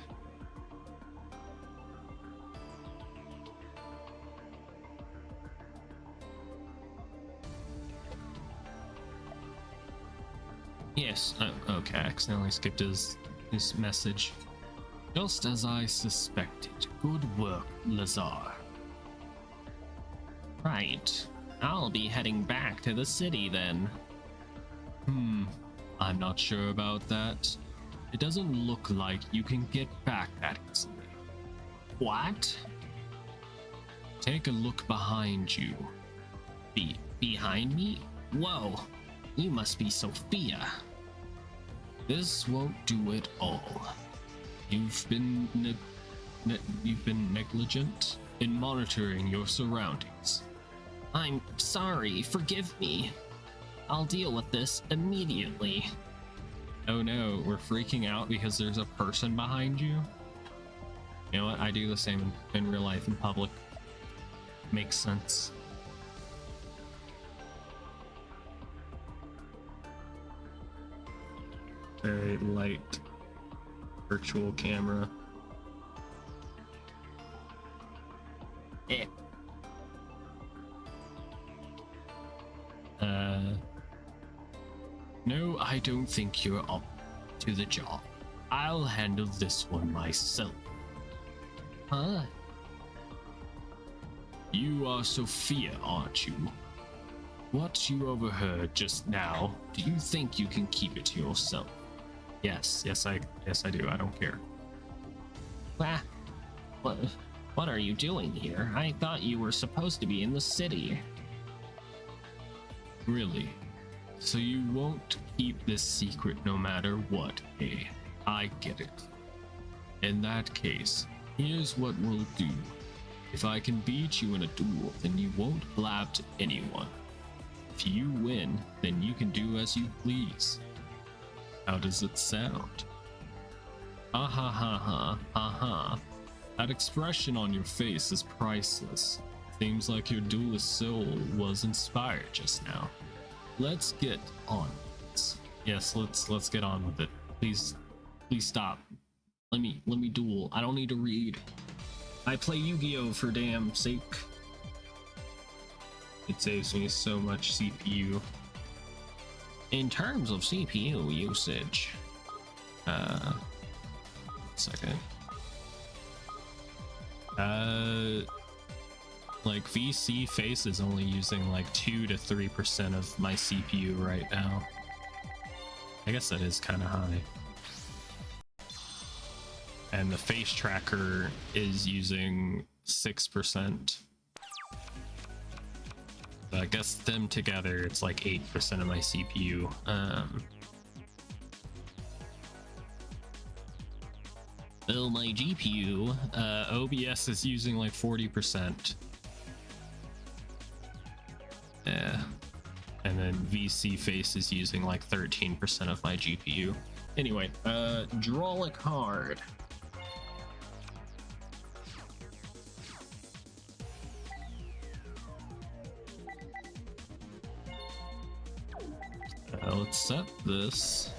Yes, okay, I accidentally skipped his message. Just as I suspected. Good work, Lazar. Right. I'll be heading back to the city then. I'm not sure about that. It doesn't look like you can get back that easily. What? Take a look behind you. Behind me? Whoa, you must be Sophia. This won't do it all. You've been negligent in monitoring your surroundings. I'm sorry, forgive me. I'll deal with this immediately. Oh no, we're freaking out because there's a person behind you? You know what, I do the same in real life in public. Makes sense. Very light virtual camera. No, I don't think you're up to the job. I'll handle this one myself. Huh? You are Sophia, aren't you? What you overheard just now, do you think you can keep it to yourself? Yes, I do. I don't care. What are you doing here? I thought you were supposed to be in the city. Really? So you won't keep this secret no matter what, eh? I get it. In that case, here's what we'll do. If I can beat you in a duel, then you won't blab to anyone. If you win, then you can do as you please. How does it sound? Ha ha ha ha ha ha. That expression on your face is priceless. Seems like your duelist soul was inspired just now. Let's get on this. Yes, let's get on with it. Please stop. Let me duel. I don't need to read. I play Yu-Gi-Oh for damn sake. It saves me so much CPU. In terms of CPU usage, second. Like VC Face is only using like 2 to 3% of my CPU right now. I guess that is kind of high. And the face tracker is using 6%. I guess them together, it's like 8% of my CPU. Well, my GPU, OBS is using like 40%. Yeah. And then VC Face is using like 13% of my GPU. Anyway, draw a card. Let's set this.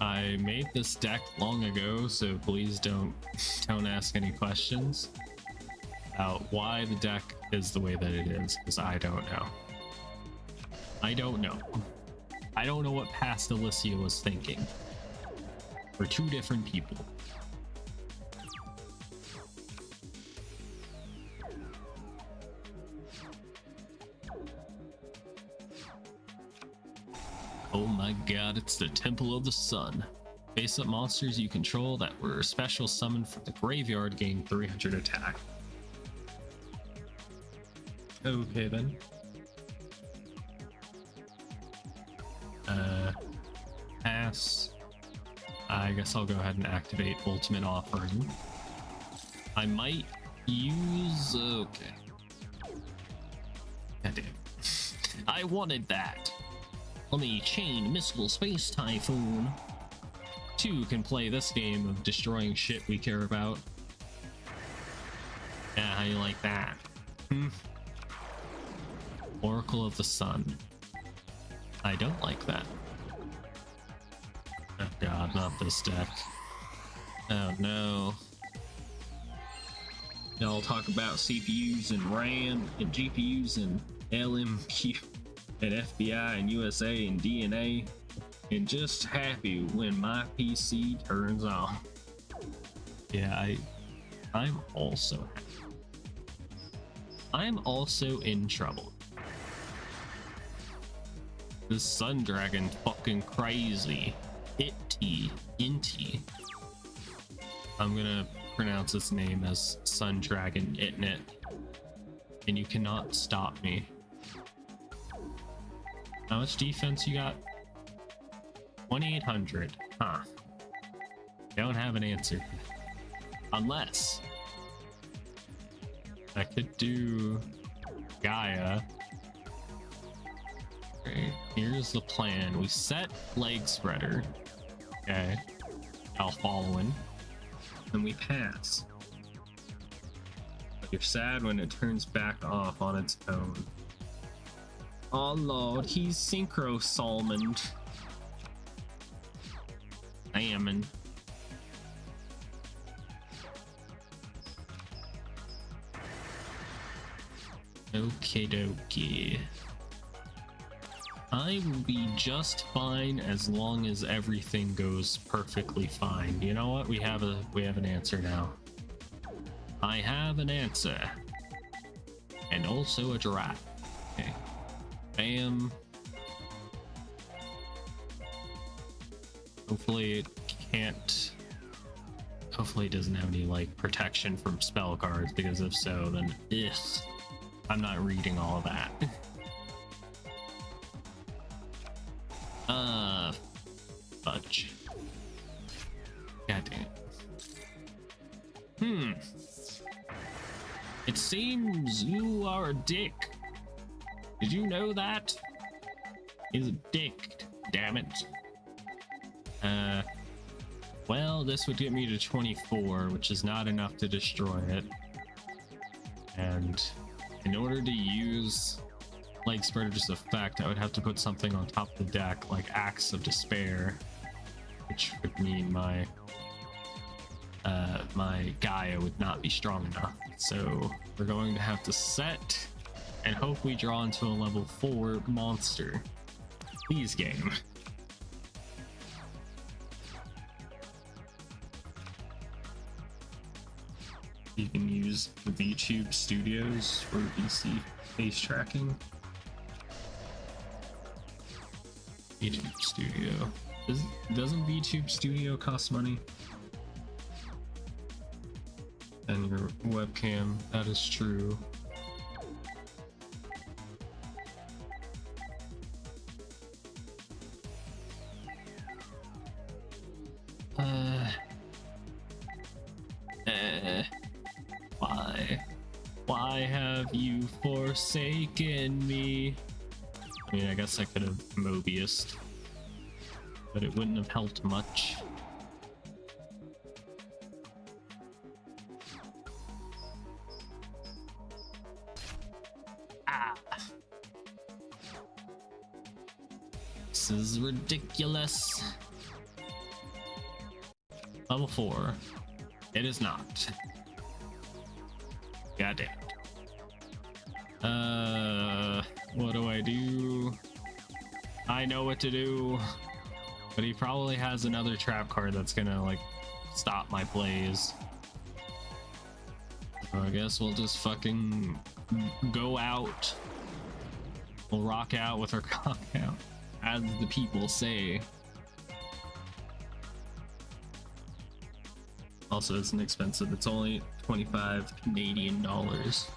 I made this deck long ago, so please don't ask any questions about why the deck is the way that it is, because I don't know. I don't know. I don't know what past Alicia was thinking. We're two different people. Oh my god, it's the Temple of the Sun. Face up monsters you control that were special summoned from the graveyard gain 300 attack. Okay then. Pass. I guess I'll go ahead and activate Ultimate Offering. I might use... okay. God damn. I wanted that. Let me chain Mystical Space Typhoon. 2 can play this game of destroying shit we care about. Yeah, how you like that? Oracle of the Sun. I don't like that. Oh god, not this deck. Oh no. Y'all talk about CPUs and RAM and GPUs and LMQ and FBI and USA and DNA, and just happy when my PC turns on. Yeah, I'm also happy. I'm also in trouble. This Sun Dragon fucking crazy. Inti. I'm gonna pronounce its name as Sun Dragon Itnit, and you cannot stop me. How much defense you got? 2800. Huh. Don't have an answer. Unless I could do Gaia. Okay, here's the plan. We set Leg Spreader. Okay. I'll follow in. And we pass. But you're sad when it turns back off on its own. Oh lord, he's synchro salmoned. Salmon. Okie dokie. I will be just fine as long as everything goes perfectly fine. You know what? We have an answer now. I have an answer. And also a giraffe. Okay. Bam. Hopefully it can't... Hopefully it doesn't have any, like, protection from spell cards, because if so, then ugh. I'm not reading all of that. Fudge. God damn it. It seems you are a dick. Did you know that? He's a dick, damn it. Well, this would get me to 24, which is not enough to destroy it. And in order to use Leg Spreader's effect, I would have to put something on top of the deck, like Axe of Despair, which would mean my my Gaia would not be strong enough. So we're going to have to set and hope we draw into a level 4 monster. Please, game. You can use the VTube Studios for VC face tracking. VTube Studio. Doesn't VTube Studio cost money? And your webcam, that is true. Why have you forsaken me? I mean, I guess I could have Mobiused, but it wouldn't have helped much. This is ridiculous. Level 4. It is not. God damn it. What do I do? I know what to do. But he probably has another trap card that's gonna, like, stop my plays. So I guess we'll just fucking go out. We'll rock out with our cock out, as the people say. Also, it's inexpensive. It's only 25 Canadian dollars.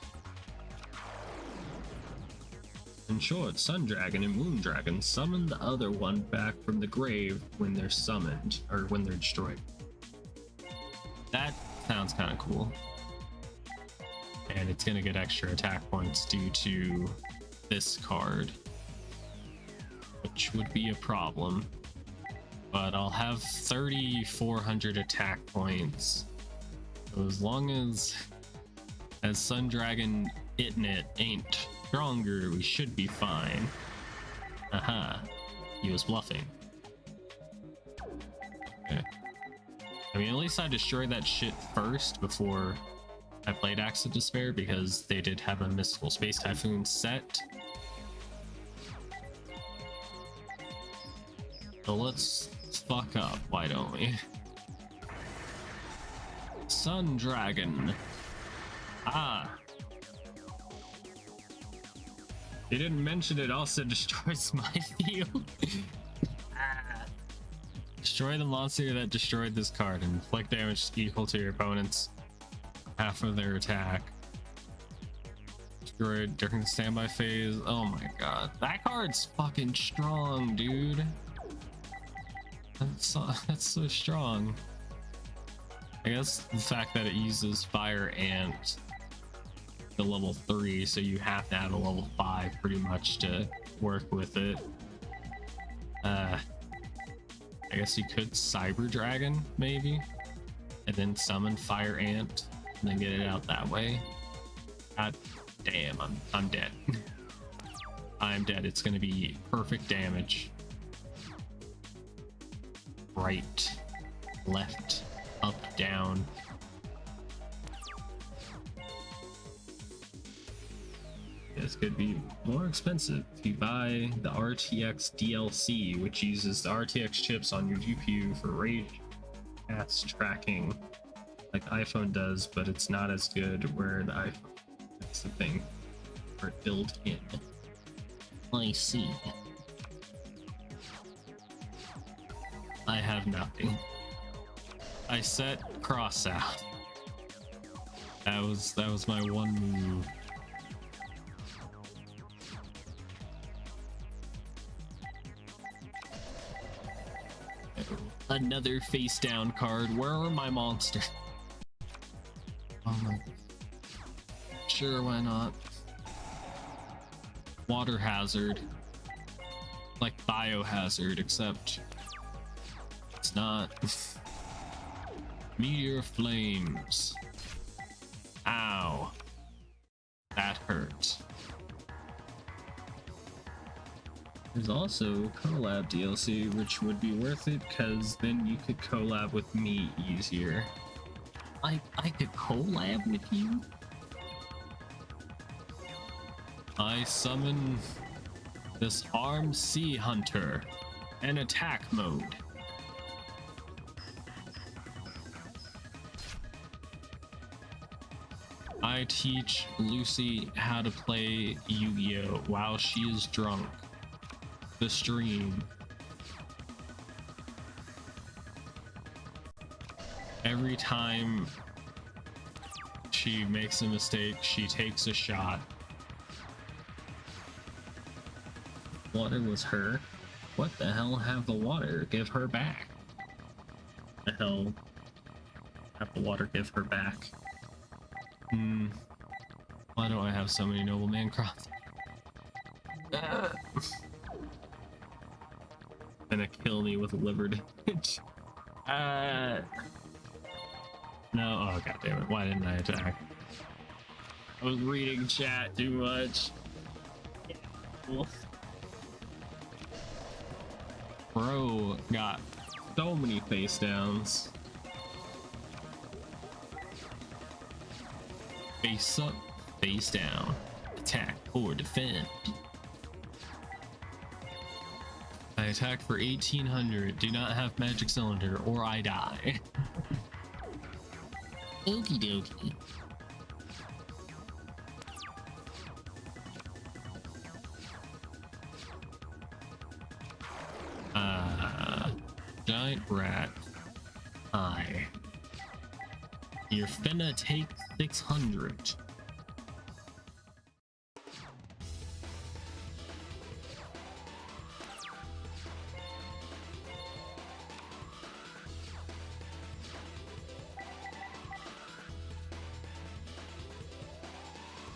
In short, Sun Dragon and Moon Dragon summon the other one back from the grave when they're summoned, or when they're destroyed. That sounds kind of cool. And it's gonna get extra attack points due to this card, which would be a problem. But I'll have 3,400 attack points. So as long as Sun Dragon Itnit ain't stronger, we should be fine. Aha. He was bluffing. Okay. I mean, at least I destroyed that shit first before I played Axe of Despair, because they did have a Mystical Space Typhoon set. So let's fuck up, why don't we? Sun Dragon. Ah. They didn't mention it also destroys my field. Ah. Destroy the monster that destroyed this card and inflict damage equal to your opponent's half of their attack. Destroyed during the standby phase. Oh my god. That card's fucking strong, dude. That's so strong. I guess the fact that it uses Fire Ant the level 3, so you have to have a level 5 pretty much to work with it. I guess you could Cyber Dragon maybe, and then summon Fire Ant and then get it out that way. God damn, I'm dead. I'm dead. It's gonna be perfect damage. Right, left, up, down. This could be more expensive if you buy the RTX DLC, which uses the RTX chips on your GPU for ray paths tracking like iPhone does, but it's not as good where the iPhone, that's the thing, or built in. I see. I have nothing. I set cross out. That was my one move. Another face down card. Where are my monsters? Oh my. Sure, why not? Water hazard. Like biohazard, except it's not. Meteor flames. Ow. that hurt. There's also collab DLC, which would be worth it because then you could collab with me easier. I could collab with you? I summon this armed sea hunter in attack mode. I teach Lucy how to play Yu-Gi-Oh! While she is drunk. The stream. Every time she makes a mistake, she takes a shot. Water was her. What the hell have the water give her back? The hell have the water give her back? Why do I have so many nobleman crops? Gonna kill me with liver damage. No, oh god damn it, why didn't I attack? I was reading chat too much. Bro got so many face downs. Face up, face down, attack or defend. I attack for 1800, do not have magic cylinder or I die. Okie dokie. Giant rat. Hi. You're finna take 600.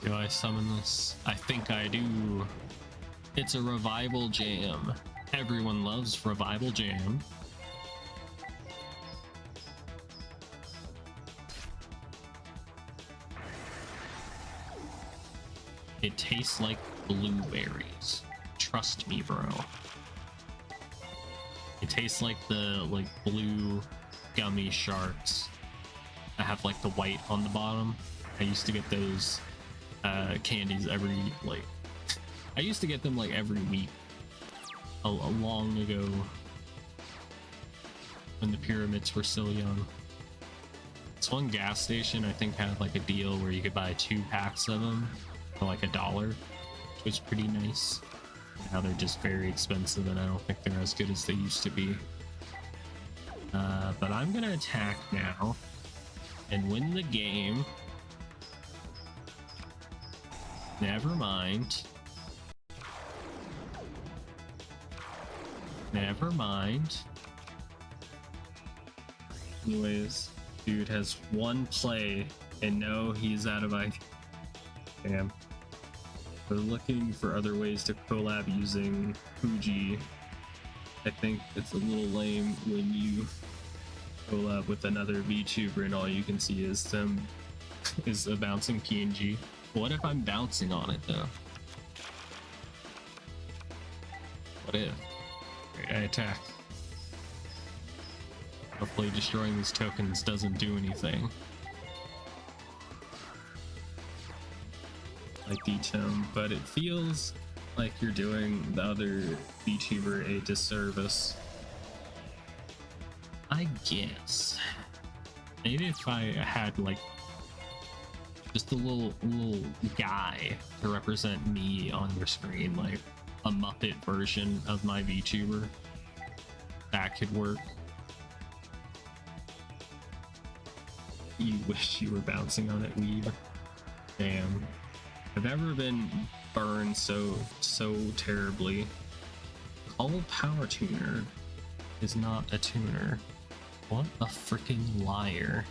Do I summon this? I think I do. It's a revival jam. Everyone loves revival jam. It tastes like blueberries. Trust me, bro. It tastes like the blue gummy sharks that have like the white on the bottom. I used to get those candies every I used to get them like every week a long ago when the pyramids were still young. This one gas station I think had like a deal where you could buy 2 packs of them for like $1, which was pretty nice. Now they're just very expensive and I don't think they're as good as they used to be. But I'm gonna attack now and win the game. Never mind. Never mind. Anyways, dude has 1 play and no, he's out of idea. Damn. We're looking for other ways to collab using Fuji. I think it's a little lame when you collab with another VTuber and all you can see is them is a bouncing PNG. What if I'm bouncing on it though? What if? I attack. Hopefully destroying these tokens doesn't do anything. Like D-Tome, but it feels like you're doing the other VTuber a disservice. I guess. Maybe if I had like just a little guy to represent me on your screen, like a Muppet version of my VTuber, that could work. You wish you were bouncing on it, weeb. Damn. I've never been burned so terribly. Called Power Tuner is not a tuner. What a freaking liar.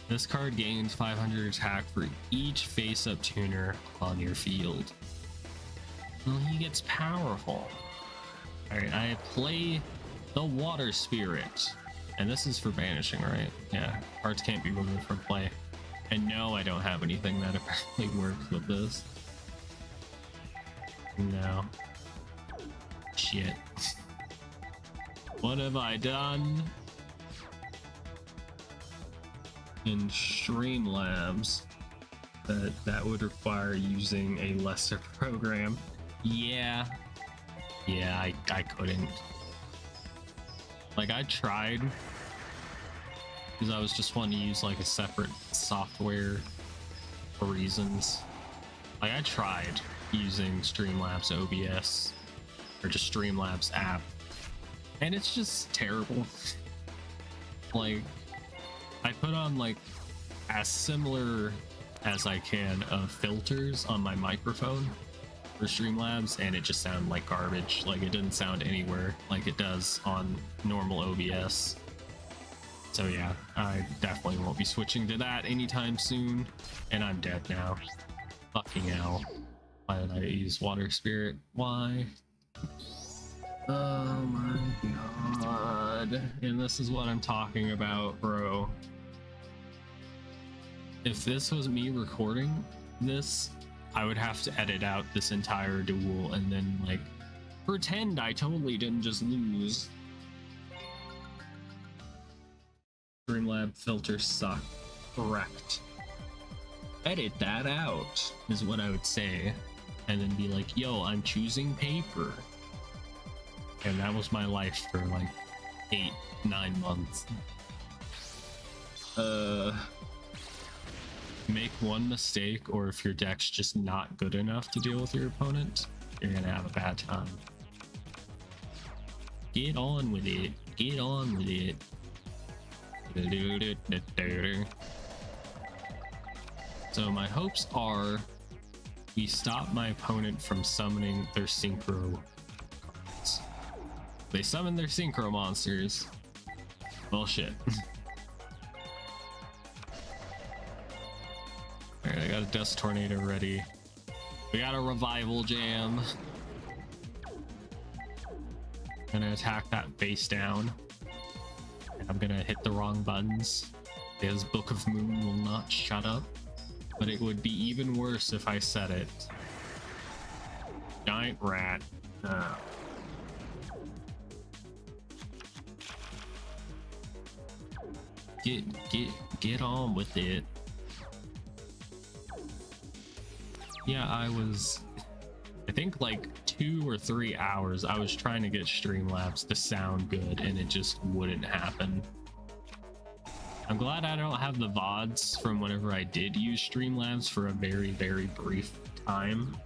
This card gains 500 attack for each face-up tuner on your field. Well, he gets powerful. Alright, I play the Water Spirit. And this is for banishing, right? Yeah, cards can't be removed from play. And no, I don't have anything that apparently works with this. No. Shit. What have I done? In Streamlabs, that would require using a lesser program. Yeah, I couldn't. Like, I tried because I was just wanting to use like a separate software for reasons. Like, I tried using Streamlabs OBS or just Streamlabs app, and it's just terrible. Like, I put on like as similar as I can of filters on my microphone for Streamlabs, and it just sounded like garbage. Like, it didn't sound anywhere like it does on normal OBS. So yeah, I definitely won't be switching to that anytime soon. And I'm dead now. Fucking hell. Why did I use Water Spirit? Why? Oh my god. And this is what I'm talking about, bro. If this was me recording this, I would have to edit out this entire duel and then like pretend I totally didn't just lose. Streamlab filters suck. Correct. Edit that out is what I would say, and then be like, yo, I'm choosing paper. And that was my life for like 8-9 months. Make one mistake, or if your deck's just not good enough to deal with your opponent, you're gonna have a bad time. Get on with it. Get on with it. So my hopes are we stop my opponent from summoning their synchro cards. They summon their synchro monsters. Well, shit. Alright, I got a Dust Tornado ready. We got a Revival Jam. Gonna attack that face down. And I'm gonna hit the wrong buttons. His Book of Moon will not shut up. But it would be even worse if I said it. Giant rat. Oh. Get on with it. Yeah, I think like 2 or 3 hours I was trying to get Streamlabs to sound good, and it just wouldn't happen. I'm glad I don't have the VODs from whenever I did use Streamlabs for a very, very brief time.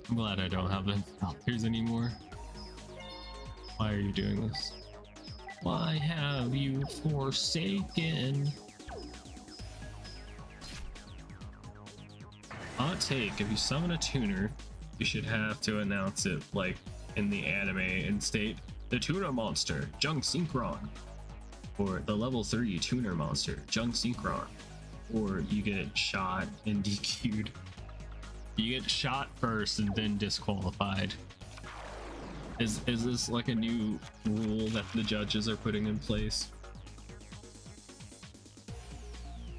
I'm glad I don't have the filters anymore. Why are you doing this? Why have you forsaken? Hot take, if you summon a tuner, you should have to announce it like in the anime and state, the tuner monster, Junk Synchron. Or the level 3 tuner monster, Junk Synchron. Or you get shot and DQ'd. You get shot first and then disqualified. Is this like a new rule that the judges are putting in place?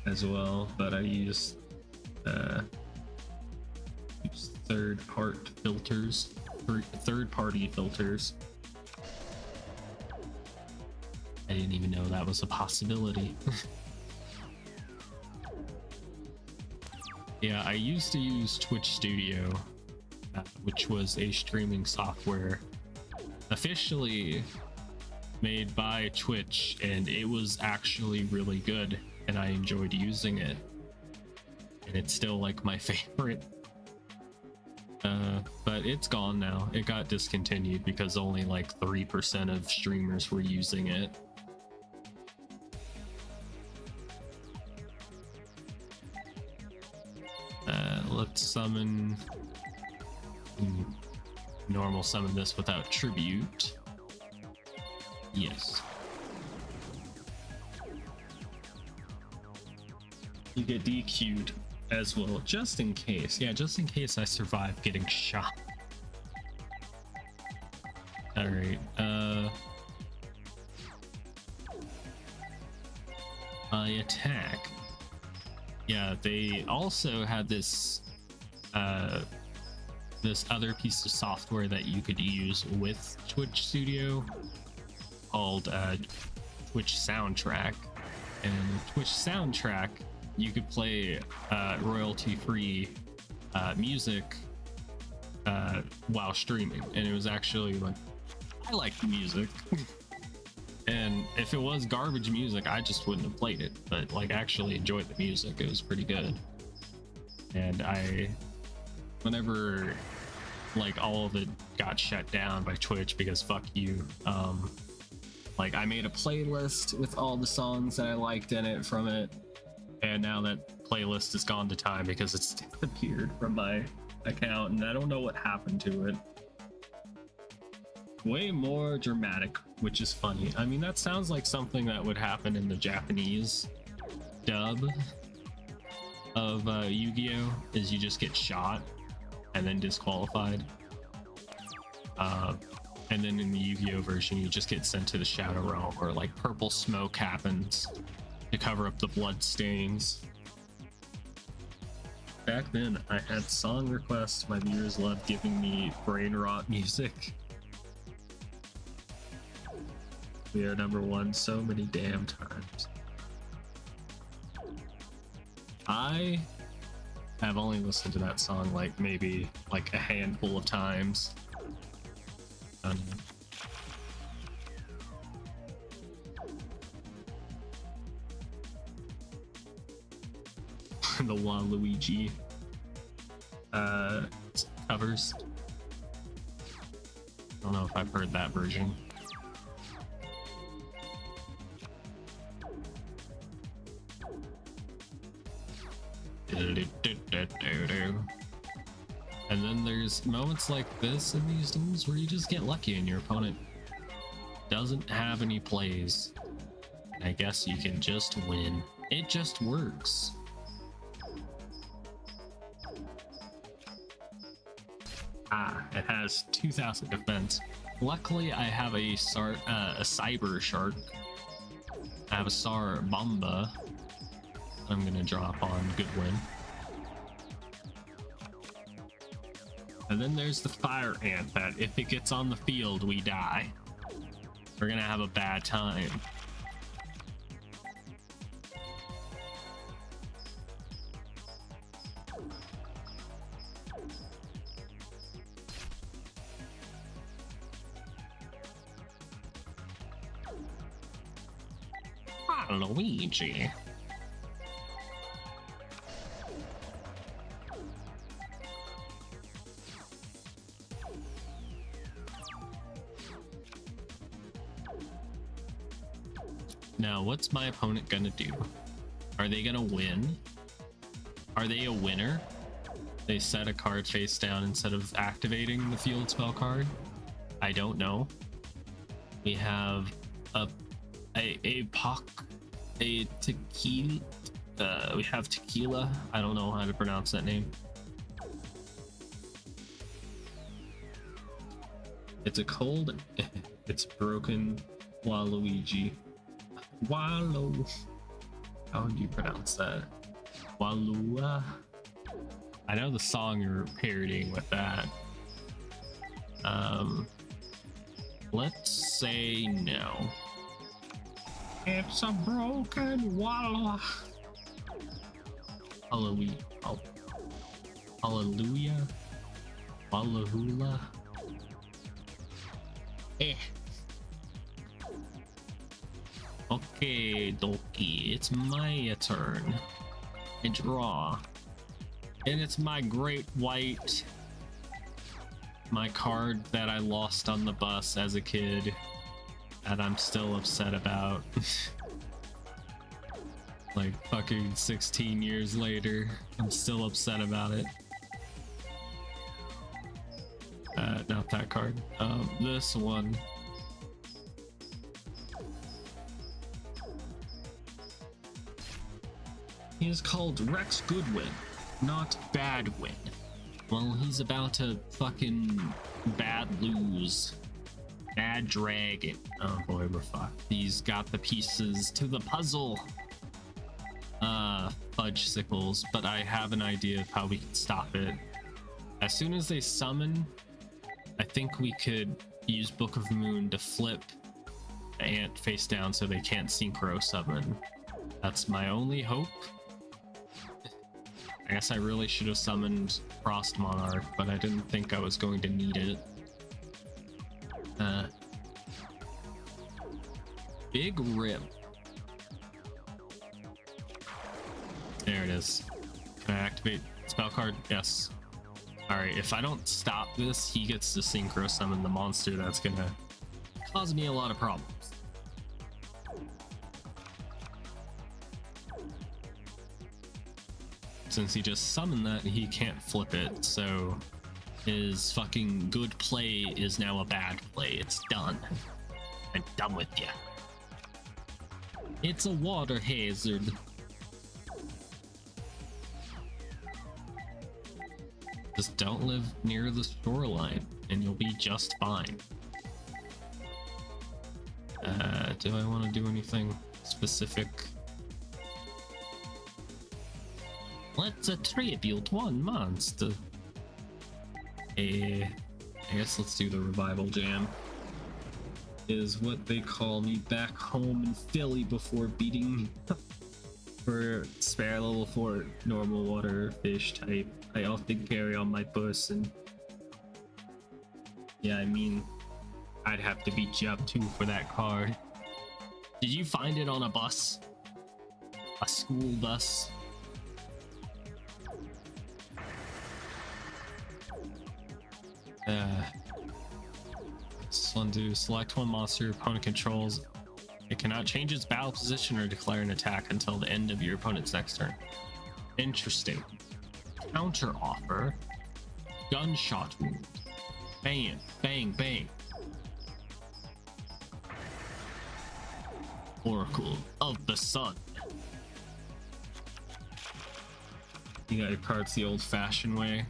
As well, but I use third-party filters. I didn't even know that was a possibility. Yeah, I used to use Twitch Studio, which was a streaming software officially made by Twitch, and it was actually really good, and I enjoyed using it. And it's still like my favorite. But it's gone now. It got discontinued because only like 3% of streamers were using it. Let's summon... normal summon this without tribute. Yes. You get DQ'd as well, just in case. Yeah, just in case I survive getting shot. Alright, my attack. Yeah, they also had this this other piece of software that you could use with Twitch Studio called Twitch Soundtrack. And Twitch Soundtrack, you could play royalty-free music while streaming, and it was actually like, I like the music. And if it was garbage music, I just wouldn't have played it, but like actually enjoyed the music. It was pretty good. And whenever like all of it got shut down by Twitch because fuck you, like I made a playlist with all the songs that I liked in it from it, and now that playlist has gone to time because it's disappeared from my account, and I don't know what happened to it. Way more dramatic, which is funny. I mean, that sounds like something that would happen in the Japanese dub of Yu-Gi-Oh! Is you just get shot and then disqualified. And then in the Yu-Gi-Oh! Version, you just get sent to the Shadow Realm, or like purple smoke happens to cover up the blood stains. Back then, I had song requests. My viewers loved giving me brain rot music. We are #1 so many damn times. I have only listened to that song like maybe like a handful of times. The Waluigi covers. I don't know if I've heard that version. And then there's moments like this in these duels where you just get lucky and your opponent doesn't have any plays. I guess you can just win. It just works. It has 2,000 defense. Luckily, I have a Cyber Shark. I have a Sar Bomba. I'm gonna drop on Goodwin. And then there's the Fire Ant that if it gets on the field, we die. We're gonna have a bad time. Luigi. Now, what's my opponent gonna do? Are they gonna win? Are they a winner? They set a card face down instead of activating the field spell card? I don't know. We have tequila. We have tequila. I don't know how to pronounce that name. It's a cold. It's broken Waluigi. Walu. How do you pronounce that? Walua. I know the song you're parodying with that. Let's say no. It's a broken Walla. Hallelujah. Hallelujah. Wallahula. Okay, Doki, it's my turn. I draw. And it's my great white. My card that I lost on the bus as a kid. That I'm still upset about. Like fucking 16 years later, I'm still upset about it. Not that card. This one. He is called Rex Goodwin, not Badwin. Well, he's about to fucking bad lose. Bad dragon. Oh boy, we're fucked. He's got the pieces to the puzzle. fudge sickles, but I have an idea of how we can stop it. As soon as they summon, I think we could use Book of Moon to flip the ant face down so they can't synchro summon. That's my only hope. I guess I really should have summoned Frost Monarch, but I didn't think I was going to need it. Big rip. There it is. Can I activate spell card? Yes. Alright, if I don't stop this, he gets to synchro summon the monster that's gonna cause me a lot of problems. Since he just summoned that, he can't flip it, so his fucking good play is now a bad play. It's done. I'm done with you. It's a water hazard. Just don't live near the shoreline and you'll be just fine. Do I want to do anything specific? Let's attribute one monster. I guess let's do the revival jam. Is what they call me back home in Philly before beating me for spare level 4 normal water fish type. I often carry on my person. Yeah, I mean, I'd have to beat you up too for that card. Did you find it on a bus? A school bus? This one do select one monster your opponent controls. It cannot change its battle position or declare an attack until the end of your opponent's next turn. Interesting. Counter offer. Gunshot wound. Bang, bang, bang. Oracle of the Sun. You got your cards the old-fashioned way.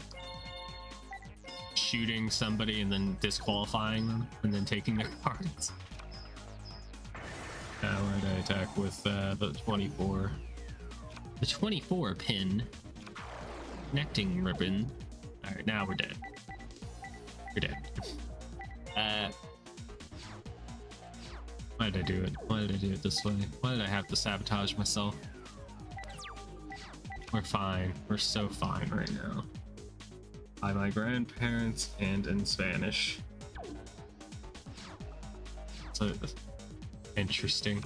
Shooting somebody and then disqualifying them and then taking their cards. Where did I attack with the 24? The 24 pin. Connecting ribbon. Alright, now we're dead. You're dead. Why did I do it? Why did I do it this way? Why did I have to sabotage myself? We're fine. We're so fine right now. By my grandparents and in Spanish. So interesting.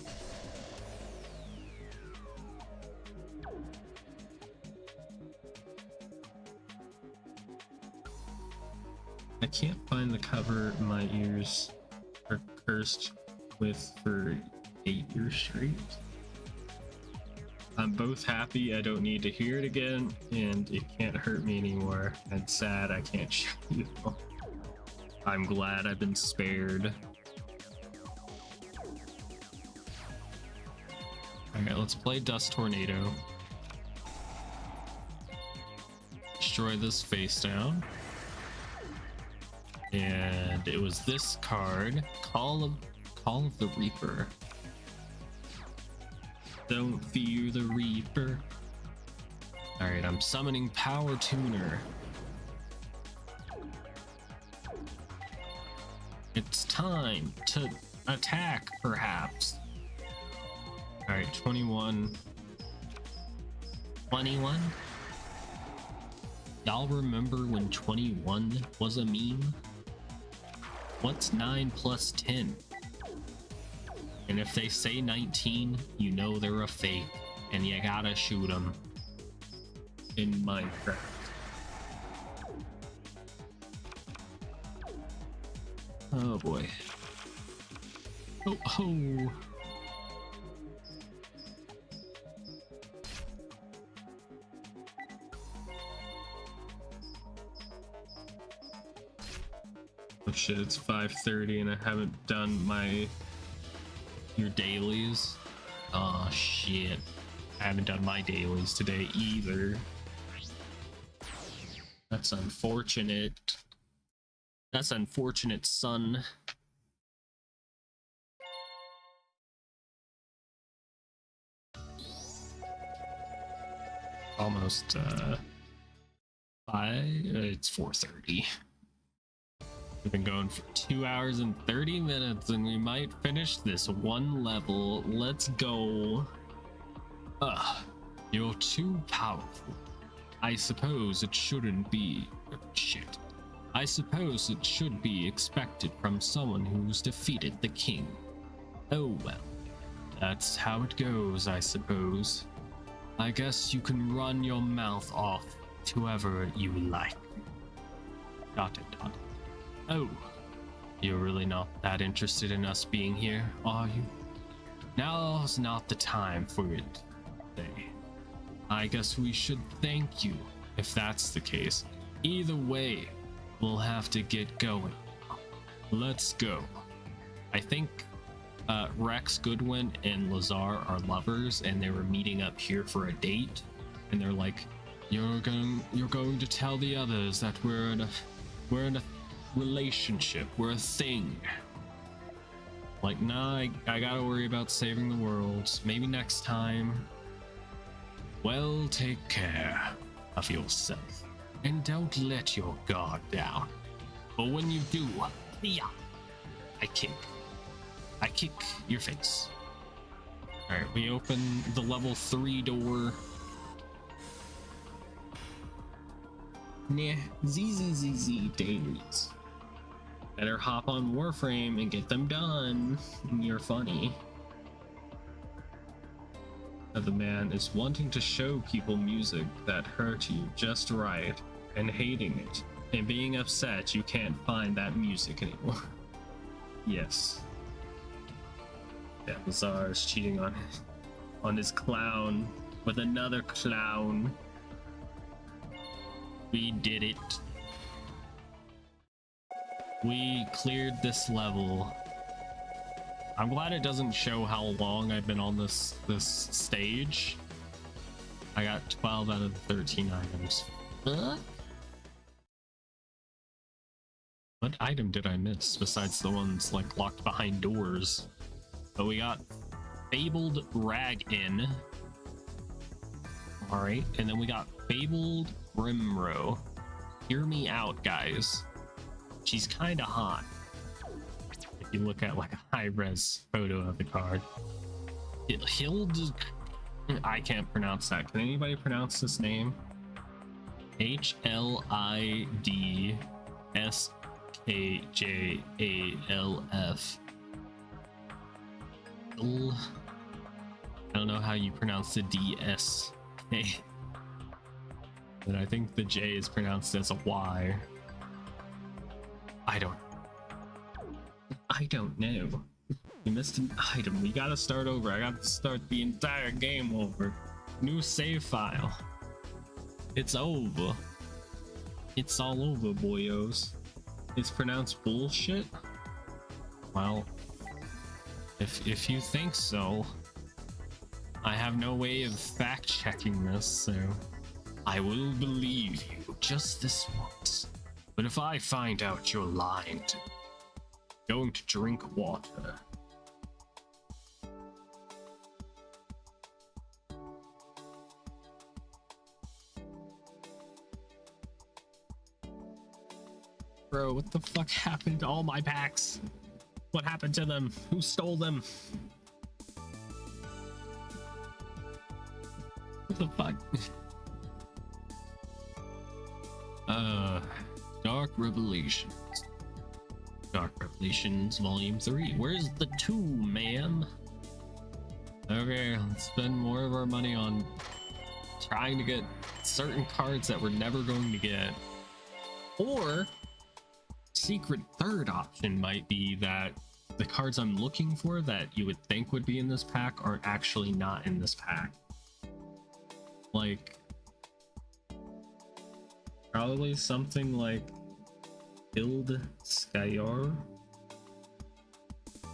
I can't find the cover my ears are cursed with for 8 years straight. I'm both happy I don't need to hear it again, and it can't hurt me anymore, and sad I can't show you. I'm glad I've been spared. Alright, let's play Dust Tornado. Destroy this face down. And it was this card, Call of the Reaper. Don't fear the Reaper. Alright, I'm summoning Power Tuner. It's time to attack, perhaps. Alright, 21. 21? Y'all remember when 21 was a meme? What's 9 plus 10? And if they say 19, you know they're a fake, and you gotta shoot them in Minecraft. Oh boy. Oh, oh. Oh shit, it's 5:30 and I haven't done your dailies. Oh shit. I haven't done my dailies today either. That's unfortunate. That's unfortunate, son. Almost it's 4:30. We've been going for 2 hours and 30 minutes, and we might finish this one level. Let's go. You're too powerful. I suppose it shouldn't be. Shit. I suppose it should be expected from someone who's defeated the king. Oh well. That's how it goes, I suppose. I guess you can run your mouth off to whoever you like. ... Oh, you're really not that interested in us being here, are you? Now's not the time for it. I guess we should thank you, if that's the case. Either way, we'll have to get going. Let's go. I think Rex Goodwin and Lazar are lovers, and they were meeting up here for a date. And they're like, "You're going to tell the others that we're in a relationship. We're a thing." Like, nah, I gotta worry about saving the world. Maybe next time. Well, take care of yourself, and don't let your guard down. But when you do, yeah, I kick your face. All right, we open the level 3 door. Nah, ZZZZ dailies. Better hop on Warframe and get them done. You're funny. The man is wanting to show people music that hurt you just right and hating it and being upset you can't find that music anymore. Yes. Yeah, Lazar is cheating on his clown with another clown. We did it. We cleared this level. I'm glad it doesn't show how long I've been on this stage. I got 12 out of the 13 items. What item did I miss besides the ones like locked behind doors? But we got Fabled Rag-In. Alright, and then we got Fabled Rimro. Hear me out, guys. She's kinda hot. If you look at like a high-res photo of the card. Hild... I can't pronounce that. Can anybody pronounce this name? HLIDSKJALF. I don't know how you pronounce the DS. But I think the J is pronounced as a Y. I don't know. You missed an item. We gotta start over. I gotta start the entire game over. New save file. It's over. It's all over, boyos. It's pronounced bullshit? Well, if you think so, I have no way of fact-checking this, so I will believe you just this once. But if I find out you're lying to me, I'm going to drink water. Bro, what the fuck happened to all my packs? What happened to them? Who stole them? What the fuck? Dark Revelations. Dark Revelations Volume 3. Where's the 2, ma'am? Okay, let's spend more of our money on trying to get certain cards that we're never going to get. Or secret third option might be that the cards I'm looking for that you would think would be in this pack are actually not in this pack. Like, probably something like Hild Skyar.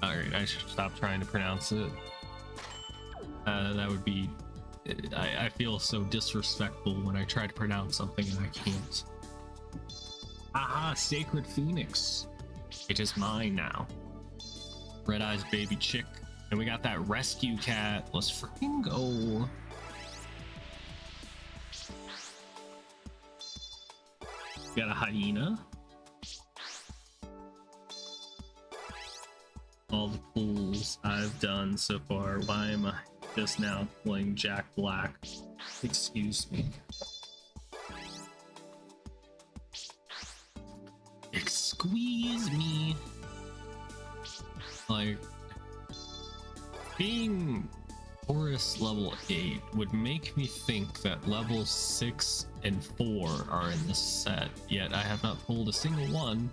Alright, I should stop trying to pronounce it. That would be... I feel so disrespectful when I try to pronounce something and I can't. Aha, Sacred Phoenix. It is mine now. Red Eyes Baby Chick. And we got that Rescue Cat. Let's freaking go. Got a hyena. All the pulls I've done so far. Why am I just now playing Jack Black? Excuse me. Excuse me. Like, being Horus level 8 would make me think that level 6 and 4 are in this set, yet I have not pulled a single one.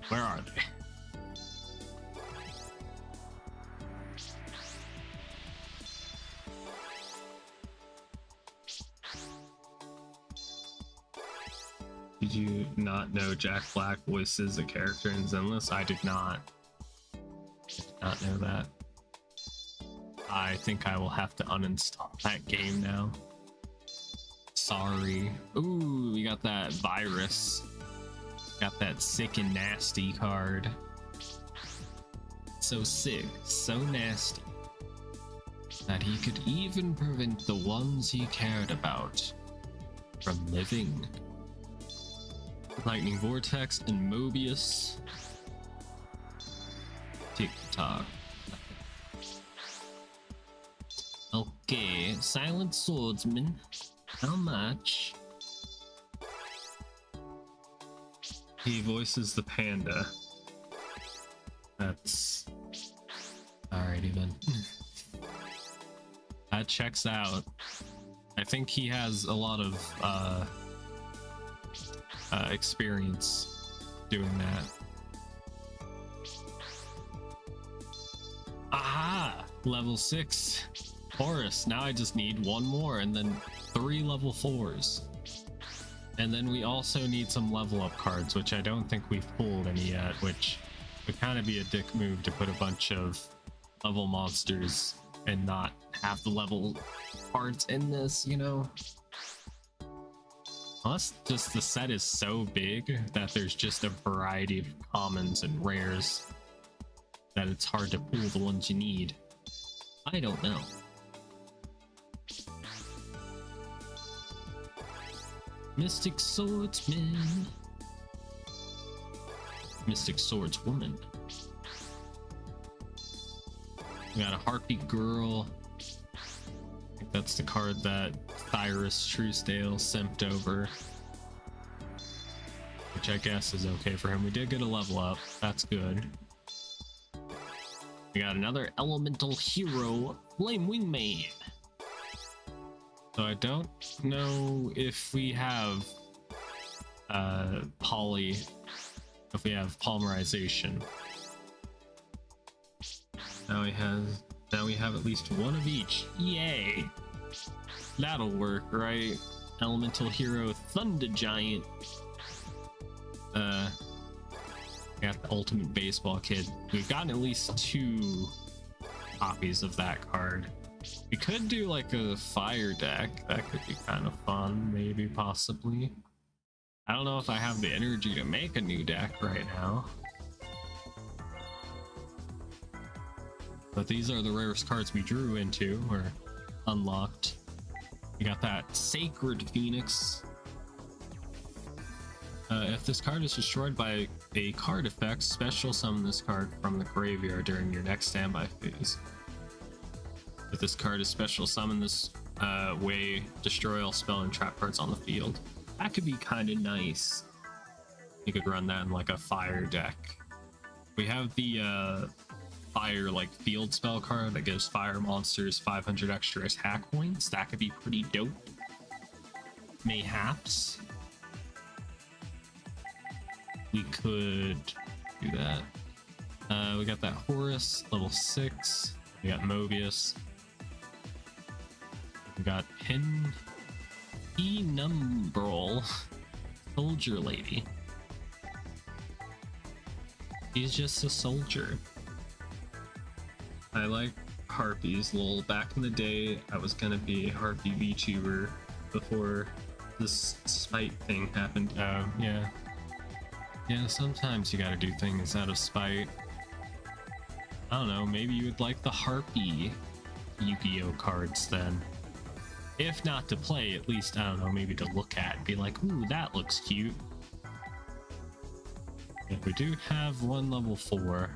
Where are they? Did you not know Jack Black voices a character in Zenless? I did not. Not know that. I think I will have to uninstall that game now. Sorry. Ooh, we got that virus. Got that sick and nasty card. So sick, so nasty, that he could even prevent the ones he cared about from living. Lightning Vortex and Mobius. Tick-tock. Okay, Silent Swordsman. How much? He voices the panda. That's... Alrighty then. That checks out. I think he has a lot of experience doing that. Aha! Level 6 Horus. Now I just need one more and then 3 level 4s. And then we also need some level up cards, which I don't think we've pulled any yet, which would kind of be a dick move to put a bunch of level monsters and not have the level cards in this, you know? Plus, just the set is so big that there's just a variety of commons and rares that it's hard to pull the ones you need. I don't know. Mystic Swordsman. Mystic Swordswoman. We got a Harpy Girl. I think that's the card that Cyrus Truesdale simped over, which I guess is okay for him. We did get a level up. That's good. We got another elemental hero, Flame Wingman. So I don't know if we have if we have polymerization. Now we have at least one of each. Yay! That'll work, right? Elemental hero Thunder Giant. Got the ultimate baseball kid. We've gotten at least 2 copies of that card. We could do like a fire deck. That could be kind of fun, maybe, possibly. I don't know if I have the energy to make a new deck right now. But these are the rarest cards we drew into, or unlocked. We got that Sacred Phoenix. If this card is destroyed by a card effect, special summon this card from the graveyard during your next standby phase. If this card is special summon this way, destroy all spell and trap cards on the field. That could be kind of nice. You could run that in like a fire deck. We have the fire like field spell card that gives fire monsters 500 extra attack points. That could be pretty dope. Mayhaps we could do that. We got that Horus level 6. We got Mobius. We got Penumbral Soldier Lady. He's just a soldier. I like harpies. Lol, back in the day, I was gonna be a harpy VTuber before this spite thing happened. Yeah. Yeah, sometimes you gotta do things out of spite. I don't know, maybe you would like the harpy Yu-Gi-Oh cards then. If not to play, at least, I don't know, maybe to look at and be like, ooh, that looks cute. Yeah, we do have one level 4.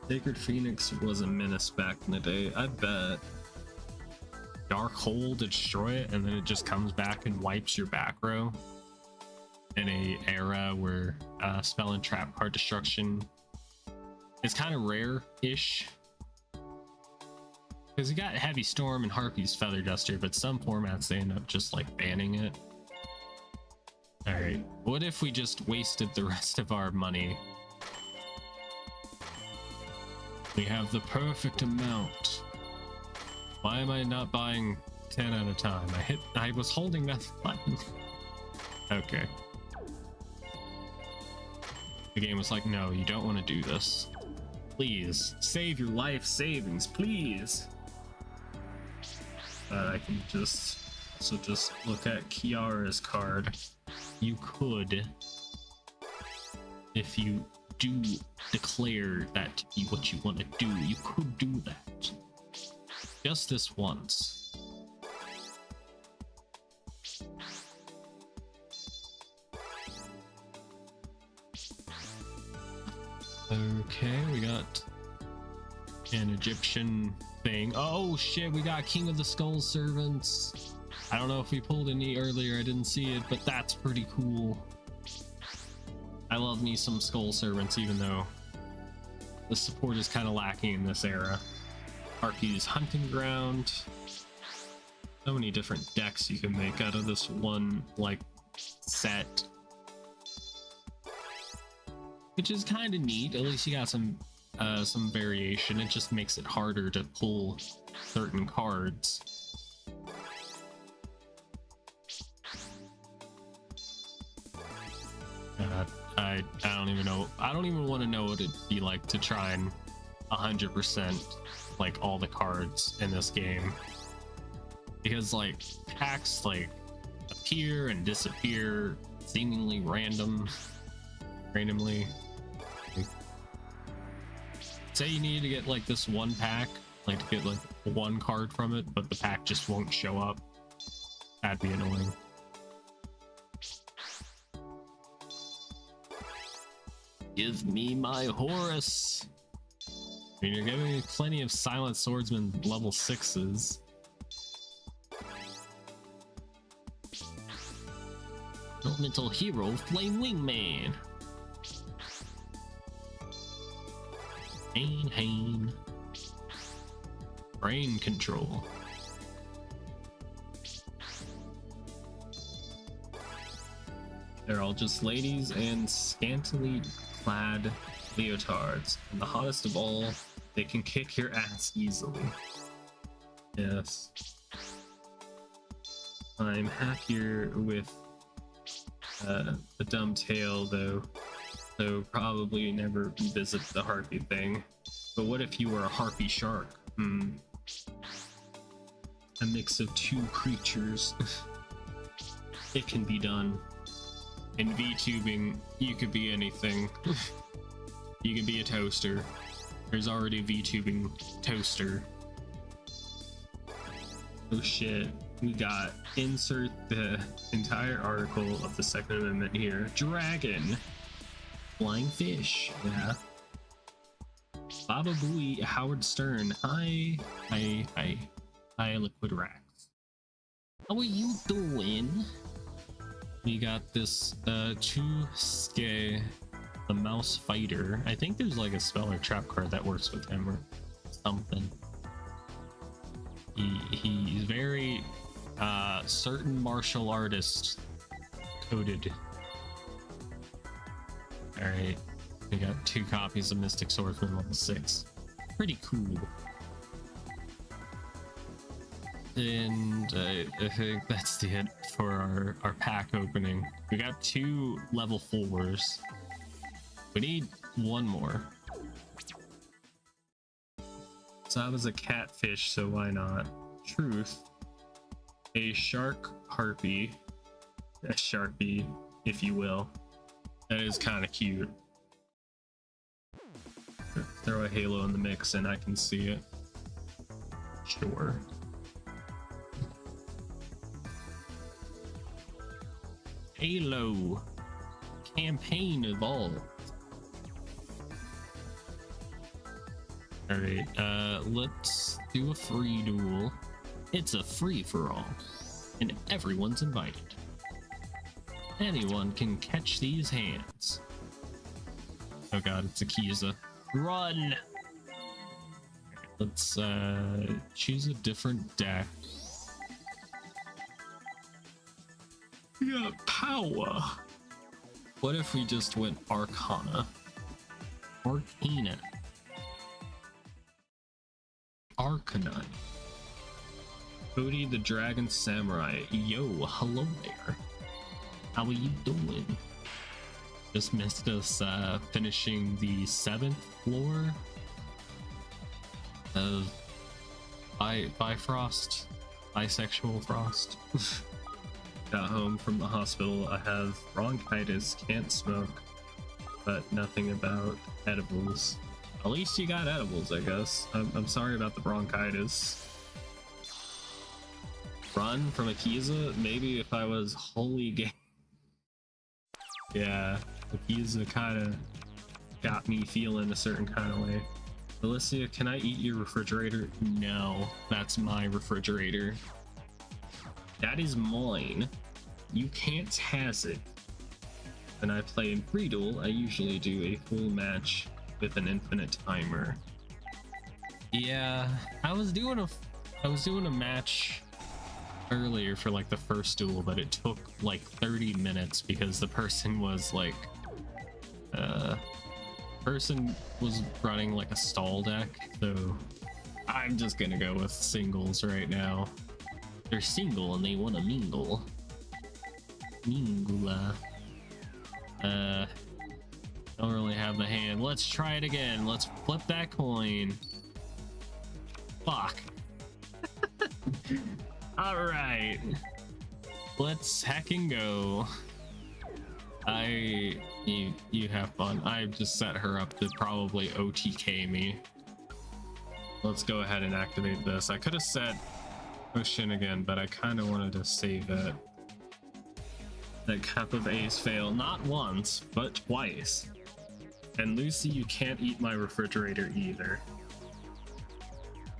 Sacred Phoenix was a menace back in the day, I bet. Dark Hole to destroy it, and then it just comes back and wipes your back row. In a era where spell and trap card destruction is kind of rare-ish. Because you got Heavy Storm and Harpy's Feather Duster, but some formats they end up just like banning it. Alright, what if we just wasted the rest of our money? We have the perfect amount. Why am I not buying 10 at a time? I was holding that button. Okay. The game was like, no, you don't want to do this. Please, save your life savings, please. I can just look at Kiara's card. You could, if you do declare that to be what you want to do, you could do that. Just this once. Okay, we got an Egyptian thing. Oh shit, we got King of the Skull Servants. I don't know if we pulled any earlier, I didn't see it, but that's pretty cool. I love me some Skull Servants, even though the support is kind of lacking in this era. Harpy's Hunting Ground. So many different decks you can make out of this one, like, set. Which is kind of neat. At least you got some variation. It just makes it harder to pull certain cards. I don't even know. I don't even want to know what it'd be like to try and 100% like all the cards in this game, because like packs like appear and disappear seemingly randomly. Say you need to get like this one pack, like to get like one card from it, but the pack just won't show up. That'd be annoying. Give me my Horus. I mean, you're giving me plenty of Silent Swordsman level 6s. Elemental Hero, Flame Wingman. Hain. Brain Control. They're all just ladies and scantily clad leotards, and the hottest of all, they can kick your ass easily. Yes. I'm happier with the dumb tail though, so probably never visit the harpy thing. But what if you were a harpy shark? A mix of two creatures. It can be done. In VTubing, you could be anything. You can be a toaster. There's already a VTubing toaster. Oh shit. We got insert the entire article of the Second Amendment here. Dragon. Flying fish. Yeah. Baba Booey, Howard Stern. Hi, Liquid Rax. How are you doing? We got this Chusuke, the Mouse Fighter. I think there's like a spell or trap card that works with him or something. He's very certain martial artist coded. Alright, we got 2 copies of Mystic Swordsman level 6. Pretty cool. And I think that's the end for our pack opening. We got 2 level 4s. We need 1 more. So that was a catfish, so why not? Truth. A shark harpy. A sharpie, if you will. That is kind of cute. Throw a halo in the mix and I can see it. Sure. Halo campaign evolved. Alright, let's do a free duel. It's a free-for-all, and everyone's invited. Anyone can catch these hands. Oh god, it's a Kiza. Run! Let's choose a different deck. We got power. What if we just went Arcana? Arcana. Arcanine. Cody the Dragon Samurai. Yo, hello there. How are you doing? Just missed us finishing the 7th floor of Bifrost. Bisexual Frost. Got home from the hospital. I have bronchitis, can't smoke, but nothing about edibles. At least you got edibles, I guess. I'm sorry about the bronchitis. Run from Akiza? Maybe if I was holy gay. Yeah, Akiza kind of got me feeling a certain kind of way. Alicia, can I eat your refrigerator? No, that's my refrigerator. That is mine. You can't has it. When I play in free duel, I usually do a full match with an infinite timer. Yeah, I was doing a match earlier for like the first duel, but it took like 30 minutes because the person was like running like a stall deck, so I'm just gonna go with singles right now. They're single and they want to mingle. Mingula. Don't really have the hand. Let's try it again. Let's flip that coin. Fuck. All right. Let's hack and go. You have fun. I just set her up to probably OTK me. Let's go ahead and activate this. I could have set Ocean again, but I kind of wanted to save it. That Cup of Ace fail not once, but twice. And Lucy, you can't eat my refrigerator either.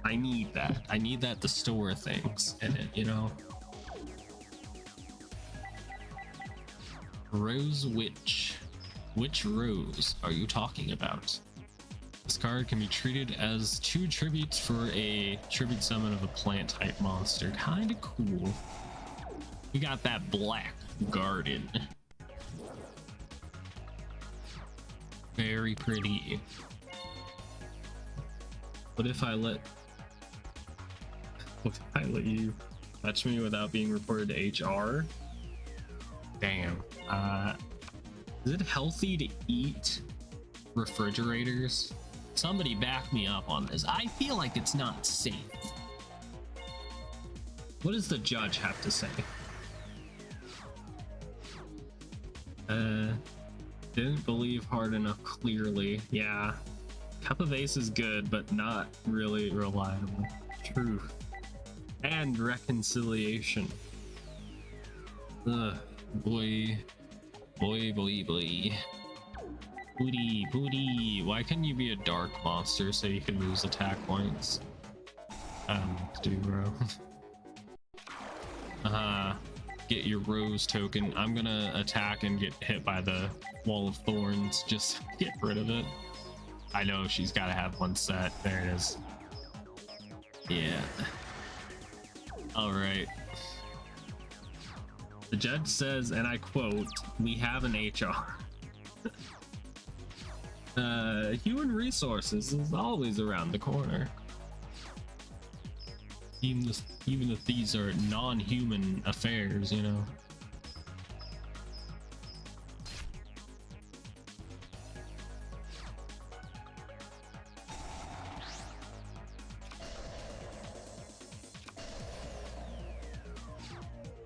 I need that. I need that to store things in it, you know? Rose Witch. Which rose are you talking about? This card can be treated as 2 tributes for a tribute summon of a plant type monster. Kinda cool. We got that Black Garden. Very pretty. What if I let you touch me without being reported to HR? Damn. Is it healthy to eat refrigerators? Somebody back me up on this. I feel like it's not safe. What does the judge have to say? Didn't believe hard enough, clearly. Yeah. Cup of Ace is good, but not really reliable. Truth. And reconciliation. Ugh. Boy. Boy. Booty. Why couldn't you be a dark monster so you can lose attack points? I don't know what to do, bro. Get your rose token. I'm gonna attack and get hit by the wall of thorns. Just get rid of it. I know she's gotta have one set. There it is. Yeah. Alright. The judge says, and I quote, "We have an HR." Human resources is always around the corner. Even if these are non-human affairs, you know.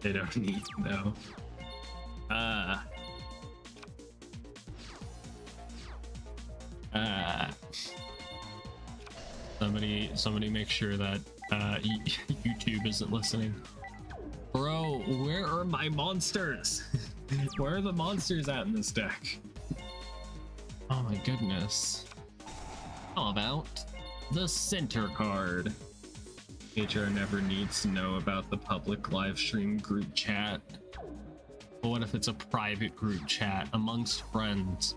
They don't need to know. Somebody make sure that YouTube isn't listening. Bro, where are my monsters? Where are the monsters at in this deck? Oh my goodness. How about the center card? HR never needs to know about the public live stream group chat. But what if it's a private group chat amongst friends?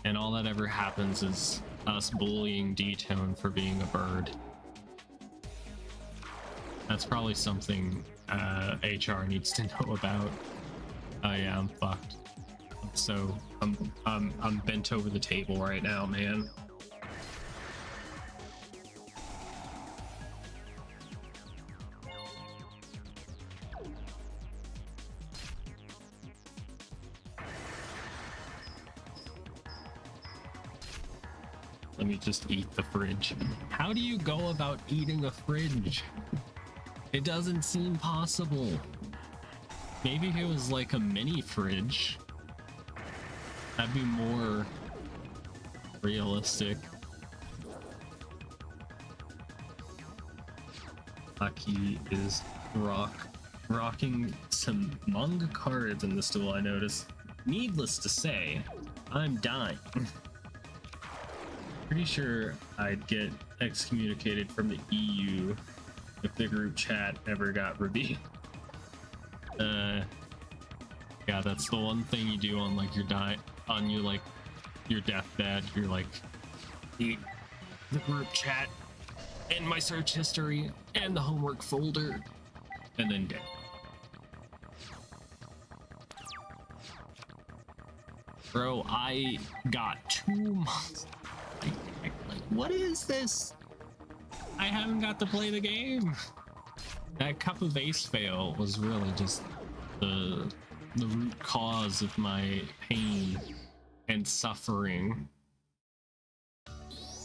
And all that ever happens is us bullying D-Tone for being a bird. That's probably something HR needs to know about. Oh yeah, I'm fucked. I'm bent over the table right now, man. Let me just eat the fridge. How do you go about eating a fridge? It doesn't seem possible. Maybe if it was like a mini fridge, that'd be more realistic. Aki is rocking some manga cards in this duel, I noticed. Needless to say, I'm dying. Pretty sure I'd get excommunicated from the EU if the group chat ever got revealed. Yeah, that's the one thing you do on like your your deathbed. You're like, eat the group chat and my search history and the homework folder, and then dead. Bro, I got 2 months. Like, what is this? I haven't got to play the game. That Cup of Ace fail was really just the root cause of my pain and suffering.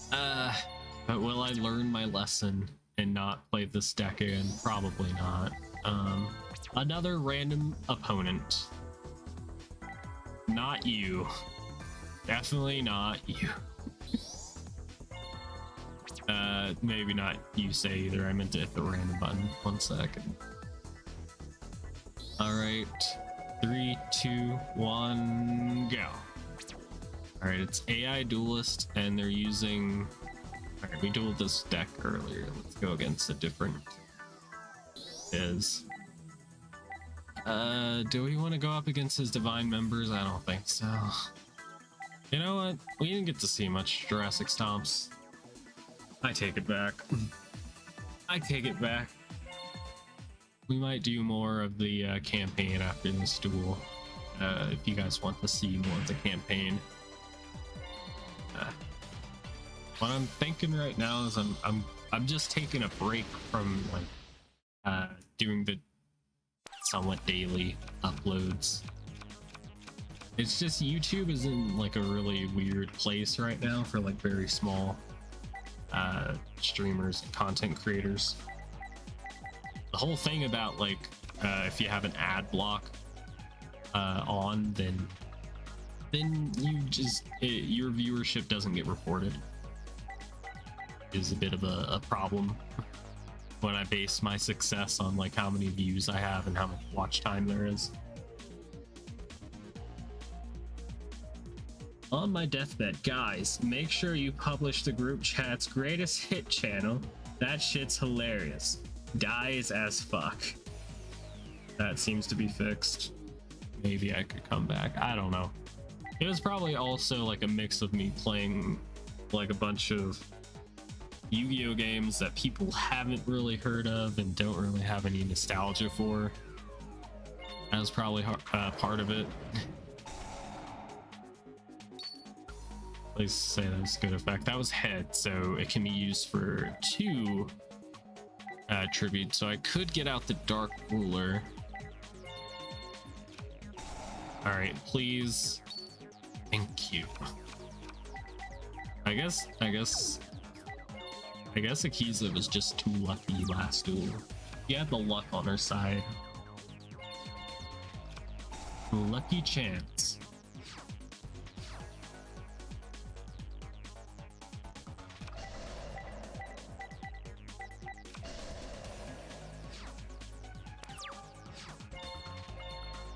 But will I learn my lesson and not play this deck again? Probably not. Another random opponent. Not you. Definitely not you. Maybe not you say either. I meant to hit the random button. 1 second. Alright. 3, 2, 1, go. Alright, it's AI Duelist, and they're using... Alright, we dueled this deck earlier. Let's go against a different... Do we want to go up against his Divine Members? I don't think so. You know what? We didn't get to see much Jurassic Stomps. I take it back. I take it back. We might do more of the campaign after this duel. If you guys want to see more of the campaign. What I'm thinking right now is I'm just taking a break from like doing the somewhat daily uploads. It's just YouTube is in like a really weird place right now for like very small streamers and content creators. The whole thing about like if you have an ad block on, then you just your viewership doesn't get reported. Is a bit of a problem when I base my success on like how many views I have and how much watch time there is. On my deathbed, guys, make sure you publish the group chat's greatest hit channel. That shit's hilarious. Dies as fuck. That seems to be fixed. Maybe I could come back. I don't know. It was probably also like a mix of me playing like a bunch of Yu-Gi-Oh games that people haven't really heard of and don't really have any nostalgia for. That was probably part of it. Please say that's good effect. That was head, so it can be used for 2 tribute. So I could get out the Dark Ruler. All right, please. Thank you. I guess Akiza was just too lucky last duel. She had the luck on her side. Lucky chance.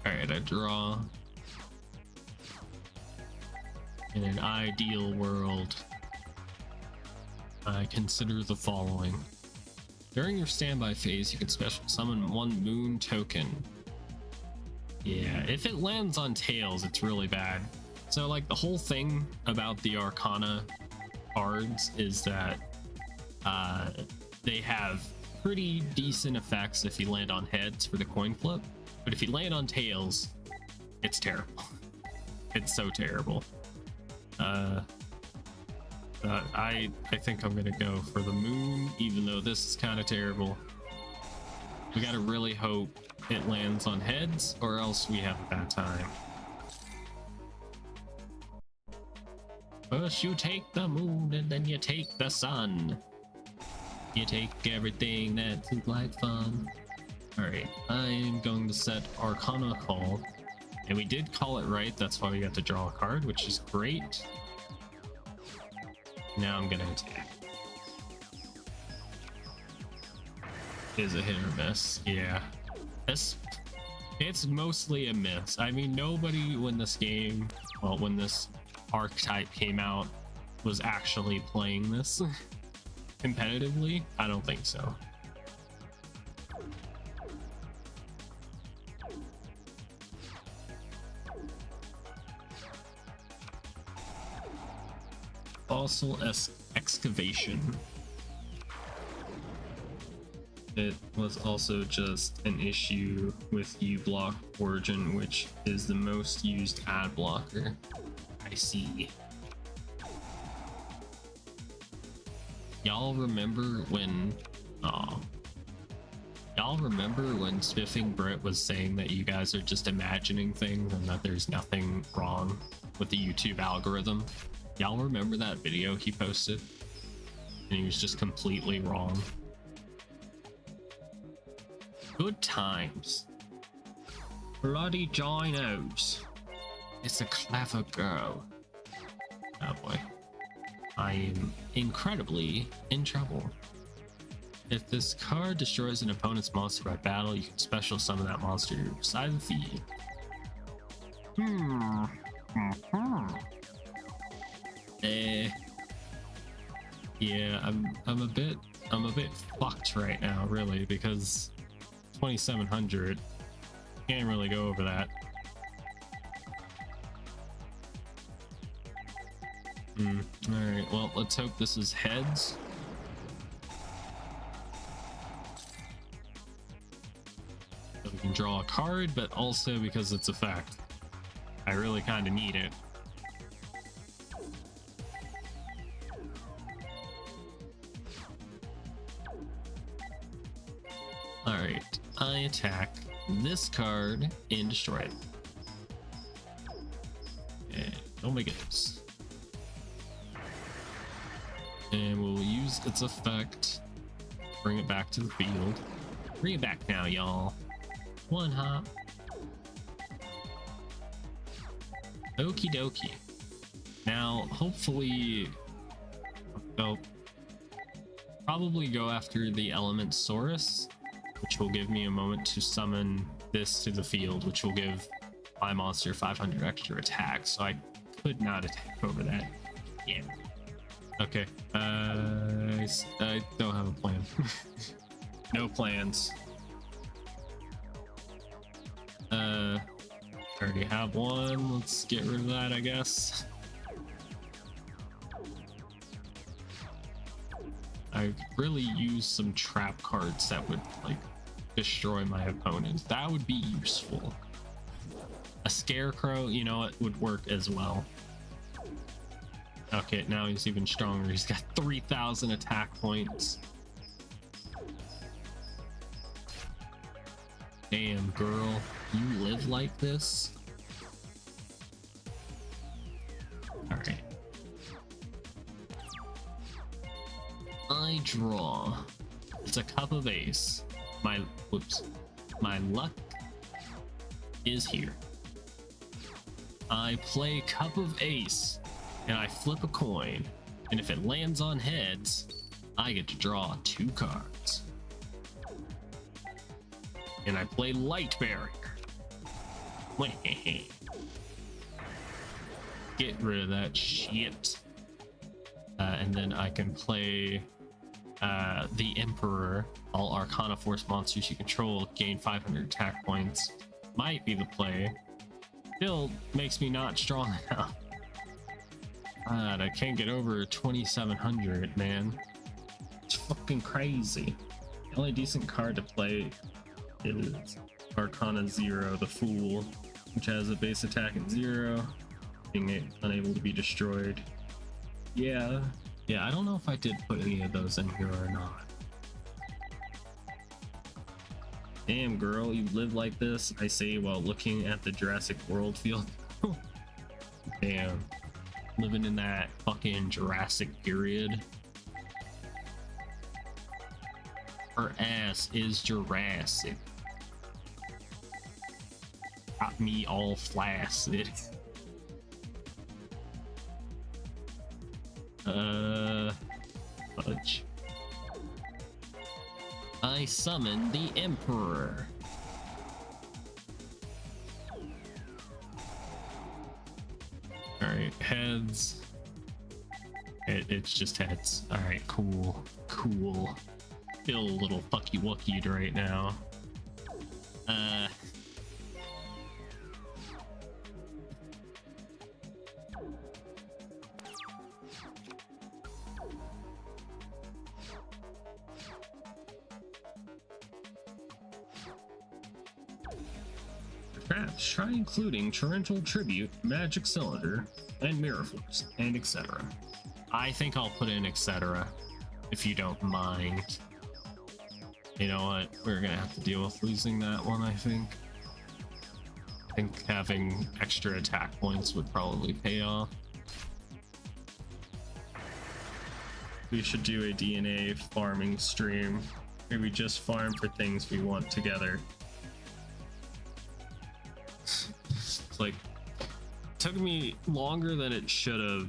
Alright, I draw. In an ideal world, I consider the following. During your standby phase, you can special summon one moon token. Yeah, if it lands on tails, it's really bad. So like the whole thing about the Arcana cards is that they have pretty decent effects if you land on heads for the coin flip, but if you land on tails, it's terrible. It's so terrible. I think I'm gonna go for the moon, even though this is kind of terrible. We gotta really hope it lands on heads, or else we have a bad time. First you take the moon, and then you take the sun. You take everything that seems like fun. Alright, I am going to set Arcana Call. And we did call it right, that's why we got to draw a card, which is great. Now I'm gonna attack. Is a hit or miss? Yeah. It's mostly a miss. I mean, nobody when this game, well, when this archetype came out, was actually playing this competitively. I don't think so. Fossil excavation. It was also just an issue with uBlock Origin, which is the most used ad blocker. I see. Y'all remember when Spiffing Brit was saying that you guys are just imagining things and that there's nothing wrong with the YouTube algorithm? Y'all remember that video he posted? And he was just completely wrong. Good times. Bloody ginos. It's a clever girl. Oh boy. I am incredibly in trouble. If this card destroys an opponent's monster by battle, you can special summon that monster beside the field. Yeah, I'm a bit fucked right now, really, because 2700 can't really go over that. Alright, well, let's hope this is heads. So we can draw a card, but also because it's effect, I really kind of need it. Alright, I attack this card and destroy it. And oh my goodness. And we'll use its effect, bring it back to the field. Bring it back now, y'all. One hop. Okie dokie. Now, hopefully, I'll probably go after the element Saurus, which will give me a moment to summon this to the field, which will give my monster 500 extra attack, so I could not attack over that. Yeah. Okay. I don't have a plan. No plans. Already have one. Let's get rid of that, I guess. I really use some trap cards that would like destroy my opponent. That would be useful. A scarecrow, you know, it would work as well. Okay, now he's even stronger. He's got 3,000 attack points. Damn, girl, you live like this? Alright. I draw. It's a cup of ace. My luck is here. I play cup of ace, and I flip a coin, and if it lands on heads, I get to draw 2 cards. And I play light barrier. Get rid of that shit. And then I can play the Emperor. All Arcana Force monsters you control gain 500 attack points. Might be the play. Still makes me not strong enough. God, I can't get over 2700, man. It's fucking crazy. The only decent card to play is Arcana 0, the Fool, which has a base attack at 0, being unable to be destroyed. Yeah, I don't know if I did put any of those in here or not. Damn, girl, you live like this, I say while looking at the Jurassic World field. Damn, living in that fucking Jurassic period. Her ass is Jurassic. Got me all flaccid. Fudge. I summon the Emperor. Alright, heads. It's just heads. Alright, cool. Feel a little fucky wuckied right now. Traps, try including Torrential Tribute, Magic Cylinder, and Mirror Force, and etc. I think I'll put in etc. if you don't mind. You know what? We're gonna have to deal with losing that one, I think. I think having extra attack points would probably pay off. We should do a DNA farming stream. Maybe we just farm for things we want together. It's like, took me longer than it should have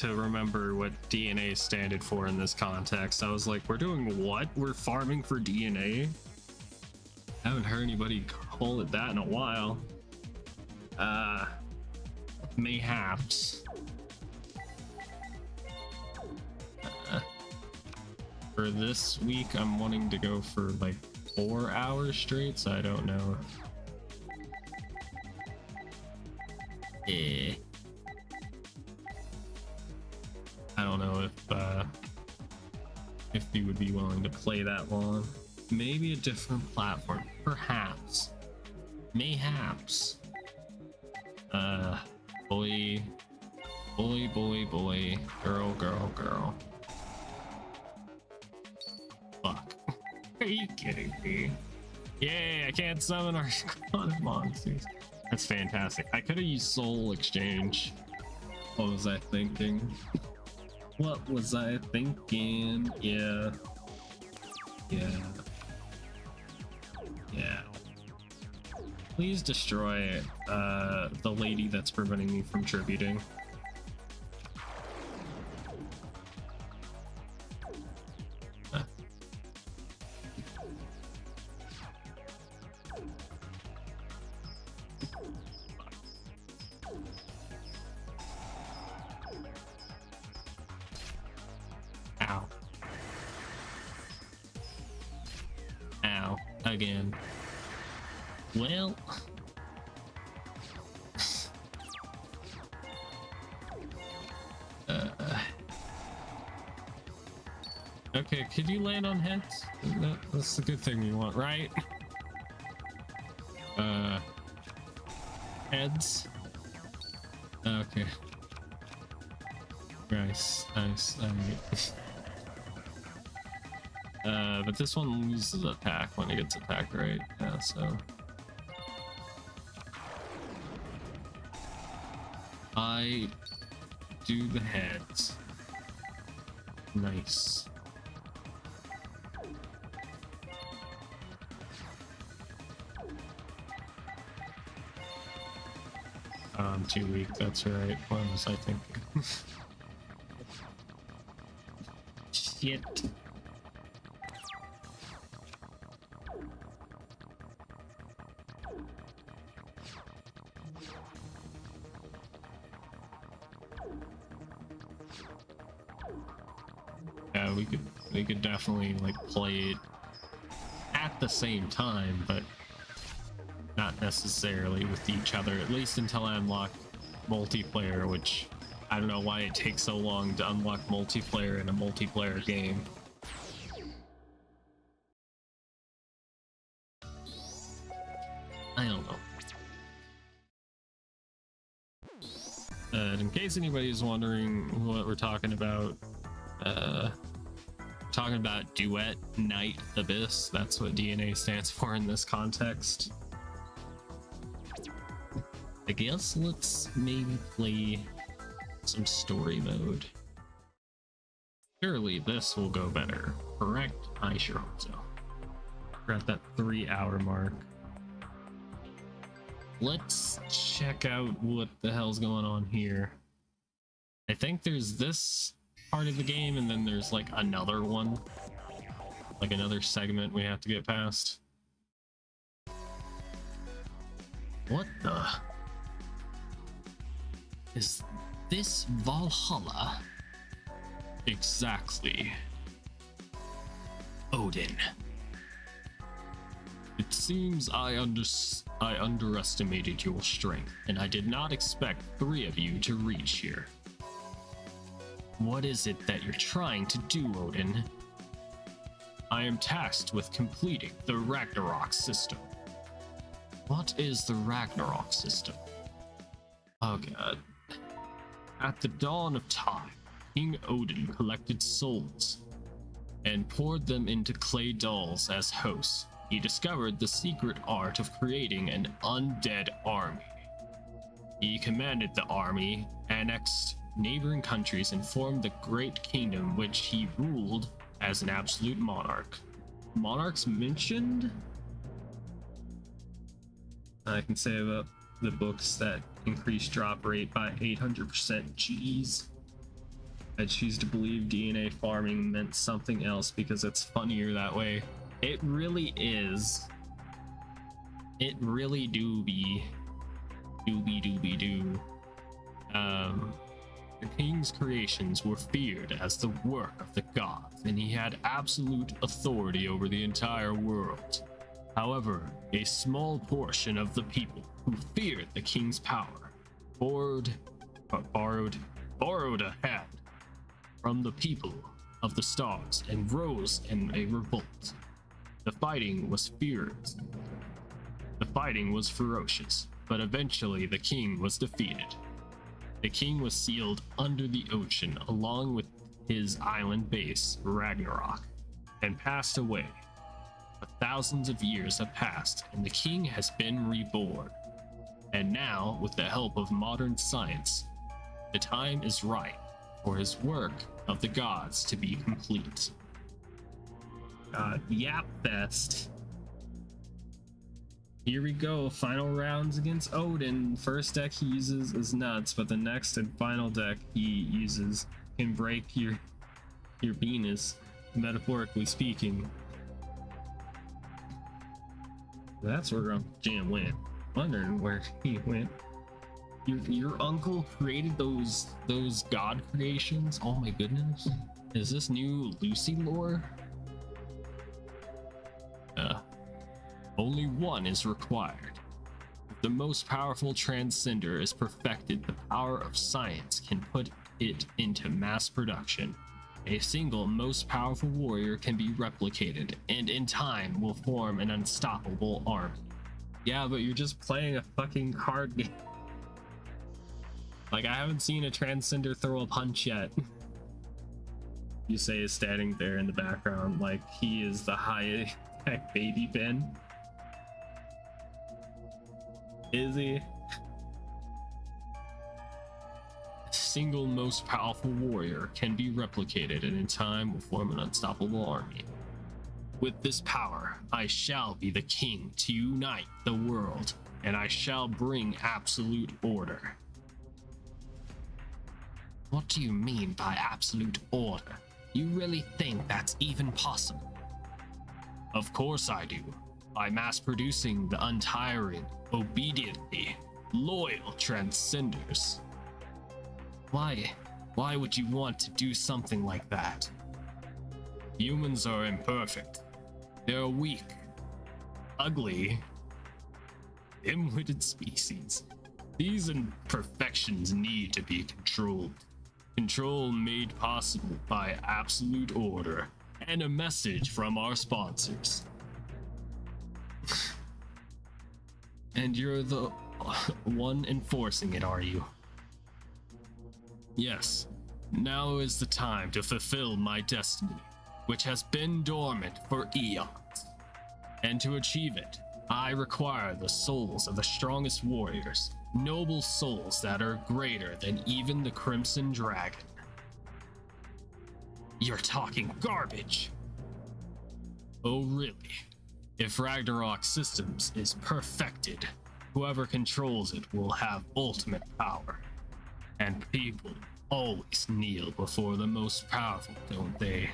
to remember what DNA standed for in this context. I was like, we're doing what? We're farming for DNA? I haven't heard anybody call it that in a while. Mayhaps. For this week, I'm wanting to go for like 4 hours straight, so I don't know. I don't know if you would be willing to play that long. Maybe a different platform, perhaps, mayhaps. Boy, girl. Fuck. Are you kidding me? Yay, I can't summon our squad of monsters. That's fantastic. I could have used Soul Exchange. What was I thinking? Yeah. Please destroy the lady that's preventing me from tributing. Ow. Again. Well. Okay, could you land on heads? That's the good thing you want, right? Heads. Okay. Nice. Alright. But this one loses attack when it gets attacked, right? Yeah, so I do the heads. Nice. I'm too weak, that's right. What was I thinking? Shit. yeah, we could definitely like play it at the same time, but not necessarily with each other, at least until I unlock multiplayer, which I don't know why it takes so long to unlock multiplayer in a multiplayer game. I don't know. In case anybody's wondering what we're talking about Duet Night Abyss. That's what DNA stands for in this context. I guess let's maybe play some story mode. Surely this will go better, correct? I sure hope so. We're at that 3-hour mark. Let's check out what the hell's going on here. I think there's this part of the game, and then there's like another one, like another segment we have to get past. What the? Is this Valhalla? Exactly. Odin. It seems I underestimated your strength, and I did not expect 3 of you to reach here. What is it that you're trying to do, Odin? I am tasked with completing the Ragnarok system. What is the Ragnarok system? Oh god. At the dawn of time, King Odin collected souls and poured them into clay dolls as hosts. He discovered the secret art of creating an undead army. He commanded the army, annexed neighboring countries, and formed the great kingdom which he ruled as an absolute monarch. Monarchs mentioned? I can say about the books that increase drop rate by 800%. Jeez. I choose to believe DNA farming meant something else because it's funnier that way. It really is. It really do be. Doobie doo. The king's creations were feared as the work of the gods, and he had absolute authority over the entire world. However, a small portion of the people who feared the king's power borrowed a hand from the people of the stars and rose in a revolt. The fighting was fierce. The fighting was ferocious, but eventually the king was defeated. The king was sealed under the ocean along with his island base, Ragnarok, and passed away. But thousands of years have passed, and the king has been reborn. And now, with the help of modern science, the time is right for his work of the gods to be complete. Yap Fest. Here we go, final rounds against Odin. First deck he uses is nuts, but the next and final deck he uses can break your penis, metaphorically speaking. That's where Jam went. Wondering where he went. Your uncle created those god creations? Oh my goodness. Is this new Lucy lore? Only one is required. If the most powerful transcender is perfected, the power of science can put it into mass production. A single most powerful warrior can be replicated, and in time will form an unstoppable army. Yeah, but you're just playing a fucking card game. Like, I haven't seen a transcender throw a punch yet. You say is standing there in the background like he is the high-tech baby Ben. Is he? A single most powerful warrior can be replicated and in time will form an unstoppable army. With this power, I shall be the king to unite the world, and I shall bring absolute order. What do you mean by absolute order? You really think that's even possible? Of course I do. By mass producing the untiring, obediently loyal transcenders. Why would you want to do something like that? Humans are imperfect. They're weak, ugly, dim-witted species. These imperfections need to be controlled. Control made possible by absolute order and a message from our sponsors. And you're the one enforcing it, are you? Yes. Now is the time to fulfill my destiny, which has been dormant for eons. And to achieve it, I require the souls of the strongest warriors, noble souls that are greater than even the Crimson Dragon. You're talking garbage! Oh really? If Ragnarok Systems is perfected, whoever controls it will have ultimate power. And people always kneel before the most powerful, don't they?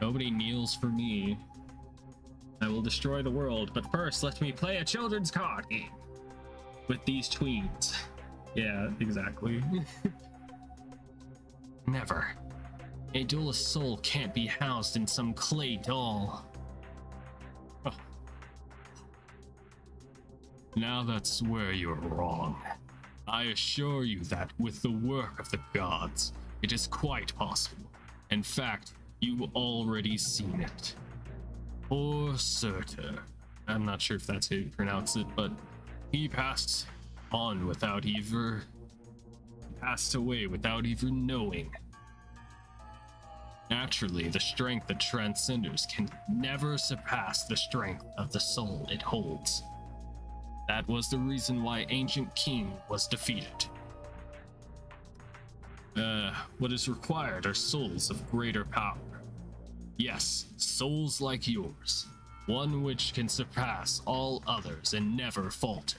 Nobody kneels for me. I will destroy the world, but first let me play a children's card game with these tweens. Yeah, exactly. Never. A duelist soul can't be housed in some clay doll. Oh. Now that's where you're wrong. I assure you that with the work of the gods, it is quite possible. In fact, you've already seen it. Poor Surtur. I'm not sure if that's how you pronounce it, but he passed away without even knowing. Naturally, the strength that transcenders can never surpass the strength of the soul it holds. That was the reason why Ancient King was defeated. What is required are souls of greater power. Yes, souls like yours. One which can surpass all others and never falter.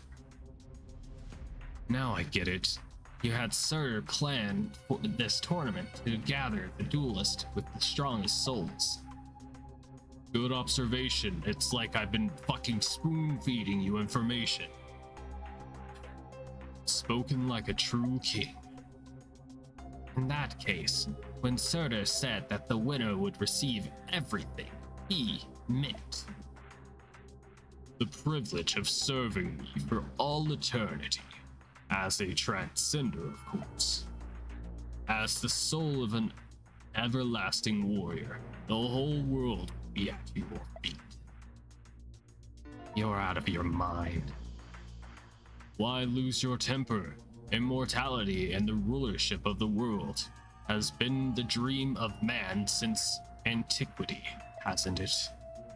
Now I get it. You had Surtur planned for this tournament to gather the duelist with the strongest souls. Good observation. It's like I've been fucking spoon-feeding you information. Spoken like a true king. In that case, when Surtur said that the winner would receive everything, he meant the privilege of serving me for all eternity, as a transcender, of course. As the soul of an everlasting warrior, the whole world will be at your feet. You're out of your mind. Why lose your temper? Immortality and the rulership of the world has been the dream of man since antiquity, hasn't it?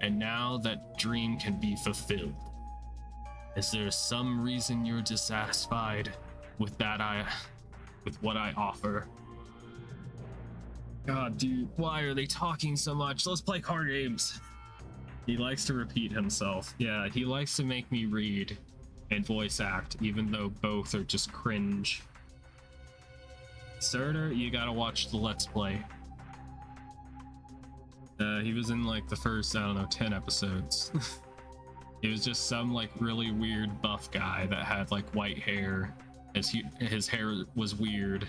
And now that dream can be fulfilled. Is there some reason you're dissatisfied with what I offer? God, dude, why are they talking so much? Let's play card games. He likes to repeat himself. Yeah, he likes to make me read and voice act, even though both are just cringe. Surtur, you gotta watch the Let's Play. He was in like the first, I don't know, 10 episodes. He was just some like really weird buff guy that had like white hair. His hair was weird.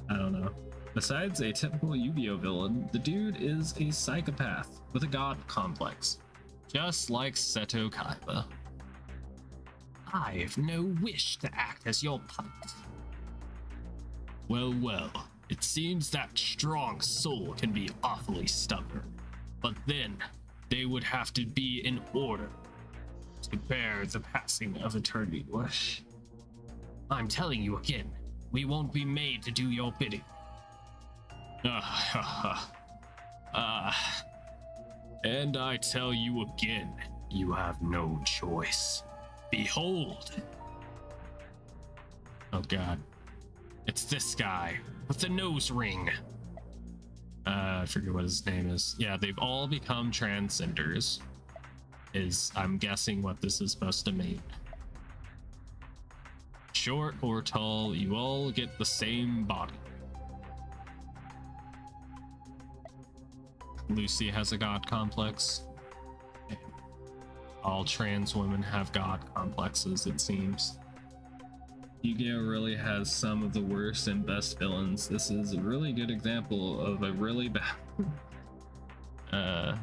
I don't know. Besides a typical Yu-Gi-Oh villain, the dude is a psychopath with a god complex. Just like Seto Kaiba. I've no wish to act as your puppet. Well, well, it seems that strong soul can be awfully stubborn. But then, they would have to be in order to bear the passing of eternity. I'm telling you again, we won't be made to do your bidding. And I tell you again, you have no choice. Behold! Oh god. It's this guy with the nose ring. I forget what his name is. Yeah, they've all become transcenders. I'm guessing what this is supposed to mean. Short or tall, you all get the same body. Lucy has a god complex. All trans women have god complexes, it seems. Yu-Gi-Oh really has some of the worst and best villains. This is a really good example of a really bad Uh,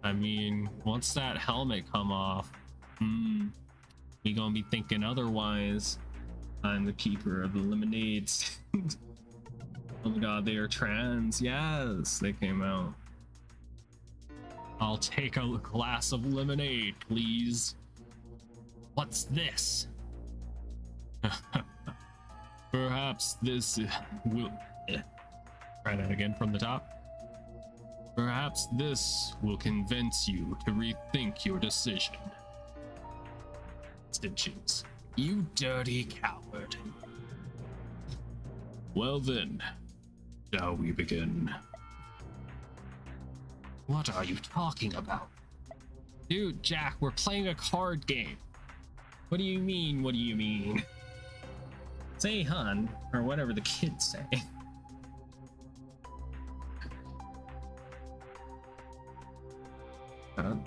I mean, once that helmet come off, we gonna be thinking otherwise. I'm the keeper of the lemonades. Oh my god, they are trans. Yes, they came out. I'll take a glass of lemonade, please. What's this? Perhaps this will... Try that again from the top. Perhaps this will convince you to rethink your decision. Stitches. You dirty coward. Well then, shall we begin? What are you talking about? Dude, Jack, we're playing a card game. What do you mean, what do you mean? Say hun, or whatever the kids say.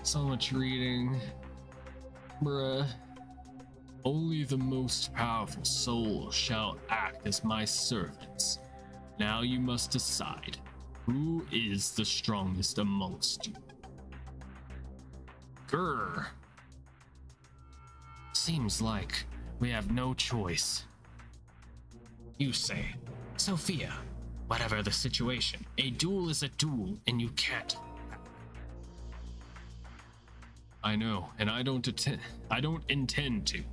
So much reading. Bruh. Only the most powerful souls shall act as my servants. Now you must decide, who is the strongest amongst you? Grr. Seems like we have no choice. You say, Sophia, whatever the situation, a duel is a duel and you can't. I know, and I don't intend to.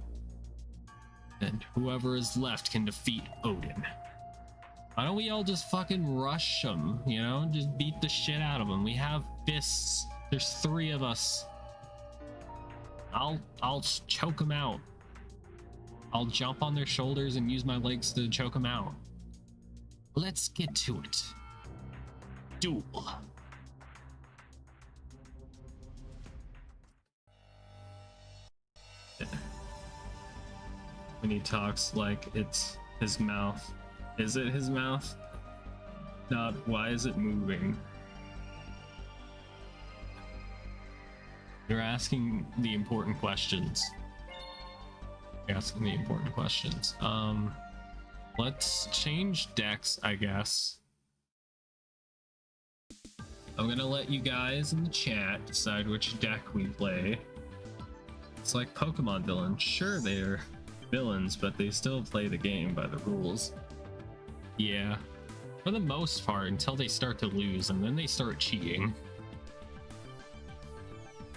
Then whoever is left can defeat Odin. Why don't we all just fucking rush them, you know? Just beat the shit out of them. We have fists. There's 3 of us. I'll choke them out. I'll jump on their shoulders and use my legs to choke them out. Let's get to it. Duel. When he talks like it's his mouth. Is it his mouth? Not, why is it moving? You're asking the important questions. You're asking the important questions. Let's change decks, I guess. I'm gonna let you guys in the chat decide which deck we play. It's like Pokemon villains. Sure, they're villains, but they still play the game by the rules. Yeah, for the most part, until they start to lose, and then they start cheating.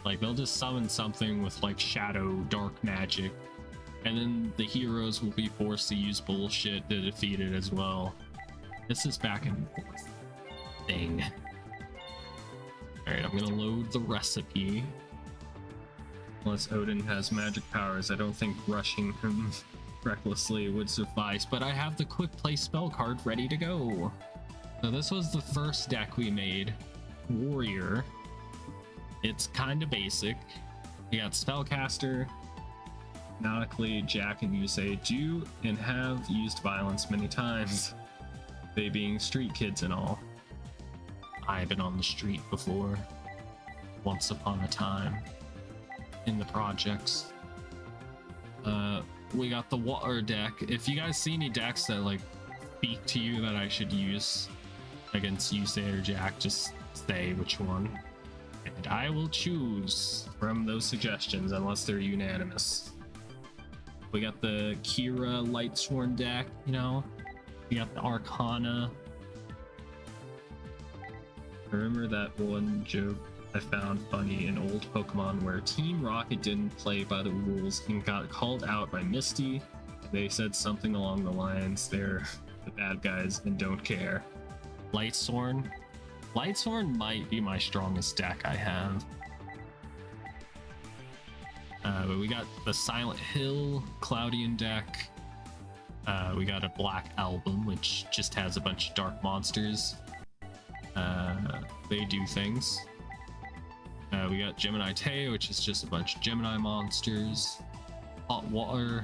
Like, they'll just summon something with, like, shadow, dark magic, and then the heroes will be forced to use bullshit to defeat it as well. This is back and forth thing. Alright, I'm gonna load the recipe. Unless Odin has magic powers, I don't think rushing him recklessly would suffice, but I have the quick play spell card ready to go. So this was the first deck we made, Warrior. It's kind of basic. We got Spellcaster. Canonically, Jack and Yusei do and have used violence many times, they being street kids and all. I've been on the street before, once upon a time. In the projects. We got the water deck. If you guys see any decks that like speak to you that I should use against Yusei or Jack, just say which one, and I will choose from those suggestions unless they're unanimous. We got the Kira Lightsworn deck, you know. We got the Arcana. I remember that one joke I found funny in old Pokemon where Team Rocket didn't play by the rules and got called out by Misty. They said something along the lines, they're the bad guys and don't care. Lightsworn. Lightsworn might be my strongest deck I have. But we got the Silent Hill Cloudian deck. We got a Black Album, which just has a bunch of dark monsters. They do things. We got Gemini Tay, which is just a bunch of Gemini monsters. Hot Water,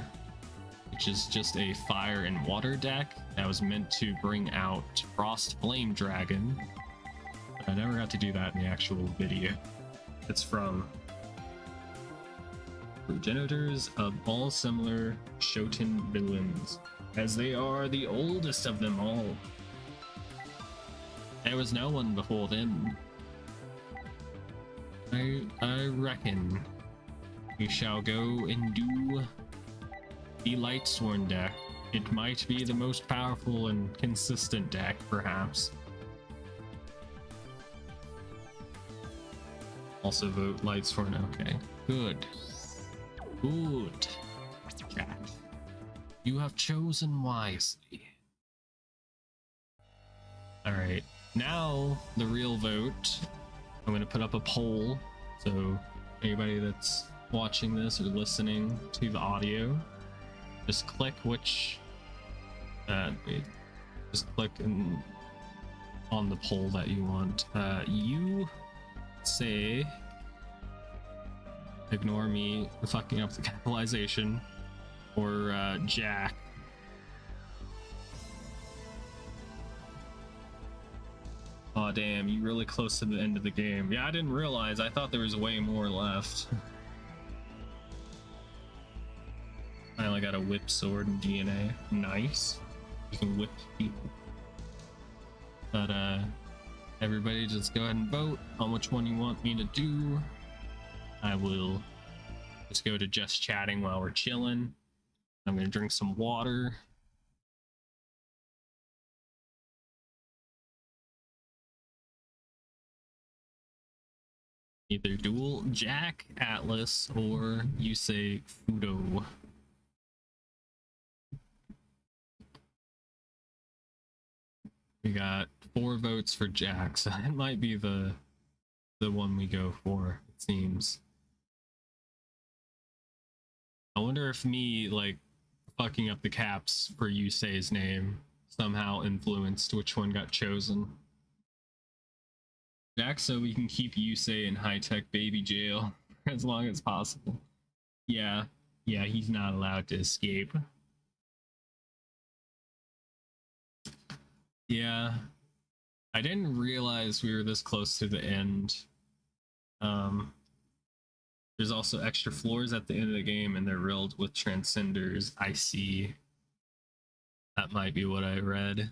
which is just a fire and water deck that was meant to bring out Frost Flame Dragon. I never got to do that in the actual video. It's from progenitors of all similar Shoten villains, as they are the oldest of them all. There was no one before them. I reckon we shall go and do the Lightsworn deck. It might be the most powerful and consistent deck, perhaps. Also vote Lightsworn. Okay, good. Good. Chat. You have chosen wisely. Alright, now the real vote. I'm going to put up a poll, so anybody that's watching this or listening to the audio, just click which, just click on the poll that you want. You say, ignore me fucking up the capitalization, or Jack. Oh damn, you really close to the end of the game. Yeah, I didn't realize. I thought there was way more left. Finally got a whip sword and DNA. Nice. You can whip people. But everybody just go ahead and vote on which one you want me to do. I will just go to just chatting while we're chilling. I'm gonna drink some water. Either Duel, Jack, Atlas, or you say Fudo. We got 4 votes for Jack, so it might be the one we go for, it seems. I wonder if me, like, fucking up the caps for Yusei's name somehow influenced which one got chosen. Jack, so we can keep Yusei in high-tech baby jail for as long as possible. Yeah, he's not allowed to escape. Yeah, I didn't realize we were this close to the end. There's also extra floors at the end of the game, and they're riddled with transcenders. I see. That might be what I read.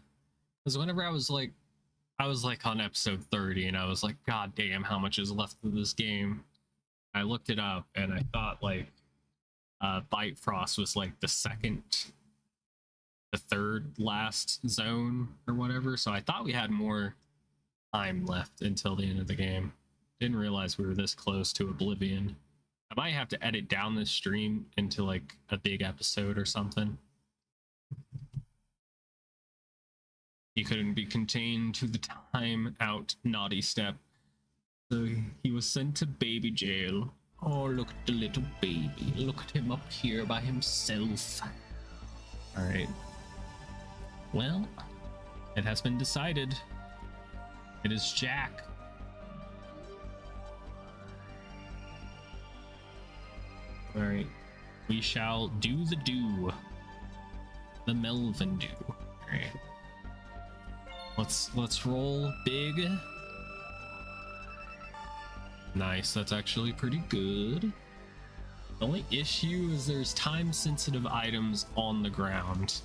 Because whenever I was like on episode 30, and I was like, God damn, how much is left of this game? I looked it up, and I thought like Bifrost was like the third last zone or whatever. So I thought we had more time left until the end of the game. Didn't realize we were this close to Oblivion. I might have to edit down this stream into like a big episode or something. He couldn't be contained to the time out naughty step. So he was sent to baby jail. Oh, look at the little baby. Look at him up here by himself. Alright. Well, it has been decided. It is Jack. Alright. We shall do the do. The Melvin do. Alright. Let's roll big. Nice, that's actually pretty good. The only issue is there's time-sensitive items on the ground.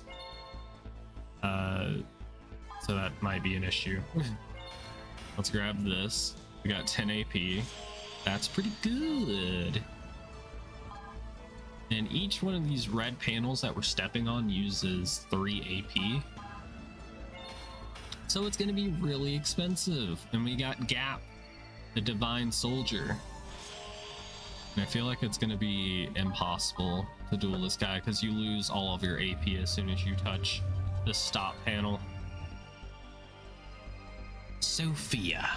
So that might be an issue. Let's grab this. We got 10 AP. That's pretty good. And each one of these red panels that we're stepping on uses 3 AP. So it's gonna be really expensive. And we got Gap, the Divine Soldier. And I feel like it's gonna be impossible to duel this guy because you lose all of your AP as soon as you touch the stop panel. Sophia.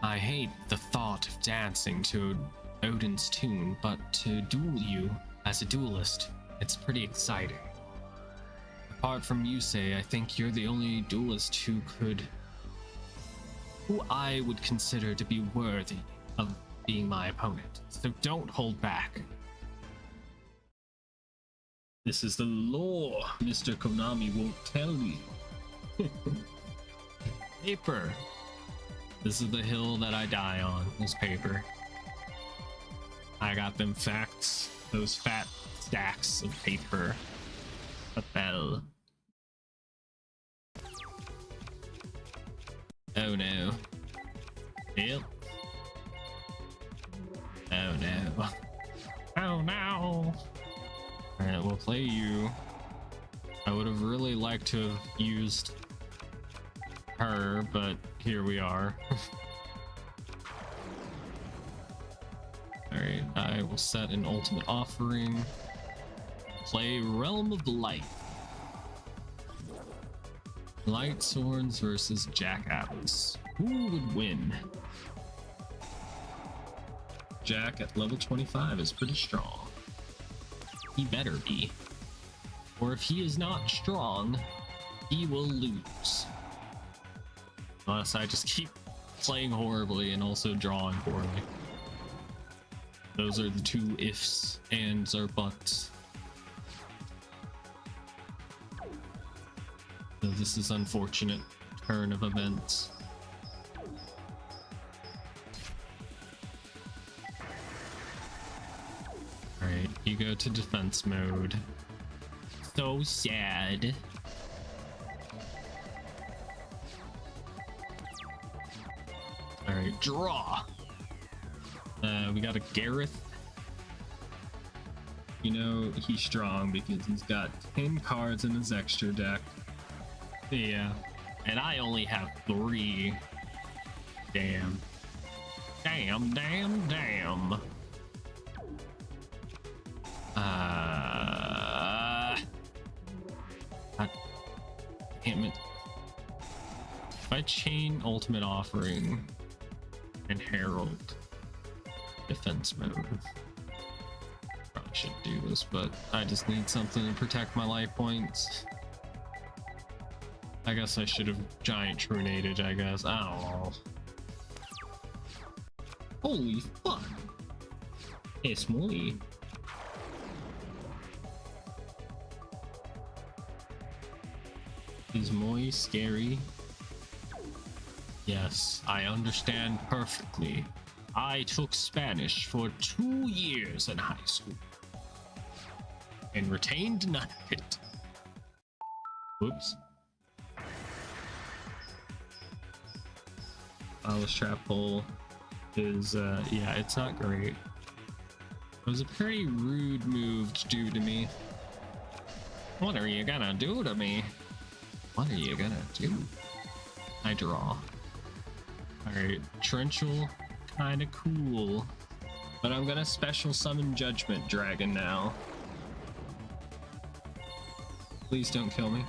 I hate the thought of dancing to Odin's tune, but to duel you as a duelist, it's pretty exciting. Apart from Yusei, I think you're the only duelist who I would consider to be worthy of being my opponent. So don't hold back. This is the law. Mr. Konami won't tell me. Paper. This is the hill that I die on, is paper. I got them facts, those fat stacks of paper. A bell. Oh no. Yep. Oh no. Oh no. Alright, we'll play you. I would have really liked to have used her, but here we are. Alright, I will set an ultimate offering. Play Realm of Light. Light Swords versus Jack Atlas. Who would win? Jack at level 25 is pretty strong. He better be. Or if he is not strong, he will lose. Unless I just keep playing horribly and also drawing poorly. Those are the two ifs, ands, or buts. So this is unfortunate turn of events. Alright, you go to defense mode. So sad. Alright, draw. We got a Gareth. You know he's strong because he's got 10 cards in his extra deck. Yeah. And I only have 3. Damn. Damn, damn, damn. Damn it. If I chain ultimate offering and herald defense mode, probably should do this, but I just need something to protect my life points. I guess I should have giant trunated, I guess. I don't know. Holy fuck. Es muy. Is muy scary. Yes, I understand perfectly. I took Spanish for 2 years in high school and retained none of it. Whoops. This trap hole is, yeah, it's not great. It was a pretty rude move to do to me. What are you gonna do to me? What are you gonna do? I draw. Alright, Trenchel, kinda cool. But I'm gonna special summon Judgment Dragon now. Please don't kill me.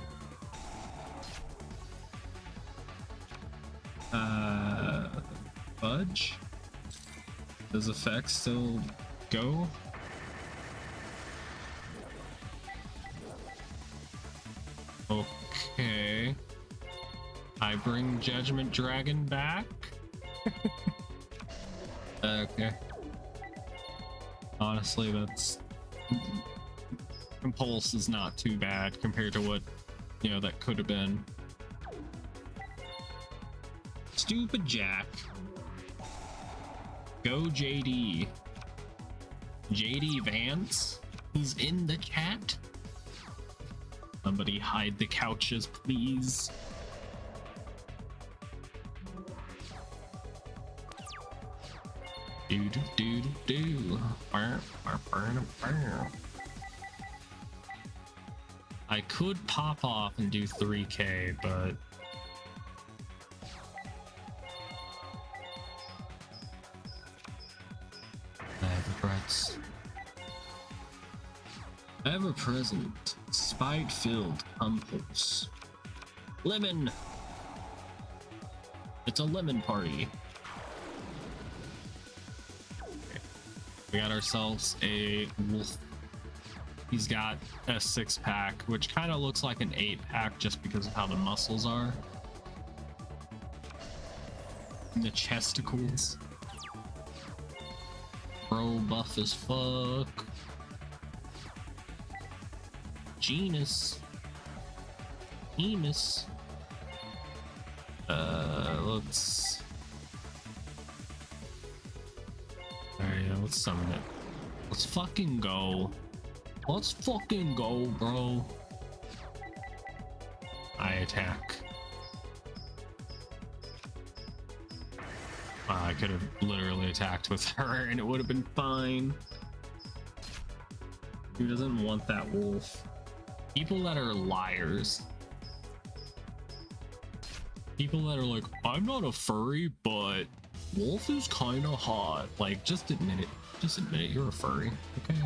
Fudge? Does effect still go? Okay. I bring Judgment Dragon back? Okay. Honestly, that's... Impulse is not too bad compared to what, you know, that could have been. Stupid Jack. Go JD. JD Vance? He's in the chat? Somebody hide the couches, please. Do do do do. I could pop off and do 3k, but I have regrets. Ever present, spite filled impulse. Lemon! It's a lemon party. Okay. We got ourselves a wolf. He's got a 6-pack, which kind of looks like an 8-pack just because of how the muscles are. And the chesticles. Bro buff as fuck. Genus. Emus. Let's... Alright, let's summon it. Let's fucking go. Let's fucking go, bro. I attack. I could have literally attacked with her and it would have been fine. Who doesn't want that wolf? People that are liars. People that are like, I'm not a furry, but wolf is kind of hot. Like, just admit it. Just admit it, you're a furry, okay?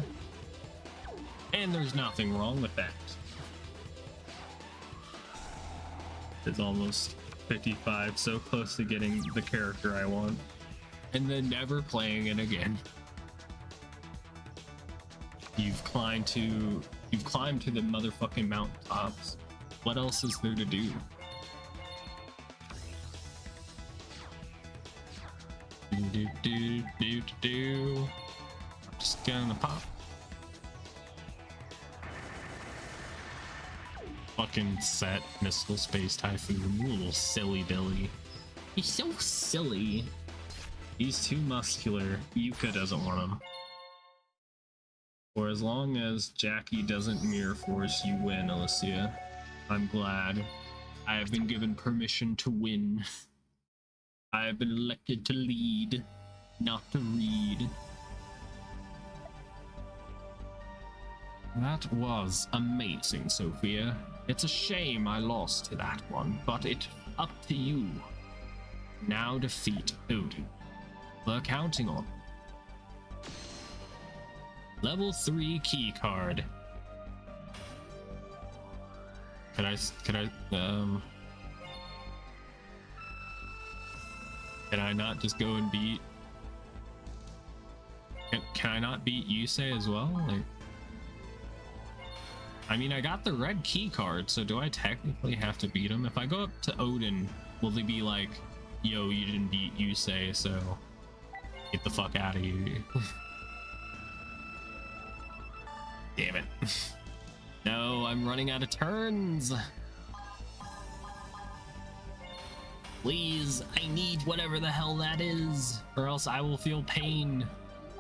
And there's nothing wrong with that. It's almost 55, so close to getting the character I want. And then never playing it again. You've climbed to the motherfucking mountaintops. What else is there to do? Just gonna pop. Fucking set Mystical Space Typhoon, you little silly Billy. He's so silly. He's too muscular. Yuka doesn't want him. For as long as Jackie doesn't mirror force, you win, Alicia. I'm glad. I have been given permission to win. I have been elected to lead, not to read. That was amazing, Sophia. It's a shame I lost to that one, but it's up to you. Now defeat Odin. We're counting on. Level 3 key card. Can I not just go and beat? Can I not beat Yusei as well? Like, I mean, I got the red key card, so do I technically have to beat him? If I go up to Odin, will they be like, yo, you didn't beat Yusei, so get the fuck out of here? Damn it. No, I'm running out of turns. Please, I need whatever the hell that is, or else I will feel pain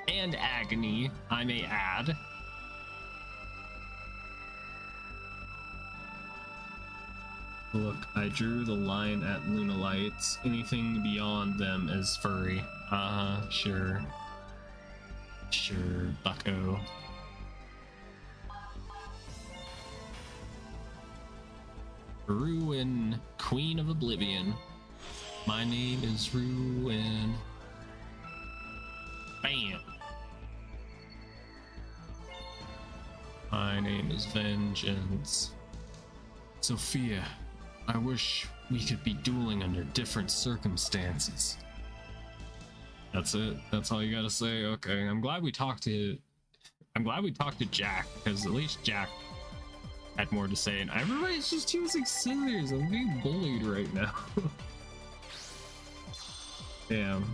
and agony, I may add. Look, I drew the line at Lunalights. Anything beyond them is furry. Sure. Sure, bucko. Ruin, Queen of Oblivion. My name is Ruin. Bam. My name is Vengeance. Sophia, I wish we could be dueling under different circumstances. That's it. That's all you gotta say. Okay, I'm glad we talked to Jack, because at least Jack had more to say, and everybody's just using scissors. I'm being bullied right now. Damn.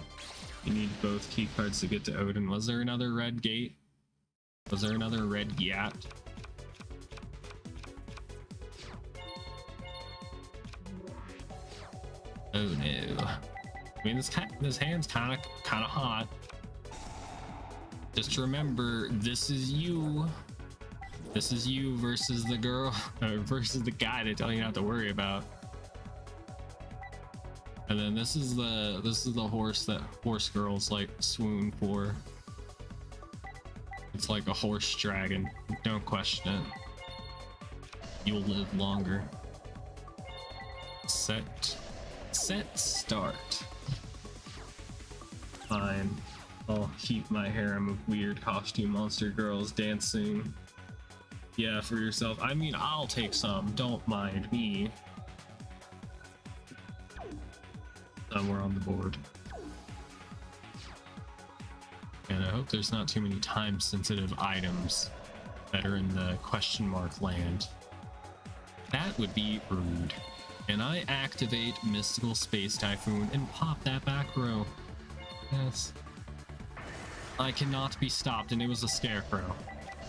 You need both key cards to get to Odin. Was there another red gate? Was there another red yat? Oh no. I mean, this hand's kind of hot. Just remember, this is you. This is you versus the girl, versus the guy they tell you not to worry about. And then this is the horse that horse girls like swoon for. It's like a horse dragon. Don't question it. You'll live longer. Set start. Fine. I'll keep my harem of weird costume monster girls dancing. Yeah, for yourself. I mean, I'll take some. Don't mind me. Somewhere on the board. And I hope there's not too many time-sensitive items that are in the question mark land. That would be rude. And I activate Mystical Space Typhoon and pop that back row. Yes. I cannot be stopped, and it was a scarecrow.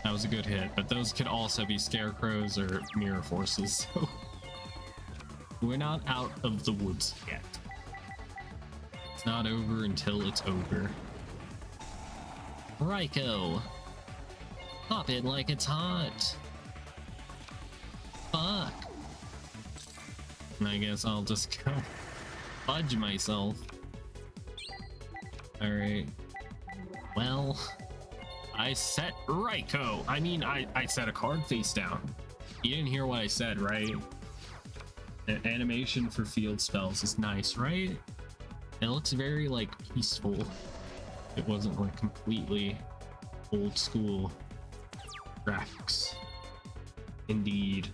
That was a good hit, but those could also be scarecrows or mirror forces, so we're not out of the woods yet. It's not over until it's over. Ryko! Pop it like it's hot! Fuck! And I guess I'll just go fudge myself. All right. Well, I set Raikou. I mean, I set a card face down. You didn't hear what I said, right? The animation for field spells is nice, right? It looks very like peaceful. It wasn't like completely old school graphics. Indeed.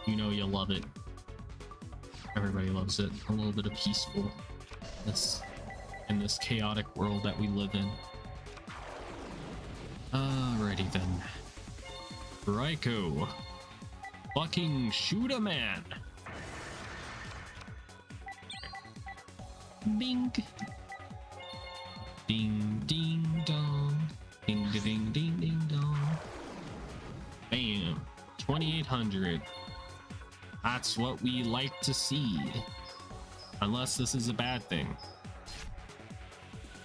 You know you love it. Everybody loves it. A little bit of peacefulness in this chaotic world that we live in. Alrighty then. Raikou. Fucking shoot a man. Bing. Ding ding dong. Ding ding ding ding dong. Bam. 2800. That's what we like to see. Unless this is a bad thing.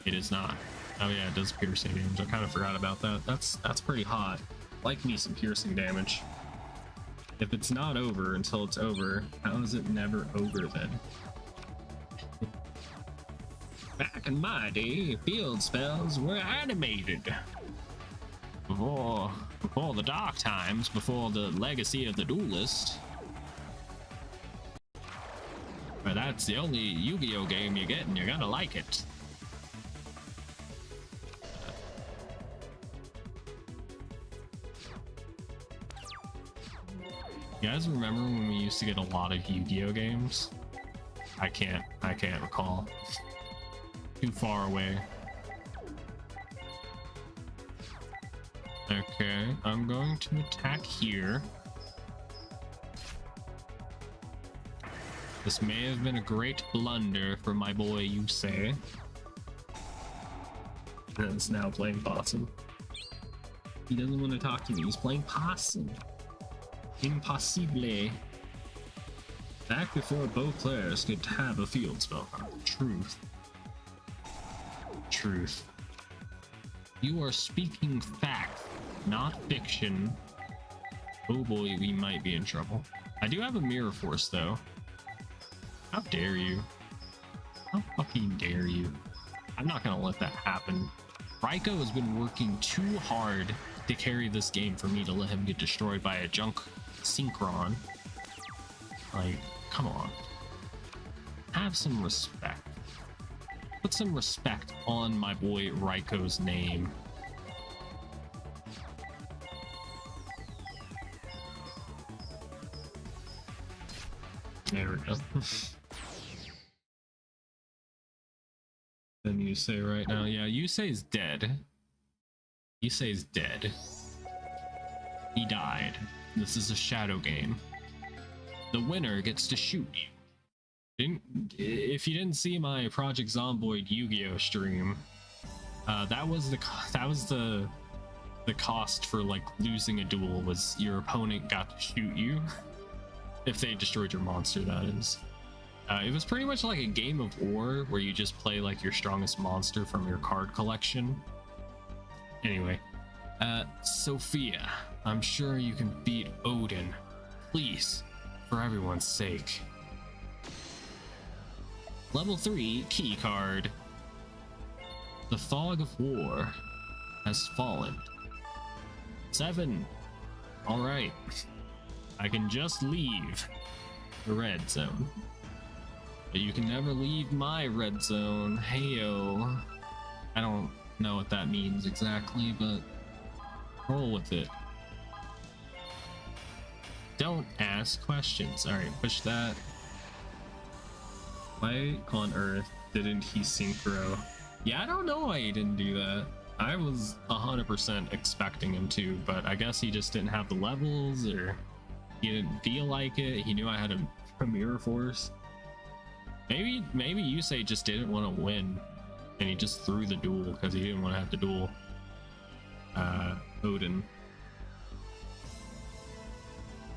It is not. Oh yeah, it does piercing damage. I kind of forgot about that. That's pretty hot. Like me some piercing damage. If it's not over until it's over, how is it never over then? Back in my day, field spells were animated. Before the dark times, before the legacy of the duelist. But that's the only Yu-Gi-Oh game you get and you're gonna like it. You guys remember when we used to get a lot of Yu-Gi-Oh games? I can't recall. Too far away. Okay, I'm going to attack here. This may have been a great blunder for my boy, you say. And is now playing possum. He doesn't want to talk to me. He's playing possum. Impossible. Back before both players could have a field spell card. Truth. Truth. You are speaking fact, not fiction. Oh boy, we might be in trouble. I do have a mirror force though. How dare you? How fucking dare you? I'm not gonna let that happen. Raikou has been working too hard to carry this game for me to let him get destroyed by a junk synchron. Like, come on. Have some respect. Put some respect on my boy Raikou's name. There we go. Then Yusei right now. Yeah, Yusei's dead. Yusei's dead. He died. This is a shadow game. The winner gets to shoot you. If you didn't see my Project Zomboid Yu-Gi-Oh stream, that was the cost for like losing a duel, was your opponent got to shoot you if they destroyed your monster, that is. It was pretty much like a game of war where you just play like your strongest monster from your card collection. Anyway, Sophia, I'm sure you can beat Odin. Please, for everyone's sake. Level 3 key card. The fog of war has fallen. 7. Alright. I can just leave the red zone. But you can never leave my red zone. Heyo. I don't know what that means exactly, but roll with it. Don't ask questions. Alright, push that. Why on earth didn't he synchro? Yeah, I don't know why he didn't do that. I was 100% expecting him to, but I guess he just didn't have the levels, or he didn't feel like it. He knew I had a mirror force. Maybe Yusei just didn't want to win, and he just threw the duel because he didn't want to have to duel Odin.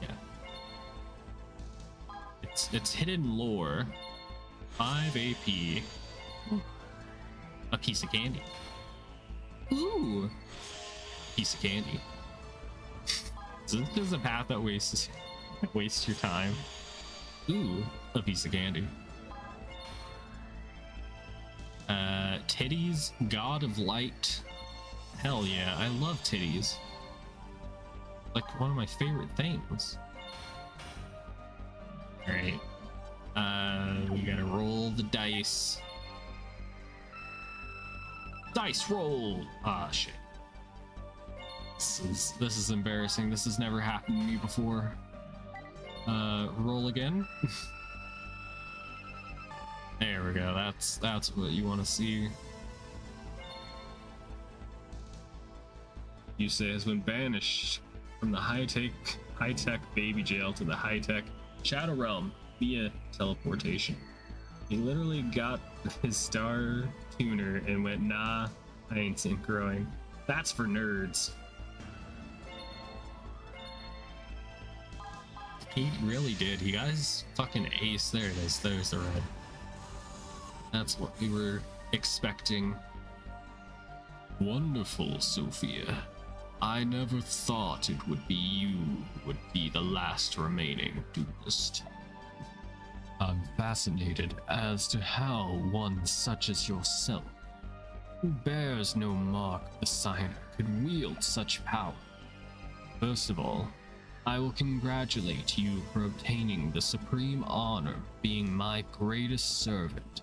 Yeah. It's hidden lore. 5 AP. A piece of candy. Ooh. Piece of candy. So this is a path that wastes your time. Ooh, a piece of candy. Titties, God of Light. Hell yeah, I love titties. Like one of my favorite things. Alright. We gotta roll the dice. Dice roll! Ah, shit. This is embarrassing. This has never happened to me before. Roll again. There we go. That's what you want to see. Yusei has been banished from the high-tech baby jail to the high-tech Shadow Realm via teleportation. He literally got his star tuner and went, nah, I ain't synchroing. That's for nerds. He really did. He got his fucking ace. There it is. There's the red. That's what we were expecting. Wonderful, Sophia. I never thought it would be you who would be the last remaining duelist. I'm fascinated as to how one such as yourself, who bears no mark of the signer, could wield such power. First of all, I will congratulate you for obtaining the supreme honor of being my greatest servant.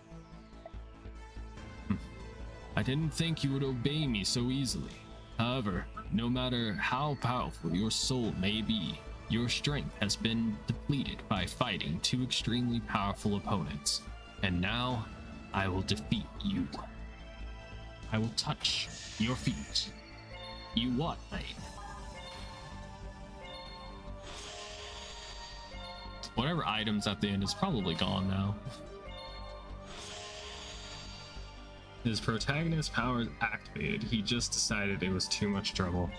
I didn't think you would obey me so easily. However, no matter how powerful your soul may be, your strength has been depleted by fighting two extremely powerful opponents, and now I will defeat you. I will touch your feet. You what, mate? Whatever items at the end is probably gone now. His protagonist powers activated. He just decided it was too much trouble.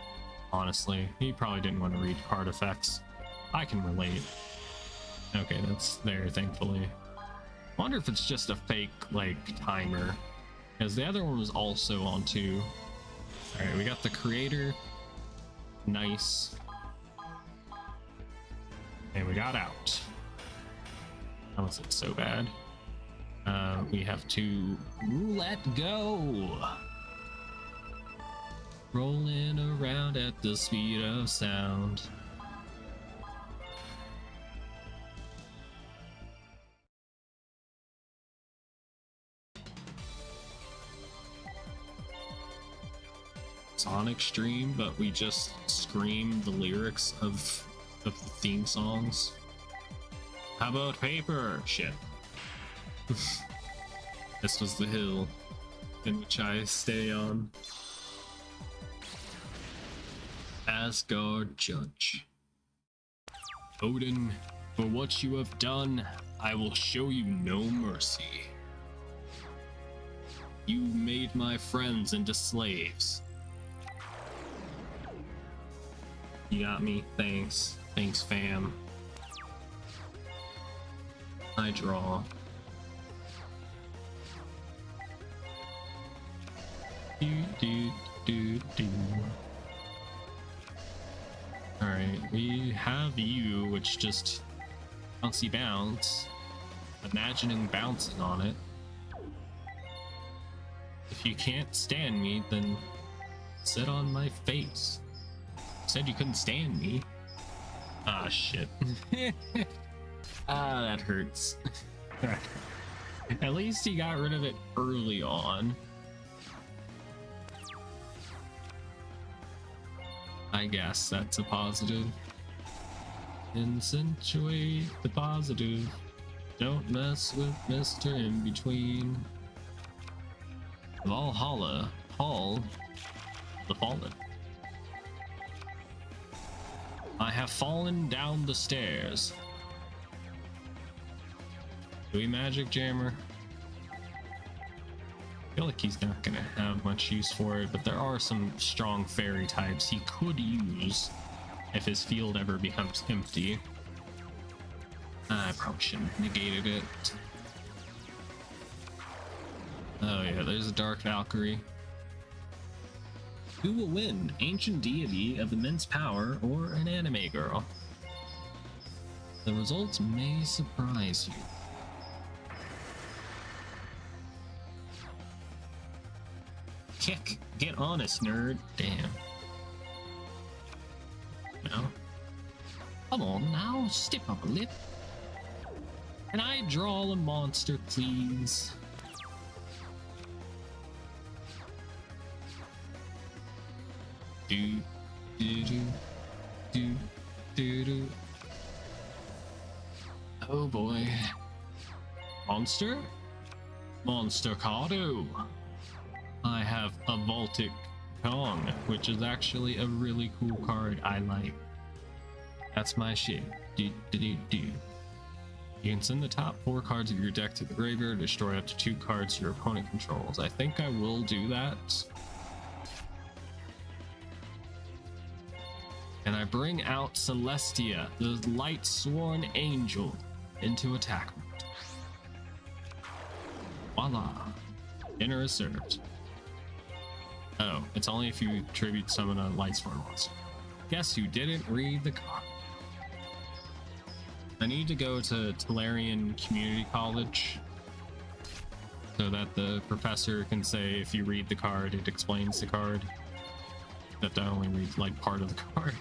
Honestly, he probably didn't want to read card effects. I can relate. Okay, that's there, thankfully. Wonder if it's just a fake, like, timer. Because the other one was also on too. Alright, we got the creator. Nice. And we got out. How was it so bad? We have to roulette go. Rolling around at the speed of sound. Sonic stream, but we just scream the lyrics of the theme songs. How about paper? Shit. This was the hill in which I stay on. Asgard Judge. Odin, for what you have done, I will show you no mercy. You made my friends into slaves. You got me? Thanks. Thanks, fam. I draw. Alright, we have you, which just bouncy bounce. Imagining bouncing on it. If you can't stand me, then sit on my face. You said you couldn't stand me. Ah, shit. Ah, that hurts. At least he got rid of it early on. I guess that's a positive. Accentuate the positive. Don't mess with Mr. In Between. Valhalla, Hall, the Fallen. I have fallen down the stairs. Do we magic jammer? I feel like he's not gonna have much use for it, but there are some strong fairy types he could use if his field ever becomes empty. I probably shouldn't have negated it. Oh yeah, there's a Dark Valkyrie. Who will win? Ancient deity of immense power or an anime girl? The results may surprise you. kick. Get honest, nerd. Damn. No. Come on now, step up a lip. Can I draw a monster, please? Do, do, do, do, do, do. Oh boy. Monster? Monster Cardo. I have a Voltic Kong, which is actually a really cool card I like. That's my shit. Do, do, do, do. You can send the top 4 cards of your deck to the graveyard, destroy up to 2 cards your opponent controls. I think I will do that. And I bring out Celestia, the light sworn angel, into attack mode. Voila. Dinner is served. Oh, it's only if you tribute summon a light sworn monster. Guess who didn't read the card? I need to go to Tolarian Community College so that the professor can say if you read the card, it explains the card. Except I only read like part of the card.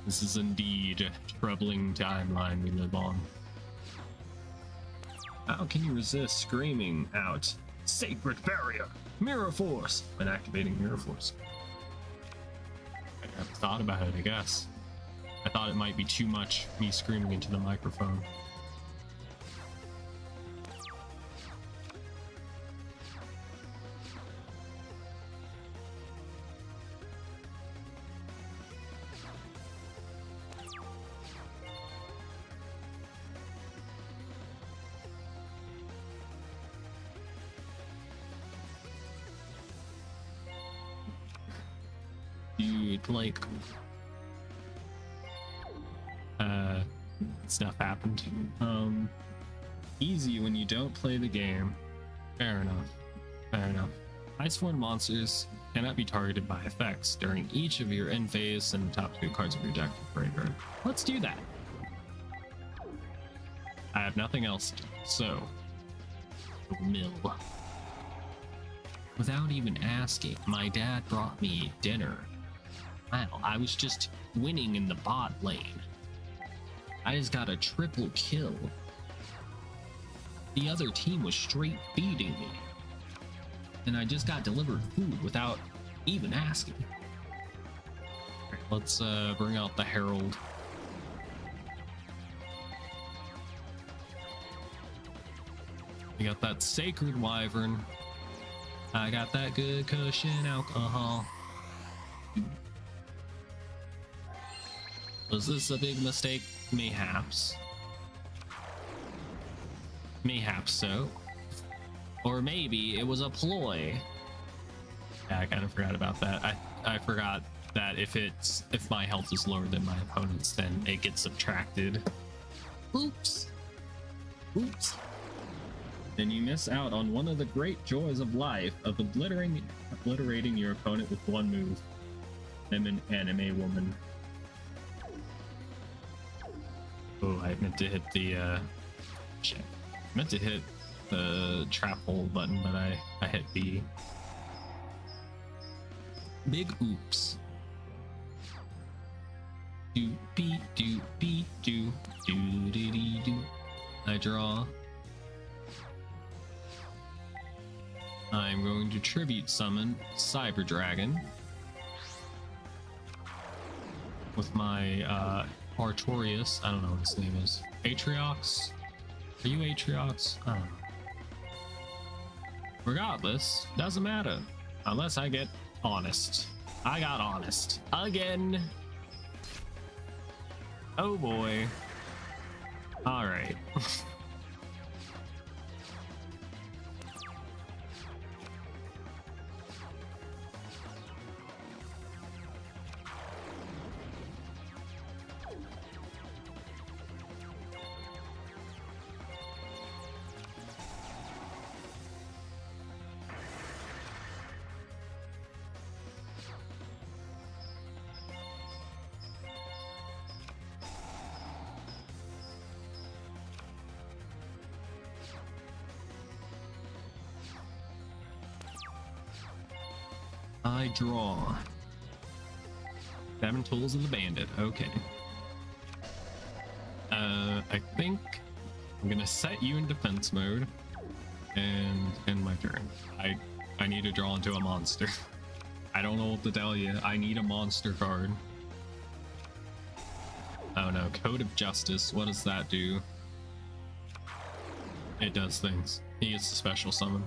This is indeed a troubling timeline we live on. How can you resist screaming out Sacred Barrier, Mirror Force, when activating Mirror Force? I've thought about it, I guess. I thought it might be too much me screaming into the microphone. Dude, like, stuff happened. Easy when you don't play the game. Fair enough. Fair enough. Iceborne monsters cannot be targeted by effects during each of your end phase and the top 2 cards of your deck for graveyard. Let's do that. I have nothing else to do, so mill. Without even asking, my dad brought me dinner. Wow, I was just winning in the bot lane. I just got a triple kill. The other team was straight feeding me. And I just got delivered food without even asking. Alright, let's bring out the Herald. We got that Sacred Wyvern. I got that good cushion alcohol. Was this a big mistake? Mayhaps. Mayhaps so. Or maybe it was a ploy. Yeah, I kind of forgot about that. I forgot that if my health is lower than my opponent's, then it gets subtracted. Oops. Oops. Then you miss out on one of the great joys of life of obliterating your opponent with one move. I'm an anime woman. Oh, I meant to hit the shit. I meant to hit the trap hole button, but I hit B. Big oops. Do be do be do do dee dee do. I draw. I'm going to tribute summon Cyber Dragon with my Artorias. I don't know what his name is. Atriox? Are you Atriox? I don't know. Regardless, doesn't matter. Unless I get honest. I got honest. Again. Oh boy. Alright. I draw. 7 tools of the bandit. Okay. I think I'm gonna set you in defense mode and end my turn. I need to draw into a monster. I don't know what to tell you. I need a monster card. Oh no, Code of Justice. What does that do? It does things. He gets a special summon.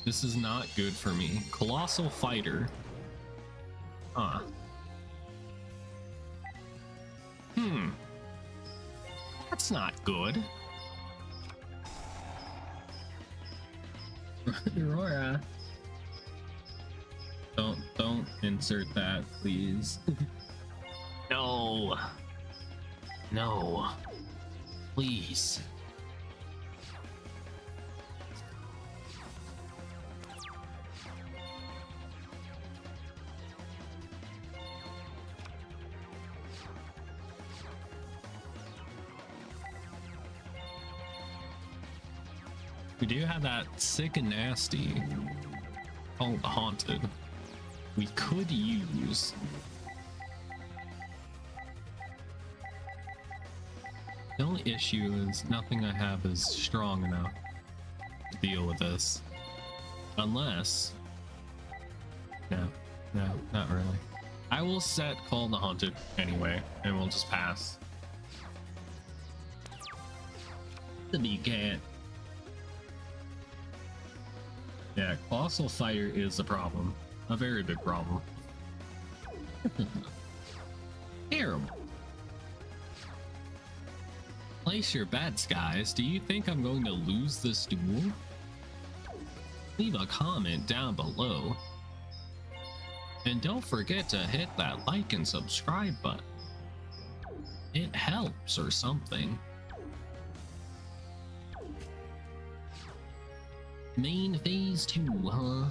This is not good for me. Colossal Fighter. Huh. That's not good. Aurora. Don't insert that, please. No. No. Please. We do have that sick and nasty called the Haunted. We could use. The only issue is nothing I have is strong enough to deal with this. Unless... No, not really. I will set Call the Haunted anyway, and we'll just pass. The big cat. Yeah, Colossal Fighter is a problem. A very big problem. Terrible. Place your bets, guys. Do you think I'm going to lose this duel? Leave a comment down below. And don't forget to hit that like and subscribe button. It helps or something. Main phase 2, huh?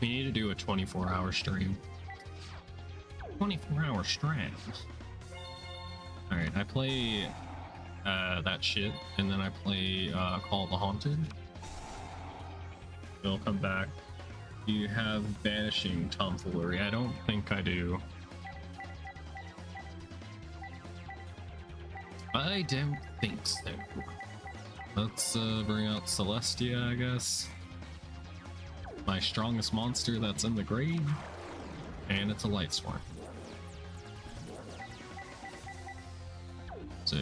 We need to do a 24-hour stream. 24-hour stream. Alright, I play that shit, and then I play Call the Haunted. They'll come back. Do you have Vanishing Tomfoolery? I don't think I do. I don't think so. Let's bring out Celestia, I guess. My strongest monster that's in the grave. And it's a Light Swarm. So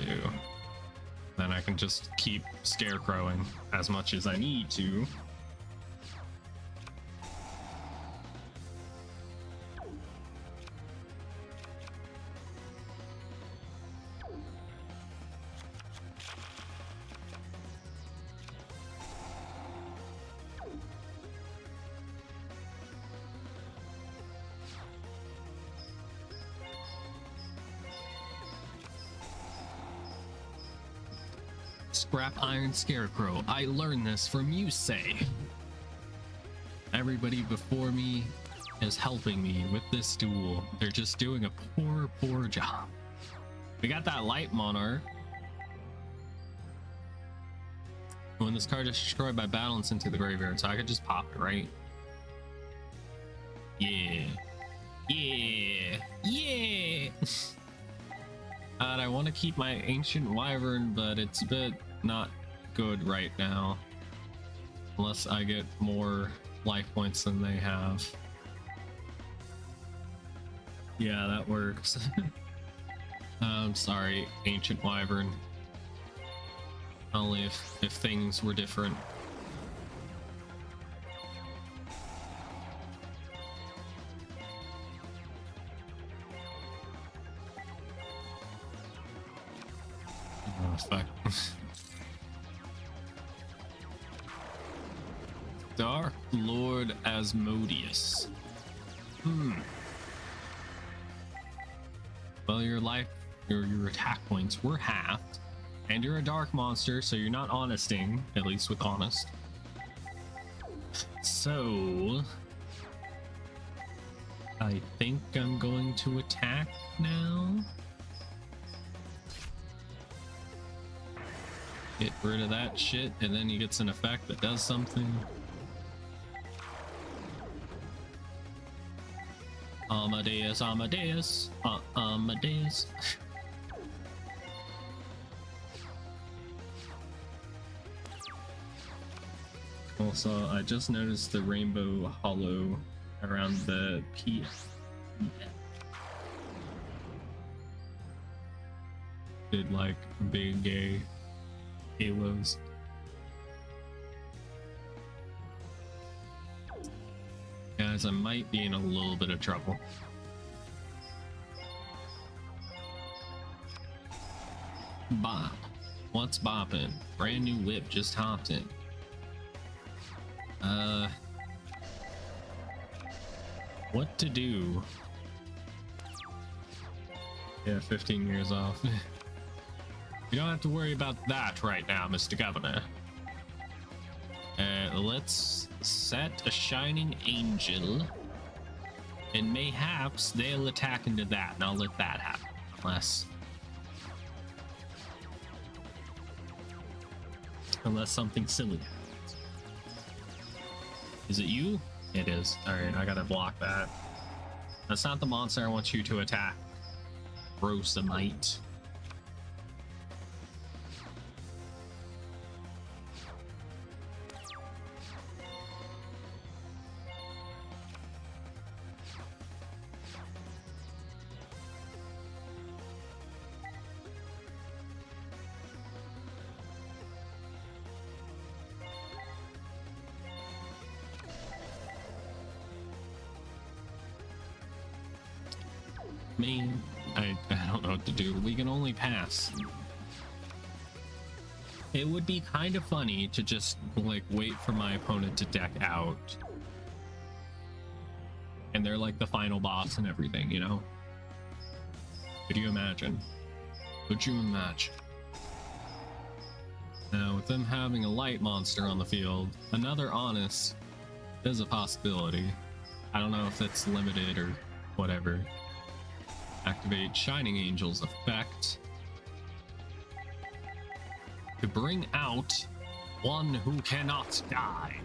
then I can just keep scarecrowing as much as I need to. Scrap Iron Scarecrow. I learned this from you, say. Everybody before me is helping me with this duel. They're just doing a poor job. We got that Light Monarch. When this card is destroyed by battle and sent to the graveyard, so I could just pop it, right? Yeah. And I want to keep my Ancient Wyvern, but it's a bit not good right now. Unless I get more life points than they have. Yeah, that works. I'm sorry, Ancient Wyvern. Only if things were different. Oh, fuck. Dark Lord Asmodeus. Well, your attack points were halved, and you're a dark monster, so you're not honesting, at least with honest. So I think I'm going to attack now. Get rid of that shit, and then he gets an effect that does something. Amadeus, Amadeus, Amadeus. Also, I just noticed the rainbow hollow around the P. Did like big gay halos. Guys, I might be in a little bit of trouble. Bop. What's bopping? Brand new whip just hopped in. What to do? Yeah, 15 years off. You don't have to worry about that right now, Mr. Governor. Let's set a shining angel, and mayhaps they'll attack into that, and I'll let that happen. Unless something silly happens. Is it you? It is. Alright, I gotta block that. That's not the monster I want you to attack. Rosamite. Man, I don't know what to do. We can only pass. It would be kind of funny to just like wait for my opponent to deck out, and they're like the final boss and everything, you know? Could you imagine? Could you imagine? Now, with them having a light monster on the field, another honest is a possibility. I don't know if that's limited or whatever. Activate Shining Angel's effect to bring out one who cannot die.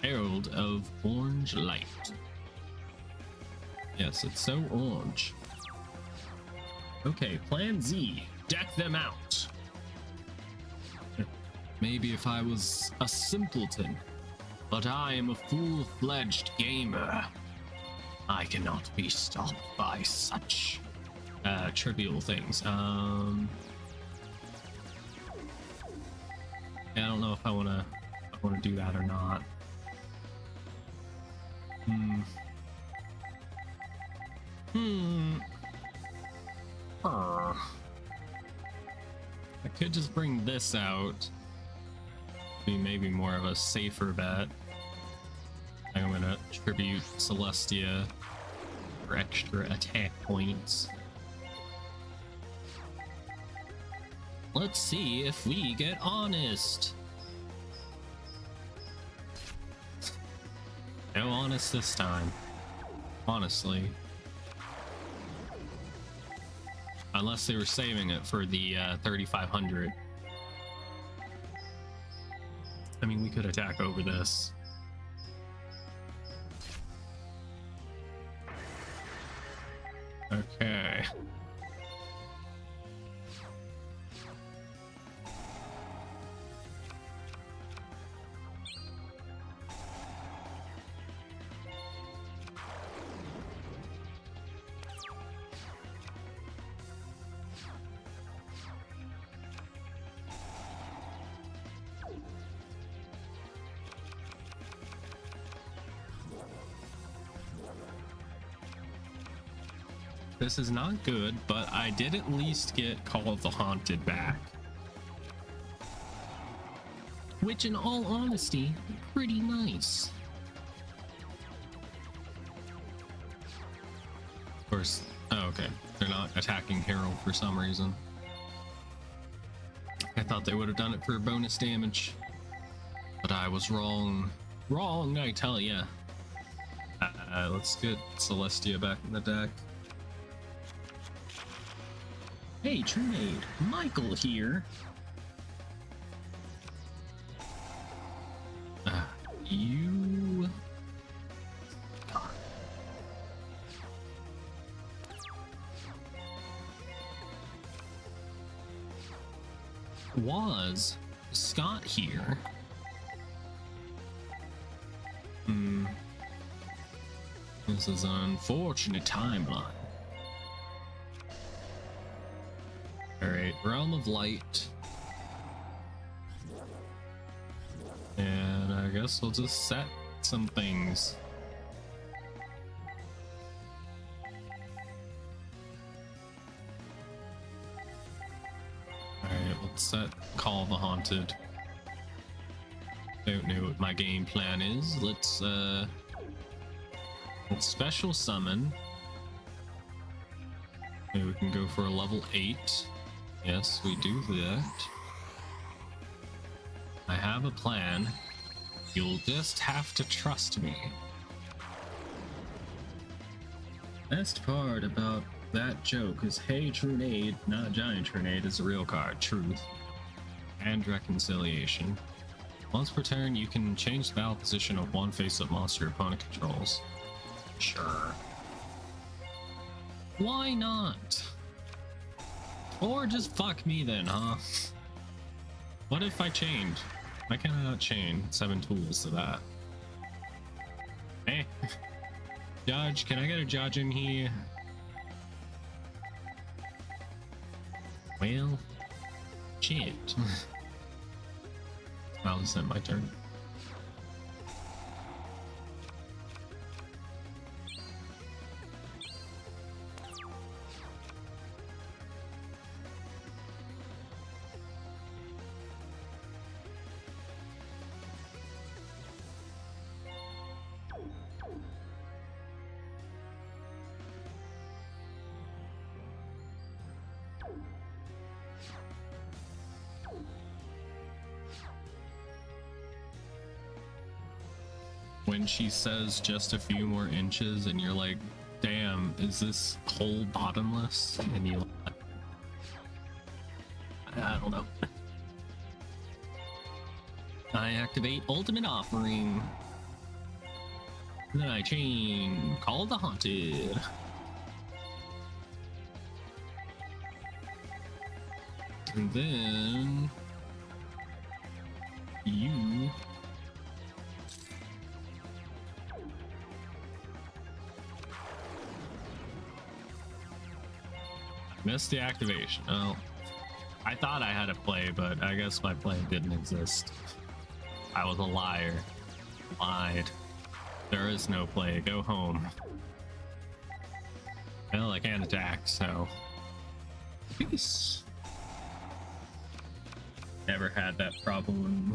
Herald of Orange Light. Yes, it's so orange. Okay, Plan Z. Deck them out. Maybe if I was a simpleton, but I am a full-fledged gamer. I cannot be stopped by such trivial things. Yeah, I don't know if I wanna do that or not. I could just bring this out. Be maybe more of a safer bet. I think I'm gonna tribute Celestia for extra attack points. Let's see if we get honest. No honest this time. Honestly. Unless they were saving it for the 3,500. I mean, we could attack over this. Okay. This is not good, but I did at least get Call of the Haunted back. Which, in all honesty, pretty nice. Of course, oh, okay. They're not attacking Herald for some reason. I thought they would have done it for bonus damage. But I was wrong. Wrong, I tell ya. Let's get Celestia back in the deck. Hey, Trinade, Michael here. You... Was Scott here? This is an unfortunate timeline. Alright, Realm of Light. And I guess we'll just set some things. Alright, let's set Call of the Haunted. Don't know what my game plan is. Let's special summon. Maybe we can go for a level 8. Yes, we do that. I have a plan. You'll just have to trust me. Best part about that joke is, hey, Trunade, not Giant Trunade, is a real card. Truth. And Reconciliation. Once per turn, you can change the battle position of one face-up monster your opponent controls. Sure. Why not? Or just fuck me then, huh? What if I change? Why can't I not chain 7 tools to that? Hey, Judge, can I get a judge in here? Well, shit. I'll just end my turn. When she says just a few more inches and you're like, damn, is this hole bottomless? And you, I don't know. I activate Ultimate Offering. Then I chain Call of the Haunted. And then you missed the activation. Oh, I thought I had a play, but I guess my play didn't exist. I was a liar. Lied. There is no play. Go home. Well, I can't attack, so peace. Never had that problem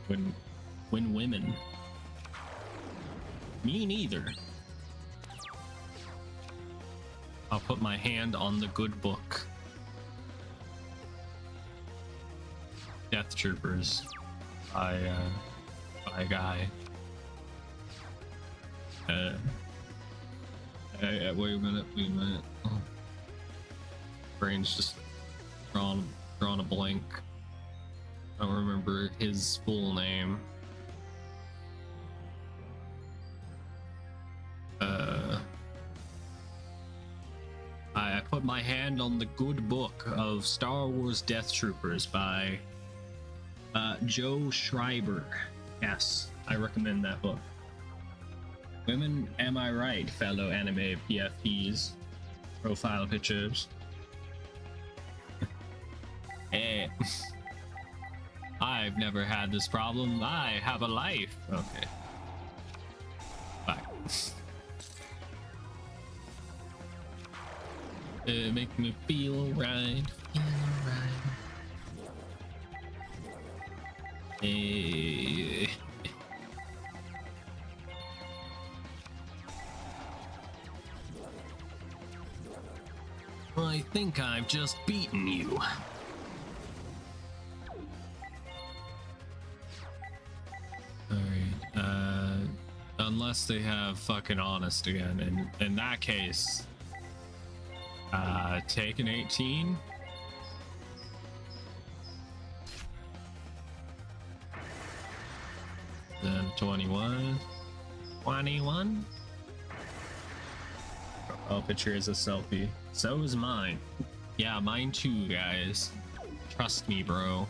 when women. Me neither. I'll put my hand on the good book. Death Troopers by a guy. Wait a minute. Oh. Brain's just drawn a blank. I don't remember his full name. I put my hand on the good book of Star Wars Death Troopers by Joe Schreiber. Yes, I recommend that book. Women, am I right, fellow anime PFPs? Profile pictures. Hey. I've never had this problem. I have a life. Okay. Bye. Make me feel right. Hey. I think I've just beaten you. Alright, Unless they have fucking honest again. And in that case, take an 18. Then 21. 21? Oh, picture is a selfie. So is mine. Yeah, mine too, guys. Trust me, bro.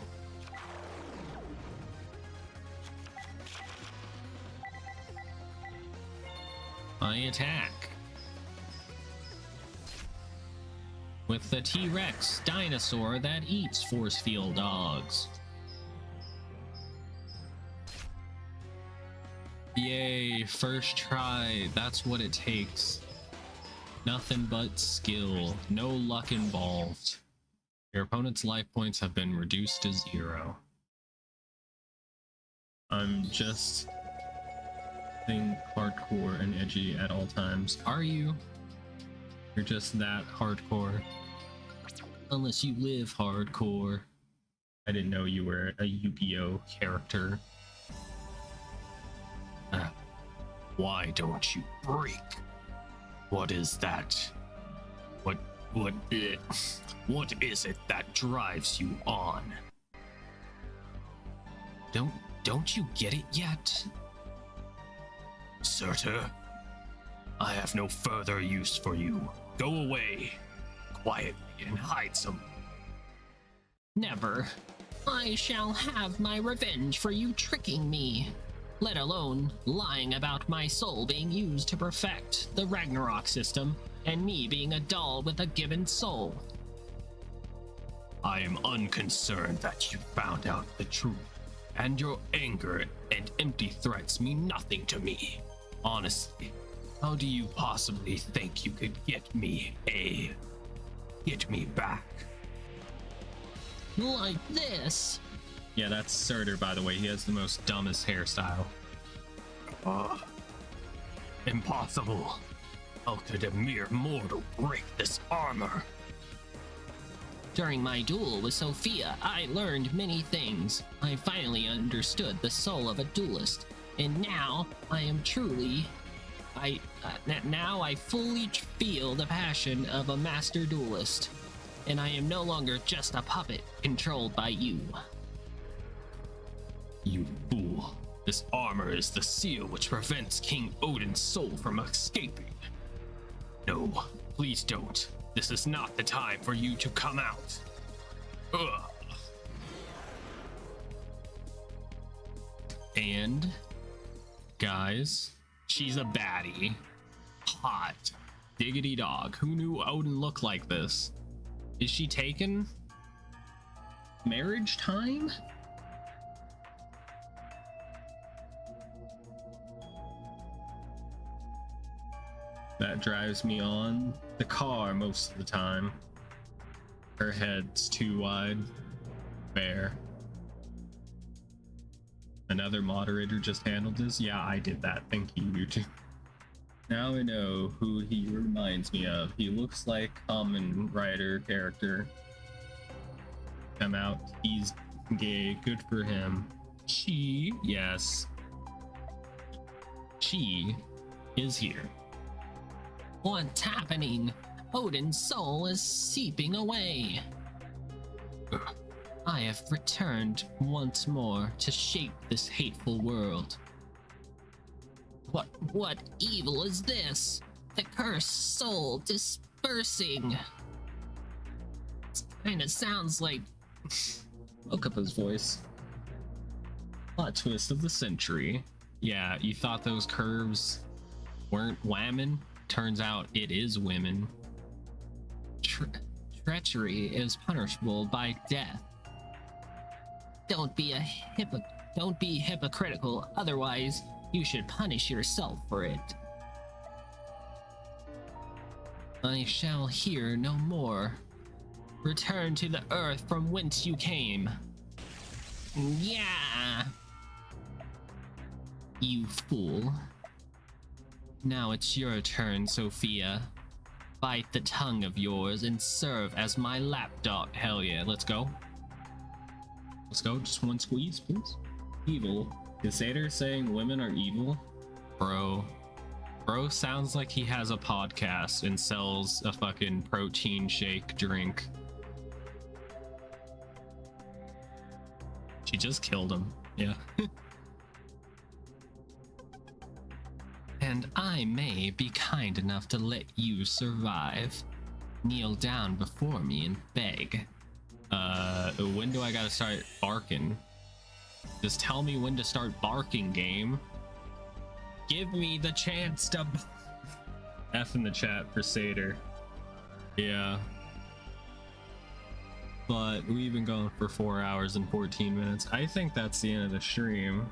I attack. With the T-Rex dinosaur that eats force field dogs. Yay, first try. That's what it takes. Nothing but skill. No luck involved. Your opponent's life points have been reduced to 0. I'm just being hardcore and edgy at all times. Are you? You're just that hardcore. Unless you live hardcore. I didn't know you were a Yu-Gi-Oh character. Why don't you break? What is that? What is it that drives you on? Don't you get it yet? Surtur, I have no further use for you. Go away, quietly, and hide some. Never. I shall have my revenge for you tricking me. Let alone lying about my soul being used to perfect the Ragnarok system, and me being a doll with a given soul. I am unconcerned that you found out the truth, and your anger and empty threats mean nothing to me. Honestly, how do you possibly think you could get me back? Like this? Yeah, that's Surtur, by the way. He has the most dumbest hairstyle. Impossible. How could a mere mortal break this armor? During my duel with Sophia, I learned many things. I finally understood the soul of a duelist, and now I am truly... now I fully feel the passion of a master duelist, and I am no longer just a puppet controlled by you. You fool. This armor is the seal which prevents King Odin's soul from escaping. No, please don't. This is not the time for you to come out. Ugh. And, guys, she's a baddie. Hot. Diggity dog. Who knew Odin looked like this? Is she taken? Marriage time? That drives me on the car most of the time. Her head's too wide. Fair. Another moderator just handled this? Yeah, I did that. Thank you, YouTube. Now I know who he reminds me of. He looks like Kamen Rider character. Come out. He's gay. Good for him. She, yes. She is here. What's happening? Odin's soul is seeping away. I have returned once more to shape this hateful world. What evil is this? The cursed soul dispersing. It kinda sounds like Okapa's voice. Plot twist of the century. Yeah, you thought those curves weren't whamming? Turns out it is women. Treachery is punishable by death. Don't be hypocritical, otherwise you should punish yourself for it. I shall hear no more. Return to the earth from whence you came. Yeah! You fool. Now it's your turn, Sophia. Bite the tongue of yours and serve as my lapdog. Hell yeah, let's go. Let's go, just one squeeze, please. Evil. Is Satyr saying women are evil? Bro. Bro sounds like he has a podcast and sells a fucking protein shake drink. She just killed him. Yeah. And I may be kind enough to let you survive. Kneel down before me and beg. When do I gotta start barking? Just tell me when to start barking, game. Give me the chance to... F in the chat for Seder. Yeah. But we've been going for 4 hours and 14 minutes. I think that's the end of the stream.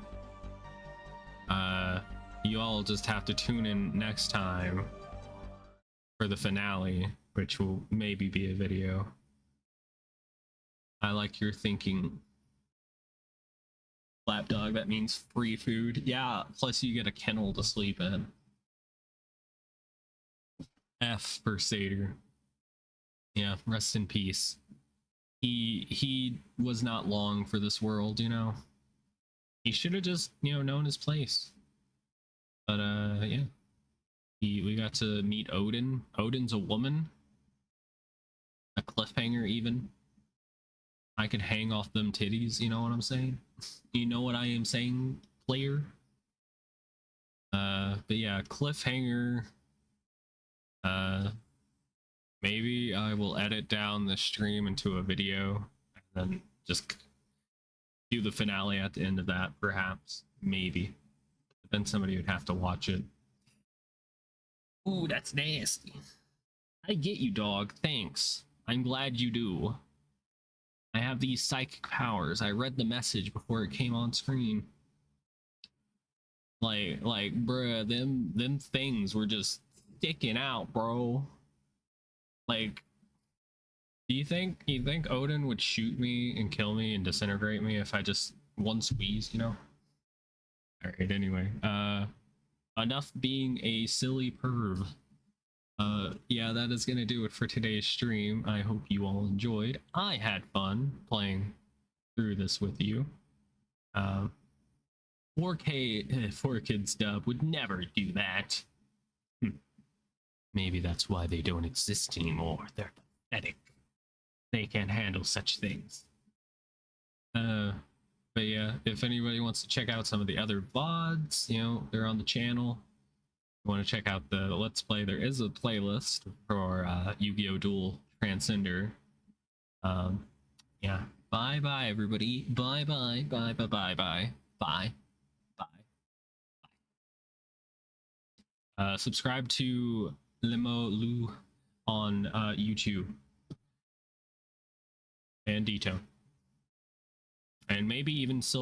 You all just have to tune in next time for the finale, which will maybe be a video. I like your thinking. Lapdog, that means free food. Yeah, plus you get a kennel to sleep in. F for Seder. Yeah, rest in peace. He was not long for this world, you know. He should have just, you know, known his place. But yeah. We got to meet Odin. Odin's a woman. A cliffhanger even. I could hang off them titties, you know what I'm saying? You know what I am saying, player? But yeah, cliffhanger. Maybe I will edit down the stream into a video and then just do the finale at the end of that, perhaps. Maybe. But then somebody would have to watch it. Ooh, that's nasty. I get you, dog. Thanks. I'm glad you do. I have these psychic powers. I read the message before it came on screen. Like, bruh, them things were just sticking out, bro. Like, do you think Odin would shoot me and kill me and disintegrate me if I just one squeeze, you know? Alright, anyway. Enough being a silly perv. Yeah, that is gonna do it for today's stream. I hope you all enjoyed. I had fun playing through this with you. 4K 4Kids dub would never do that. Maybe that's why they don't exist anymore. They're pathetic. They can't handle such things. But yeah, if anybody wants to check out some of the other VODs, you know, they're on the channel. You want to check out the Let's Play, there is a playlist for Yu-Gi-Oh! Duel Transcender. Yeah. Bye-bye, everybody. Bye-bye. Bye-bye-bye-bye. Bye. Bye. Subscribe to Limo Lu on YouTube. And Dito. And maybe even